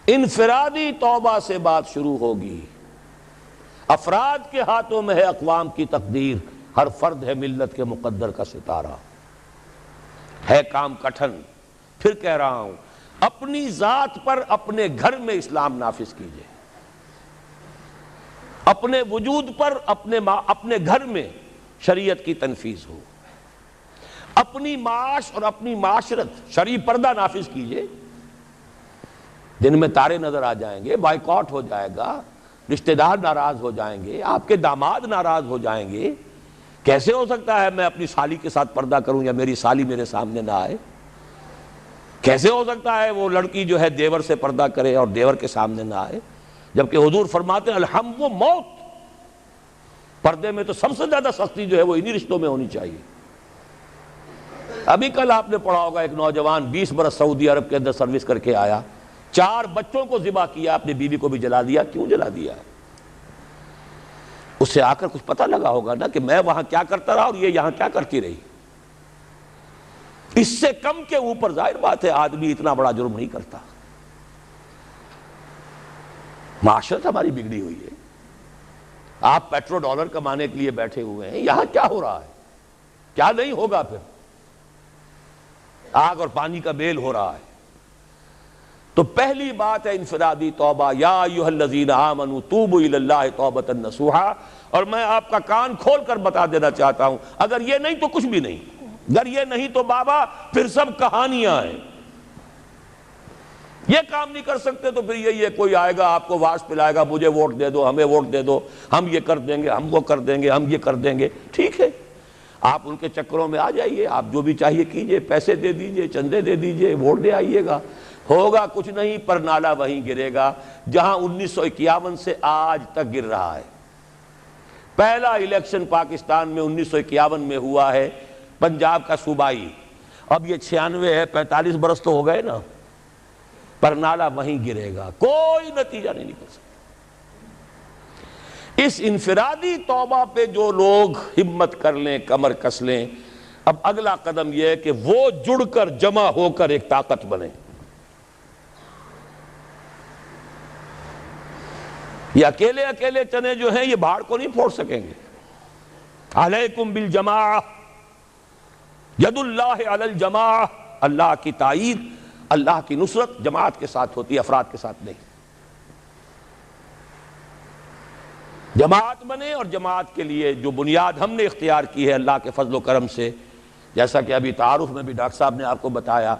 انفرادی توبہ سے بات شروع ہوگی۔ افراد کے ہاتھوں میں ہے اقوام کی تقدیر، ہر فرد ہے ملت کے مقدر کا ستارہ۔ ہے کام کٹھن، پھر کہہ رہا ہوں، اپنی ذات پر اپنے گھر میں اسلام نافذ کیجئے، اپنے وجود پر اپنے گھر میں شریعت کی تنفیذ ہو، اپنی معاش اور اپنی معاشرت شرعی پردہ نافذ کیجئے۔ دن میں تارے نظر آ جائیں گے، بائیکاٹ ہو جائے گا، رشتہ دار ناراض ہو جائیں گے، آپ کے داماد ناراض ہو جائیں گے۔ کیسے ہو سکتا ہے میں اپنی سالی کے ساتھ پردہ کروں یا میری سالی میرے سامنے نہ آئے؟ کیسے ہو سکتا ہے وہ لڑکی جو ہے دیور سے پردہ کرے اور دیور کے سامنے نہ آئے؟ جبکہ حضور فرماتے ہیں الحم و موت، پردے میں تو سب سے زیادہ سختی جو ہے وہ انہی رشتوں میں ہونی چاہیے۔ ابھی کل آپ نے پڑھا ہوگا ایک نوجوان 20 برس سعودی عرب کے اندر سروس کر کے آیا، 4 بچوں کو ذبح کیا، اپنی بیوی کو بھی جلا دیا۔ کیوں جلا دیا؟ اس سے آ کر کچھ پتہ لگا ہوگا نا کہ میں وہاں کیا کرتا رہا اور یہ یہاں کیا کرتی رہی۔ اس سے کم کے اوپر ظاہر بات ہے آدمی اتنا بڑا جرم نہیں کرتا۔ معاشرت ہماری بگڑی ہوئی ہے۔ آپ پیٹرو ڈالر کمانے کے لیے بیٹھے ہوئے ہیں، یہاں کیا ہو رہا ہے، کیا نہیں ہوگا؟ پھر آگ اور پانی کا میل ہو رہا ہے۔ تو پہلی بات ہے انفرادی توبہ، یا ایھا الذین آمنوا توبوا الی اللہ توبۃ نصوحا۔ اور میں آپ کا کان کھول کر بتا دینا چاہتا ہوں، اگر یہ نہیں تو کچھ بھی نہیں، اگر یہ نہیں تو بابا پھر سب کہانیاں ہیں۔ یہ کام نہیں کر سکتے تو پھر یہی ہے، کوئی آئے گا آپ کو واس پلائے گا، مجھے ووٹ دے دو، ہمیں ووٹ دے دو، ہم یہ کر دیں گے، ہم وہ کر دیں گے، ہم یہ کر دیں گے۔ ٹھیک ہے، آپ ان کے چکروں میں آ جائیے، آپ جو بھی چاہیے کیجئے، پیسے دے دیجئے، چندے دے دیجئے، ووٹ دے آئیے گا، ہوگا کچھ نہیں، پر نالا وہیں گرے گا جہاں 1951 سے آج تک گر رہا ہے۔ پہلا الیکشن پاکستان میں 1951 میں ہوا ہے، پنجاب کا صوبائی، اب یہ 96 ہے، 45 برس تو ہو گئے نا، پر نالا وہیں گرے گا، کوئی نتیجہ نہیں نکل سکتا۔ اس انفرادی توبہ پہ جو لوگ ہمت کر لیں، کمر کس لیں، اب اگلا قدم یہ ہے کہ وہ جڑ کر جمع ہو کر ایک طاقت بنے۔ یہ اکیلے اکیلے چنے جو ہیں یہ بھاڑ کو نہیں پھوڑ سکیں گے۔ علیکم بالجماعہ، ید اللہ علی الجماعہ، اللہ کی تائید، اللہ کی نصرت جماعت کے ساتھ ہوتی ہے، افراد کے ساتھ نہیں۔ جماعت بنے، اور جماعت کے لیے جو بنیاد ہم نے اختیار کی ہے اللہ کے فضل و کرم سے، جیسا کہ ابھی تعارف میں بھی ڈاکٹر صاحب نے آپ کو بتایا،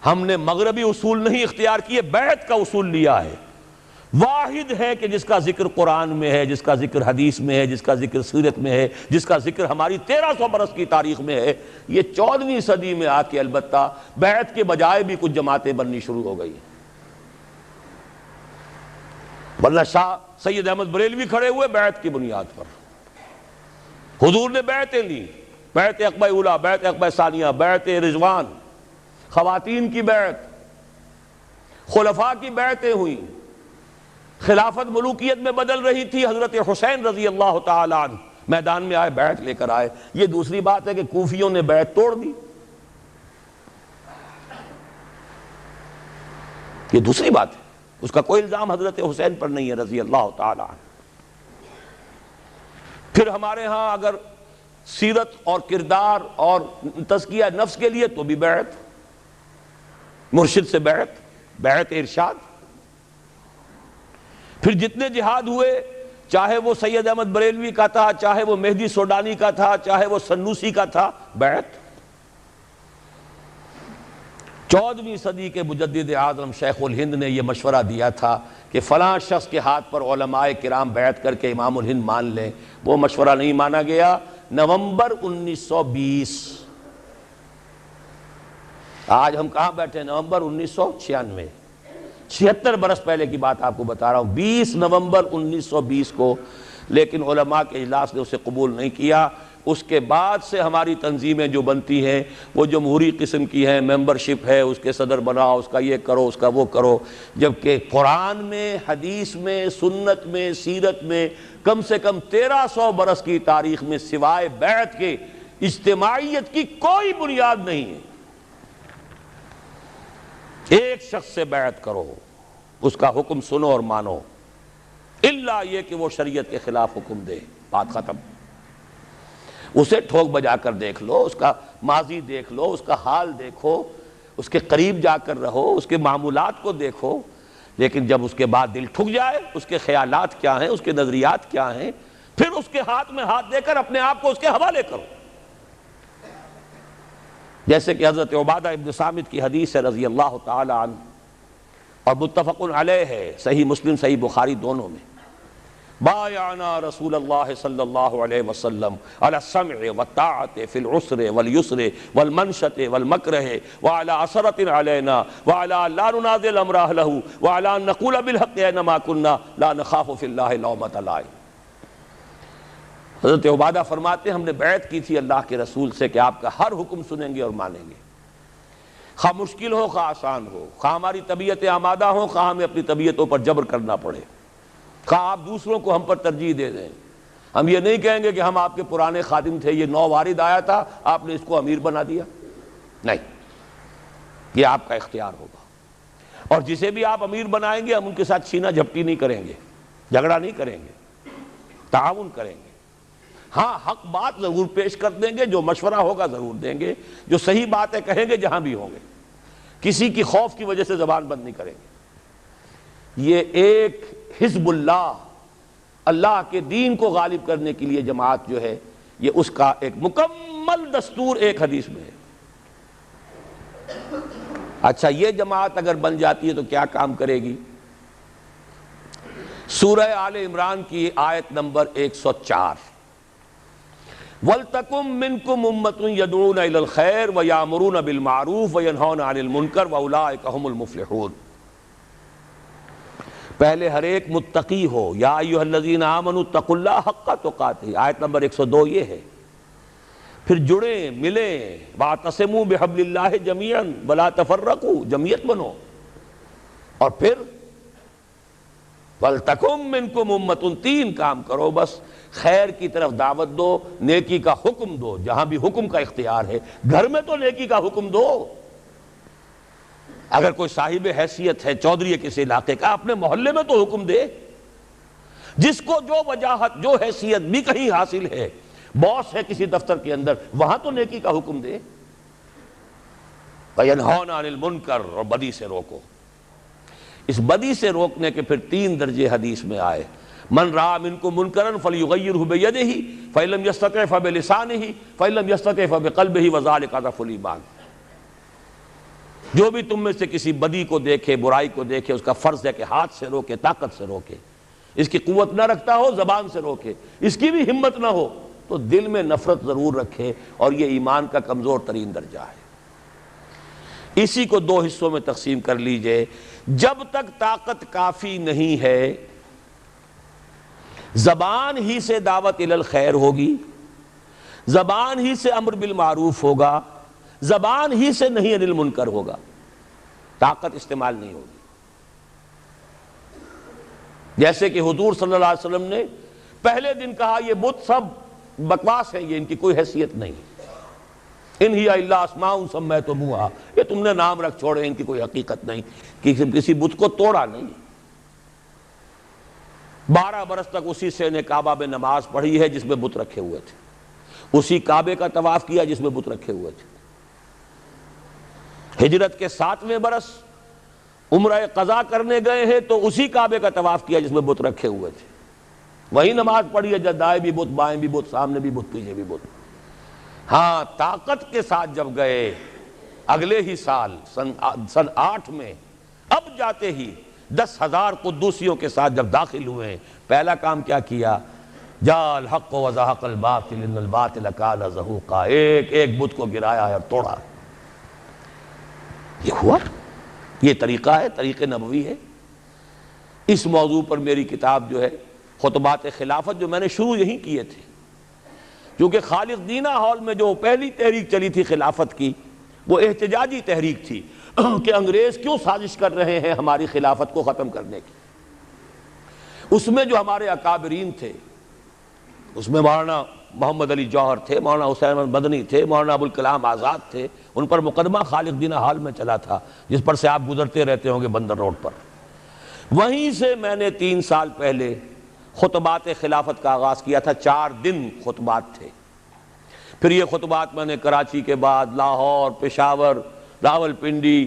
ہم نے مغربی اصول نہیں اختیار کیے، بیعت کا اصول لیا ہے۔ واحد ہے کہ جس کا ذکر قرآن میں ہے، جس کا ذکر حدیث میں ہے، جس کا ذکر سیرت میں ہے، جس کا ذکر ہماری 1300 برس کی تاریخ میں ہے۔ یہ 14ویں صدی میں آ کے البتہ بیعت کے بجائے بھی کچھ جماعتیں بننی شروع ہو گئی، ورنہ شاہ سید احمد بریلوی کھڑے ہوئے بیعت کی بنیاد پر، حضور نے بیعتیں لی، بیعت عقبہ اولیٰ، بیعت عقبہ ثانیہ، بیعت رضوان، خواتین کی بیعت، خلفاء کی بیعتیں ہوئیں، خلافت ملوکیت میں بدل رہی تھی، حضرت حسین رضی اللہ تعالیٰ عنہ میدان میں آئے، بیعت لے کر آئے۔ یہ دوسری بات ہے کہ کوفیوں نے بیعت توڑ دی، یہ دوسری بات ہے، اس کا کوئی الزام حضرت حسین پر نہیں ہے رضی اللہ تعالیٰ عنہ۔ پھر ہمارے ہاں اگر سیرت اور کردار اور تزکیہ نفس کے لیے تو بھی بیعت، مرشد سے بیعت، بیعت ارشاد۔ پھر جتنے جہاد ہوئے، چاہے وہ سید احمد بریلوی کا تھا، چاہے وہ مہدی سوڈانی کا تھا، چاہے وہ سنوسی کا تھا، بیعت۔ 14ویں صدی کے مجدد اعظم شیخ الہند نے یہ مشورہ دیا تھا کہ فلاں شخص کے ہاتھ پر علماء کرام بیعت کر کے امام الہند مان لیں، وہ مشورہ نہیں مانا گیا۔ نومبر 1920، آج ہم کہاں بیٹھے ہیں؟ نومبر 1996، 76 برس پہلے کی بات آپ کو بتا رہا ہوں، 20 نومبر 1920 کو، لیکن علماء کے اجلاس نے اسے قبول نہیں کیا۔ اس کے بعد سے ہماری تنظیمیں جو بنتی ہیں وہ جمہوری قسم کی ہیں، ممبرشپ ہے، اس کے صدر بناؤ، اس کا یہ کرو، اس کا وہ کرو، جبکہ قرآن میں، حدیث میں، سنت میں، سیرت میں کم سے کم 1300 برس کی تاریخ میں سوائے بیعت کے اجتماعیت کی کوئی بنیاد نہیں ہے۔ ایک شخص سے بیعت کرو، اس کا حکم سنو اور مانو، الا یہ کہ وہ شریعت کے خلاف حکم دے، بات ختم۔ اسے ٹھوک بجا کر دیکھ لو، اس کا ماضی دیکھ لو، اس کا حال دیکھو، اس کے قریب جا کر رہو، اس کے معمولات کو دیکھو، لیکن جب اس کے بعد دل ٹھک جائے، اس کے خیالات کیا ہیں، اس کے نظریات کیا ہیں، پھر اس کے ہاتھ میں ہاتھ دے کر اپنے آپ کو اس کے حوالے کرو۔ جیسے کہ حضرت عبادہ ابن صامت کی حدیث ہے رضی اللہ تعالی عنہ، اور متفق علیہ ہے، صحیح مسلم صحیح بخاری دونوں میں، بایعنا رسول اللہ صلی اللہ علیہ وسلم علی السمع والطاعة فی العسر والیسر والمنشط والمکرہ وعلی اثرۃ علینا وعلی لا ننازل امر اہلہ وعلی ان نقول بالحق اینما کنا لا نخاف فی اللہ لومۃ لائم۔ حضرت عبادہ فرماتے ہیں ہم نے بیعت کی تھی اللہ کے رسول سے کہ آپ کا ہر حکم سنیں گے اور مانیں گے، خواہ مشکل ہو خواہ آسان ہو، خواہ ہماری طبیعتیں آمادہ ہوں خواہ ہمیں اپنی طبیعتوں پر جبر کرنا پڑے، خواہ آپ دوسروں کو ہم پر ترجیح دے دیں۔ ہم یہ نہیں کہیں گے کہ ہم آپ کے پرانے خادم تھے، یہ نو وارد آیا تھا، آپ نے اس کو امیر بنا دیا، نہیں، یہ آپ کا اختیار ہوگا۔ اور جسے بھی آپ امیر بنائیں گے ہم ان کے ساتھ چھینا جھپٹی نہیں کریں گے، جھگڑا نہیں کریں گے، تعاون کریں گے۔ ہاں حق بات ضرور پیش کر دیں گے، جو مشورہ ہوگا ضرور دیں گے، جو صحیح باتیں کہیں گے جہاں بھی ہوں گے، کسی کی خوف کی وجہ سے زبان بند نہیں کریں گے۔ یہ ایک حزب اللہ، اللہ کے دین کو غالب کرنے کے لیے جماعت جو ہے، یہ اس کا ایک مکمل دستور ایک حدیث میں ہے۔ اچھا، یہ جماعت اگر بن جاتی ہے تو کیا کام کرے گی؟ سورہ آل عمران کی آیت نمبر 104، وَلْتَكُمْ مِنْكُمْ أُمَّةٌ يَدْعُونَ إِلَى الْخَيْرِ وَيَأْمُرُونَ بِالْمَعْرُوفِ وَيَنْهَوْنَ عَنِ الْمُنْكَرِ وَأُولَٰئِكَ هُمُ الْمُفْلِحُونَ۔ پہلے ہر ایک متقی ہو، یا ایھا الذین آمنوا اتقوا اللہ حق تقاتہ، آیت نمبر 102 یہ ہے۔ پھر جڑیں، ملیں، واعتصموا بحبل اللہ جمیعا ولا تفرقوا، جمعیت بنو، اور پھر وَلْتَكُمْ مِنْكُمْ أُمَّةٌ، تین کام کرو بس، خیر کی طرف دعوت دو، نیکی کا حکم دو، جہاں بھی حکم کا اختیار ہے، گھر میں تو نیکی کا حکم دو۔ اگر کوئی صاحب حیثیت ہے، چودھری ہے کسی علاقے کا، اپنے محلے میں تو حکم دے، جس کو جو وجاہت، جو حیثیت بھی کہیں حاصل ہے، باس ہے کسی دفتر کے اندر، وہاں تو نیکی کا حکم دے۔ وَيَنْهَوْنَ عَنِ الْمُنْكَرِ، اور بدی سے روکو۔ اس بدی سے روکنے کے پھر تین درجے حدیث میں آئے، من رأى منکم منکرا فلیغیرہ بیدہ فإن لم یستطع فبلسانہ فإن لم یستطع فبقلبہ وذلک اضعف الایمان۔ جو بھی تم میں سے کسی بدی کو دیکھے، برائی کو دیکھے، اس کا فرض ہے کہ ہاتھ سے روکے، طاقت سے روکے۔ اس کی قوت نہ رکھتا ہو زبان سے روکے، اس کی بھی ہمت نہ ہو تو دل میں نفرت ضرور رکھے، اور یہ ایمان کا کمزور ترین درجہ ہے۔ اسی کو دو حصوں میں تقسیم کر لیجئے۔ جب تک طاقت کافی نہیں ہے، زبان ہی سے دعوت الی الخیر ہوگی، زبان ہی سے امر بالمعروف ہوگا، زبان ہی سے نہیں عن المنکر ہوگا، طاقت استعمال نہیں ہوگی۔ جیسے کہ حضور صلی اللہ علیہ وسلم نے پہلے دن کہا یہ بت سب بکواس ہیں، یہ ان کی کوئی حیثیت نہیں، ان ہی الا اسماء سمیتموہا، یہ تم نے نام رکھ چھوڑے، ان کی کوئی حقیقت نہیں، کسی بت کو توڑا نہیں۔ 12 برس تک اسی سے نے کعبہ میں نماز پڑھی ہے جس میں بت رکھے ہوئے تھے، اسی کعبے کا طواف کیا جس میں بت رکھے ہوئے تھے۔ ہجرت کے 7ویں برس عمرہ قضا کرنے گئے ہیں تو اسی کعبے کا طواف کیا جس میں بت رکھے ہوئے تھے، وہی نماز پڑھی ہے جب دائیں بھی بت، بائیں بھی بت، سامنے بھی بت، پیچھے بھی بت۔ ہاں، طاقت کے ساتھ جب گئے اگلے ہی سال سن 8 میں، اب جاتے ہی 10,000 قدوسیوں کے ساتھ جب داخل ہوئے، پہلا کام کیا کیا؟ جاء الحق وزهق الباطل ان الباطل کان زہوقا، ایک ایک بت کو گرایا ہے اور توڑا۔ یہ ہوا، یہ طریقہ ہے، طریقہ نبوی ہے۔ اس موضوع پر میری کتاب جو ہے خطبات خلافت، جو میں نے شروع یہی کیے تھے، کیونکہ خالق دینہ ہال میں جو پہلی تحریک چلی تھی خلافت کی، وہ احتجاجی تحریک تھی کہ انگریز کیوں سازش کر رہے ہیں ہماری خلافت کو ختم کرنے کی۔ اس میں جو ہمارے اکابرین تھے، اس میں مولانا محمد علی جوہر تھے، مولانا حسین احمد مدنی تھے، مولانا ابوالکلام آزاد تھے، ان پر مقدمہ خالق دینہ ہال میں چلا تھا، جس پر سے آپ گزرتے رہتے ہوں گے بندر روڈ پر۔ وہیں سے میں نے 3 سال پہلے خطبات خلافت کا آغاز کیا تھا، 4 دن خطبات تھے۔ پھر یہ خطبات میں نے کراچی کے بعد لاہور، پشاور، راولپنڈی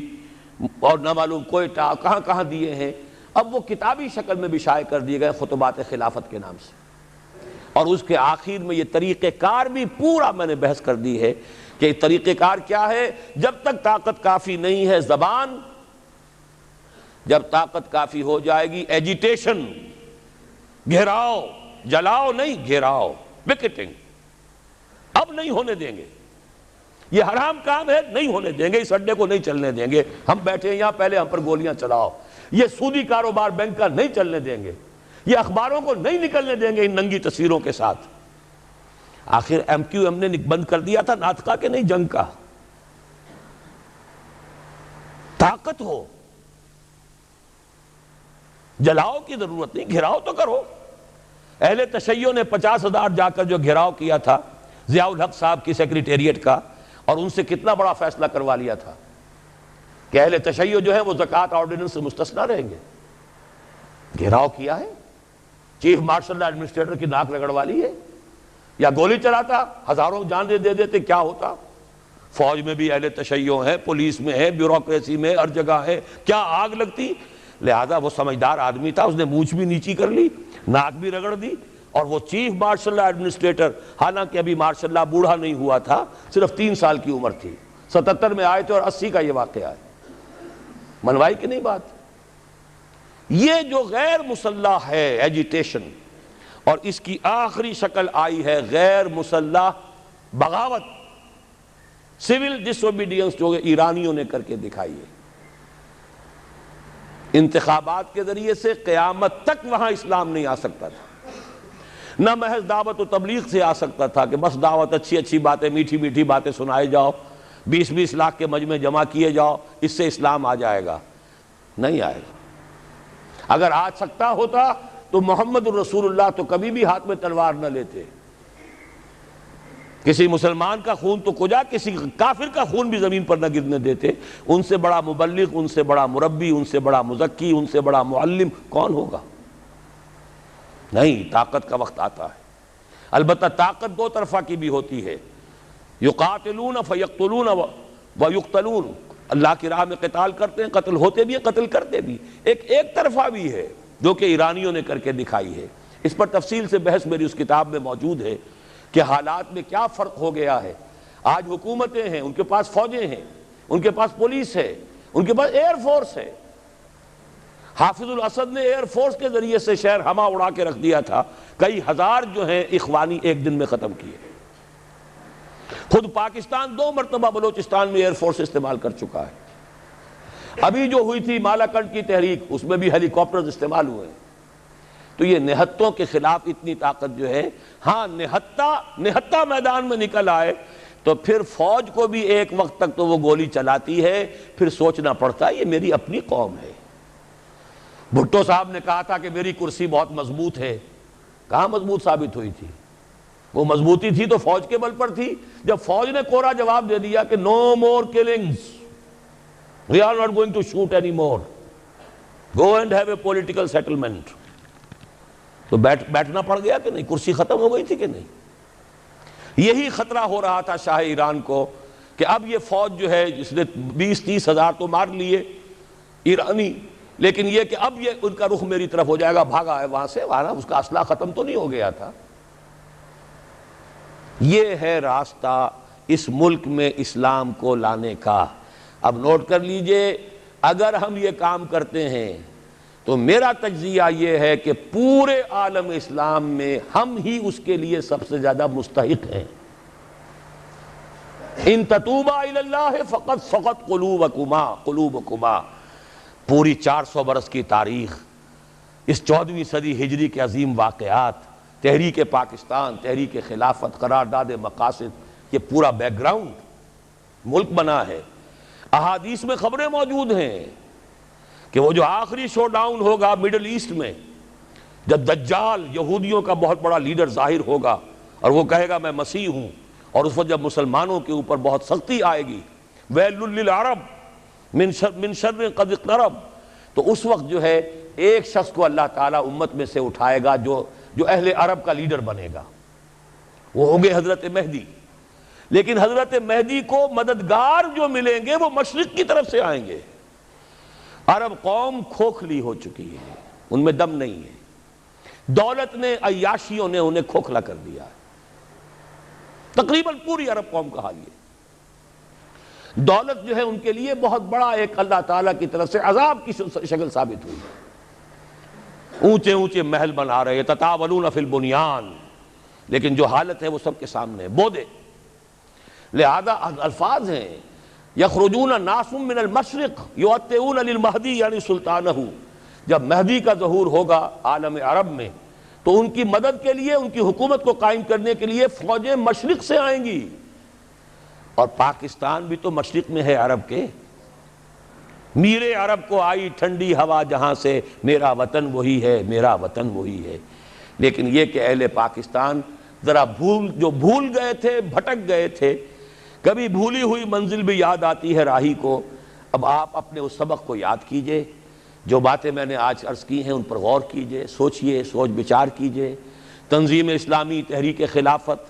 اور نہ معلوم کوئٹہ کہاں کہاں دیے ہیں۔ اب وہ کتابی شکل میں بھی شائع کر دیے گئے خطبات خلافت کے نام سے، اور اس کے آخر میں یہ طریقہ کار بھی پورا میں نے بحث کر دی ہے کہ طریقہ کار کیا ہے۔ جب تک طاقت کافی نہیں ہے زبان، جب طاقت کافی ہو جائے گی ایجیٹیشن، گھیراؤ، جلاؤ نہیں، گھیراؤ، پکٹنگ، اب نہیں ہونے دیں گے، یہ حرام کام ہے، نہیں ہونے دیں گے، اس اڈے کو نہیں چلنے دیں گے، ہم بیٹھے ہیں یہاں، پہلے ہم پر گولیاں چلاؤ، یہ سودی کاروبار بینک کا نہیں چلنے دیں گے، یہ اخباروں کو نہیں نکلنے دیں گے ان ننگی تصویروں کے ساتھ۔ آخر ایم کیو ایم نے بند کر دیا تھا ناطقہ کے نہیں، جنگ کا۔ طاقت ہو، جلاؤ کی ضرورت نہیں، گھراؤ تو کرو۔ اہل تشیع نے 50,000 جا کر جو گھراؤ کیا تھا ضیاء الحق صاحب کی سیکریٹریٹ کا، اور ان سے کتنا بڑا فیصلہ کروا لیا تھا کہ اہل تشیع جو ہے وہ زکوٰۃ آرڈیننس سے مستثنیٰ رہیں گے۔ گھیراؤ کیا ہے، چیف مارشل ایڈمنسٹریٹر کی ناک رگڑوا لی ہے، یا گولی چلاتا، ہزاروں جان دے دیتے، کیا ہوتا؟ فوج میں بھی اہل تشیع ہے، پولیس میں ہے، بیوروکریسی میں، ہر جگہ ہے، کیا آگ لگتی؟ لہذا وہ سمجھدار آدمی تھا، اس نے مونچھ بھی نیچی کر لی، ناک بھی رگڑ دی، اور وہ چیف مارشل لا ایڈمنسٹریٹر، حالانکہ ابھی مارشل لا بوڑھا نہیں ہوا تھا، صرف 3 سال کی عمر تھی، 77 میں آئے تھے اور 80 کا یہ واقعہ ہے۔ منوائی کہ نہیں بات؟ یہ جو غیر مسلح ہے ایجیٹیشن، اور اس کی آخری شکل آئی ہے غیر مسلح بغاوت، سول ڈس اوبیڈینس، جو ایرانیوں نے کر کے دکھائی ہے۔ انتخابات کے ذریعے سے قیامت تک وہاں اسلام نہیں آ سکتا تھا، نہ محض دعوت و تبلیغ سے آ سکتا تھا کہ بس دعوت، اچھی اچھی باتیں، میٹھی میٹھی باتیں سنائے جاؤ، 20-20 لاکھ کے مجمع جمع کیے جاؤ، اس سے اسلام آ جائے گا۔ نہیں آئے گا۔ اگر آ سکتا ہوتا تو محمد الرسول اللہ تو کبھی بھی ہاتھ میں تلوار نہ لیتے۔ کسی مسلمان کا خون تو کجا، کسی کافر کا خون بھی زمین پر نہ گرنے دیتے۔ ان سے بڑا مبلغ، ان سے بڑا مربی، ان سے بڑا مزکی، ان سے بڑا معلم کون ہوگا؟ نہیں، طاقت کا وقت آتا ہے۔ البتہ طاقت 2 طرفہ کی بھی ہوتی ہے، یقاتلون فیقتلون ویقتلون، اللہ کی راہ میں قتال کرتے ہیں، قتل ہوتے بھی ہیں، قتل کرتے بھی۔ ایک طرفہ بھی ہے جو کہ ایرانیوں نے کر کے دکھائی ہے۔ اس پر تفصیل سے بحث میری اس کتاب میں موجود ہے کہ حالات میں کیا فرق ہو گیا ہے۔ آج حکومتیں ہیں، ان کے پاس فوجیں ہیں، ان کے پاس پولیس ہے، ان کے پاس ایئر فورس ہے۔ حافظ الاسد نے ایئر فورس کے ذریعے سے شہر ہما اڑا کے رکھ دیا تھا، کئی ہزار جو ہیں اخوانی ایک دن میں ختم کیے۔ خود پاکستان 2 مرتبہ بلوچستان میں ایئر فورس استعمال کر چکا ہے۔ ابھی جو ہوئی تھی مالاکنڈ کی تحریک، اس میں بھی ہیلی کاپٹرز استعمال ہوئے ہیں۔ تو یہ نہتوں کے خلاف اتنی طاقت جو ہے، ہاں نہتہ میدان میں نکل آئے تو پھر فوج کو بھی ایک وقت تک تو وہ گولی چلاتی ہے، پھر سوچنا پڑتا ہے یہ میری اپنی قوم ہے۔ بھٹو صاحب نے کہا تھا کہ میری کرسی بہت مضبوط ہے، کہاں مضبوط ثابت ہوئی تھی؟ وہ مضبوطی تھی تو فوج کے بل پر تھی۔ جب فوج نے کوڑا جواب دے دیا کہ no more killings, we are not going to shoot anymore, go and have a political settlement، تو بیٹھنا پڑ گیا کہ نہیں؟ کرسی ختم ہو گئی تھی کہ نہیں؟ یہی خطرہ ہو رہا تھا شاہ ایران کو کہ اب یہ فوج جو ہے، جس نے 20-30 ہزار تو مار لیے ایرانی، لیکن یہ کہ اب یہ ان کا رخ میری طرف ہو جائے گا، بھاگا ہے وہاں سے، وہاں اس کا اسلحہ ختم تو نہیں ہو گیا تھا۔ یہ ہے راستہ اس ملک میں اسلام کو لانے کا۔ اب نوٹ کر لیجئے، اگر ہم یہ کام کرتے ہیں تو میرا تجزیہ یہ ہے کہ پورے عالم اسلام میں ہم ہی اس کے لیے سب سے زیادہ مستحق ہیں۔ ان تتوبا الی اللہ فقد سقط قلوبکما، پوری 400 برس کی تاریخ، اس 14ویں صدی ہجری کے عظیم واقعات، تحریک پاکستان، تحریک خلافت، قرارداد مقاصد، یہ پورا بیک گراؤنڈ ملک بنا ہے۔ احادیث میں خبریں موجود ہیں کہ وہ جو آخری شو ڈاؤن ہوگا مڈل ایسٹ میں، جب دجال یہودیوں کا بہت بڑا لیڈر ظاہر ہوگا اور وہ کہے گا میں مسیح ہوں، اور اس وقت جب مسلمانوں کے اوپر بہت سختی آئے گی، ویل للعرب من شر قد اقترب، تو اس وقت جو ہے ایک شخص کو اللہ تعالیٰ امت میں سے اٹھائے گا جو اہل عرب کا لیڈر بنے گا، وہ ہوں گے حضرت مہدی۔ لیکن حضرت مہدی کو مددگار جو ملیں گے وہ مشرق کی طرف سے آئیں گے۔ عرب قوم کھوکھلی ہو چکی ہے، ان میں دم نہیں ہے، دولت نے، عیاشیوں نے انہیں کھوکھلا کر دیا ہے۔ تقریباً پوری عرب قوم کا حال یہ۔ دولت جو ہے ان کے لیے بہت بڑا ایک اللہ تعالیٰ کی طرف سے عذاب کی شکل ثابت ہوئی۔ اونچے اونچے محل بنا رہے، تطاولون فی البنیان، لیکن جو حالت ہے وہ سب کے سامنے بودے۔ لہذا الفاظ ہیں یخرجون ناس من المشرق یؤطئون للمہدی یعنی سلطانہ، جب مہدی کا ظہور ہوگا عالم عرب میں تو ان کی مدد کے لیے، ان کی حکومت کو قائم کرنے کے لیے فوجیں مشرق سے آئیں گی، اور پاکستان بھی تو مشرق میں ہے عرب کے۔ میرے عرب کو آئی ٹھنڈی ہوا جہاں سے، میرا وطن وہی ہے، میرا وطن وہی ہے۔ لیکن یہ کہ اہل پاکستان ذرا بھول گئے تھے، بھٹک گئے تھے، کبھی بھولی ہوئی منزل بھی یاد آتی ہے راہی کو۔ اب آپ اپنے اس سبق کو یاد کیجئے، جو باتیں میں نے آج عرض کی ہیں ان پر غور کیجئے، سوچئے، سوچ بچار کیجئے۔ تنظیم اسلامی، تحریک خلافت،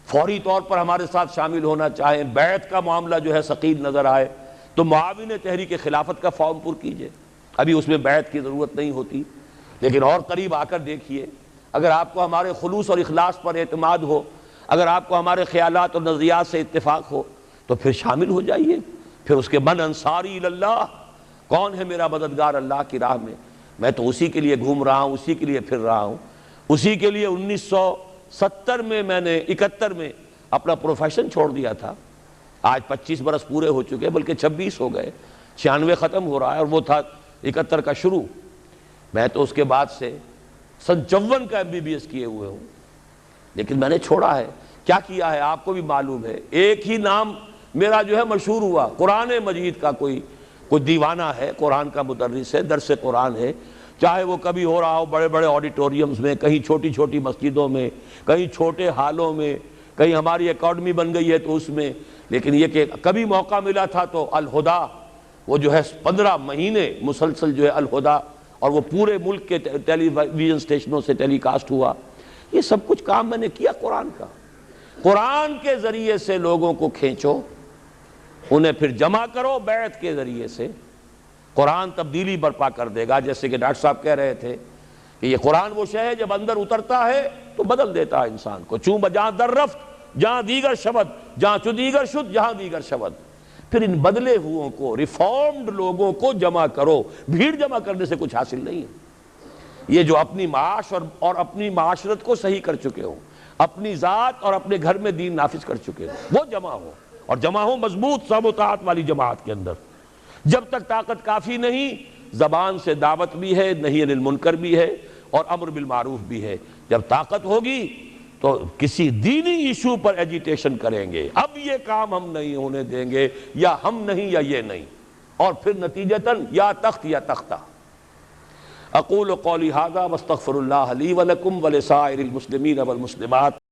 فوری طور پر ہمارے ساتھ شامل ہونا چاہیں، بیعت کا معاملہ جو ہے ثقیل نظر آئے تو معاون تحریک خلافت کا فارم پر کیجئے، ابھی اس میں بیعت کی ضرورت نہیں ہوتی، لیکن اور قریب آ کر دیکھیے، اگر آپ کو ہمارے خلوص اور اخلاص پر اعتماد ہو، اگر آپ کو ہمارے خیالات اور نظریات سے اتفاق ہو تو پھر شامل ہو جائیے۔ پھر اس کے من انصاری اللہ، کون ہے میرا مددگار اللہ کی راہ میں تو اسی کے لیے گھوم رہا ہوں، اسی کے لیے پھر رہا ہوں، اسی کے لیے 1970 میں نے 71 میں اپنا پروفیشن چھوڑ دیا تھا۔ آج 25 برس پورے ہو چکے، بلکہ 26 ہو گئے، 96 ختم ہو رہا ہے اور وہ تھا 71 کا شروع۔ میں تو اس کے بعد سے سن 54 کا MBBS کیے ہوئے ہوں، لیکن میں نے چھوڑا ہے۔ کیا کیا ہے آپ کو بھی معلوم ہے، ایک ہی نام میرا جو ہے مشہور ہوا، قرآن مجید کا کوئی دیوانہ ہے، قرآن کا مدرس ہے، درس قرآن ہے، چاہے وہ کبھی ہو رہا ہو بڑے بڑے آڈیٹوریمز میں، کہیں چھوٹی چھوٹی مسجدوں میں، کہیں چھوٹے ہالوں میں، کہیں ہماری اکیڈمی بن گئی ہے تو اس میں، لیکن یہ کہ کبھی موقع ملا تھا تو الہدا، وہ جو ہے 15 مہینے مسلسل جو ہے الہدا، اور وہ پورے ملک کے ٹیلی ویژن اسٹیشنوں سے ٹیلی کاسٹ ہوا۔ یہ سب کچھ کام میں نے کیا قرآن کا۔ قرآن کے ذریعے سے لوگوں کو کھینچو، انہیں پھر جمع کرو بیعت کے ذریعے سے، قرآن تبدیلی برپا کر دے گا۔ جیسے کہ ڈاکٹر صاحب کہہ رہے تھے کہ یہ قرآن وہ شے ہے جب اندر اترتا ہے تو بدل دیتا ہے انسان کو، چوں بجاں در رفت جہاں دیگر شبد، جہاں چو دیگر شد جہاں دیگر شبد۔ پھر ان بدلے ہوئوں کو، ریفارمڈ لوگوں کو جمع کرو، بھیڑ جمع کرنے سے کچھ حاصل نہیں ہے۔ یہ جو اپنی معاش اور اپنی معاشرت کو صحیح کر چکے ہو، اپنی ذات اور اپنے گھر میں دین نافذ کر چکے ہو، وہ جمع ہو، اور جمع ہو مضبوط سب و طاعت والی جماعت کے اندر۔ جب تک طاقت کافی نہیں، زبان سے دعوت بھی ہے، نہی عن المنکر بھی ہے، اور امر بالمعروف بھی ہے۔ جب طاقت ہوگی تو کسی دینی ایشو پر ایجیٹیشن کریں گے، اب یہ کام ہم نہیں ہونے دیں گے، یا ہم نہیں یا یہ نہیں، اور پھر نتیجتاً یا تخت یا تختہ۔ اقول قولی ھذا واستغفر اللہ لی ولکم ولسائر المسلمین والمسلمات۔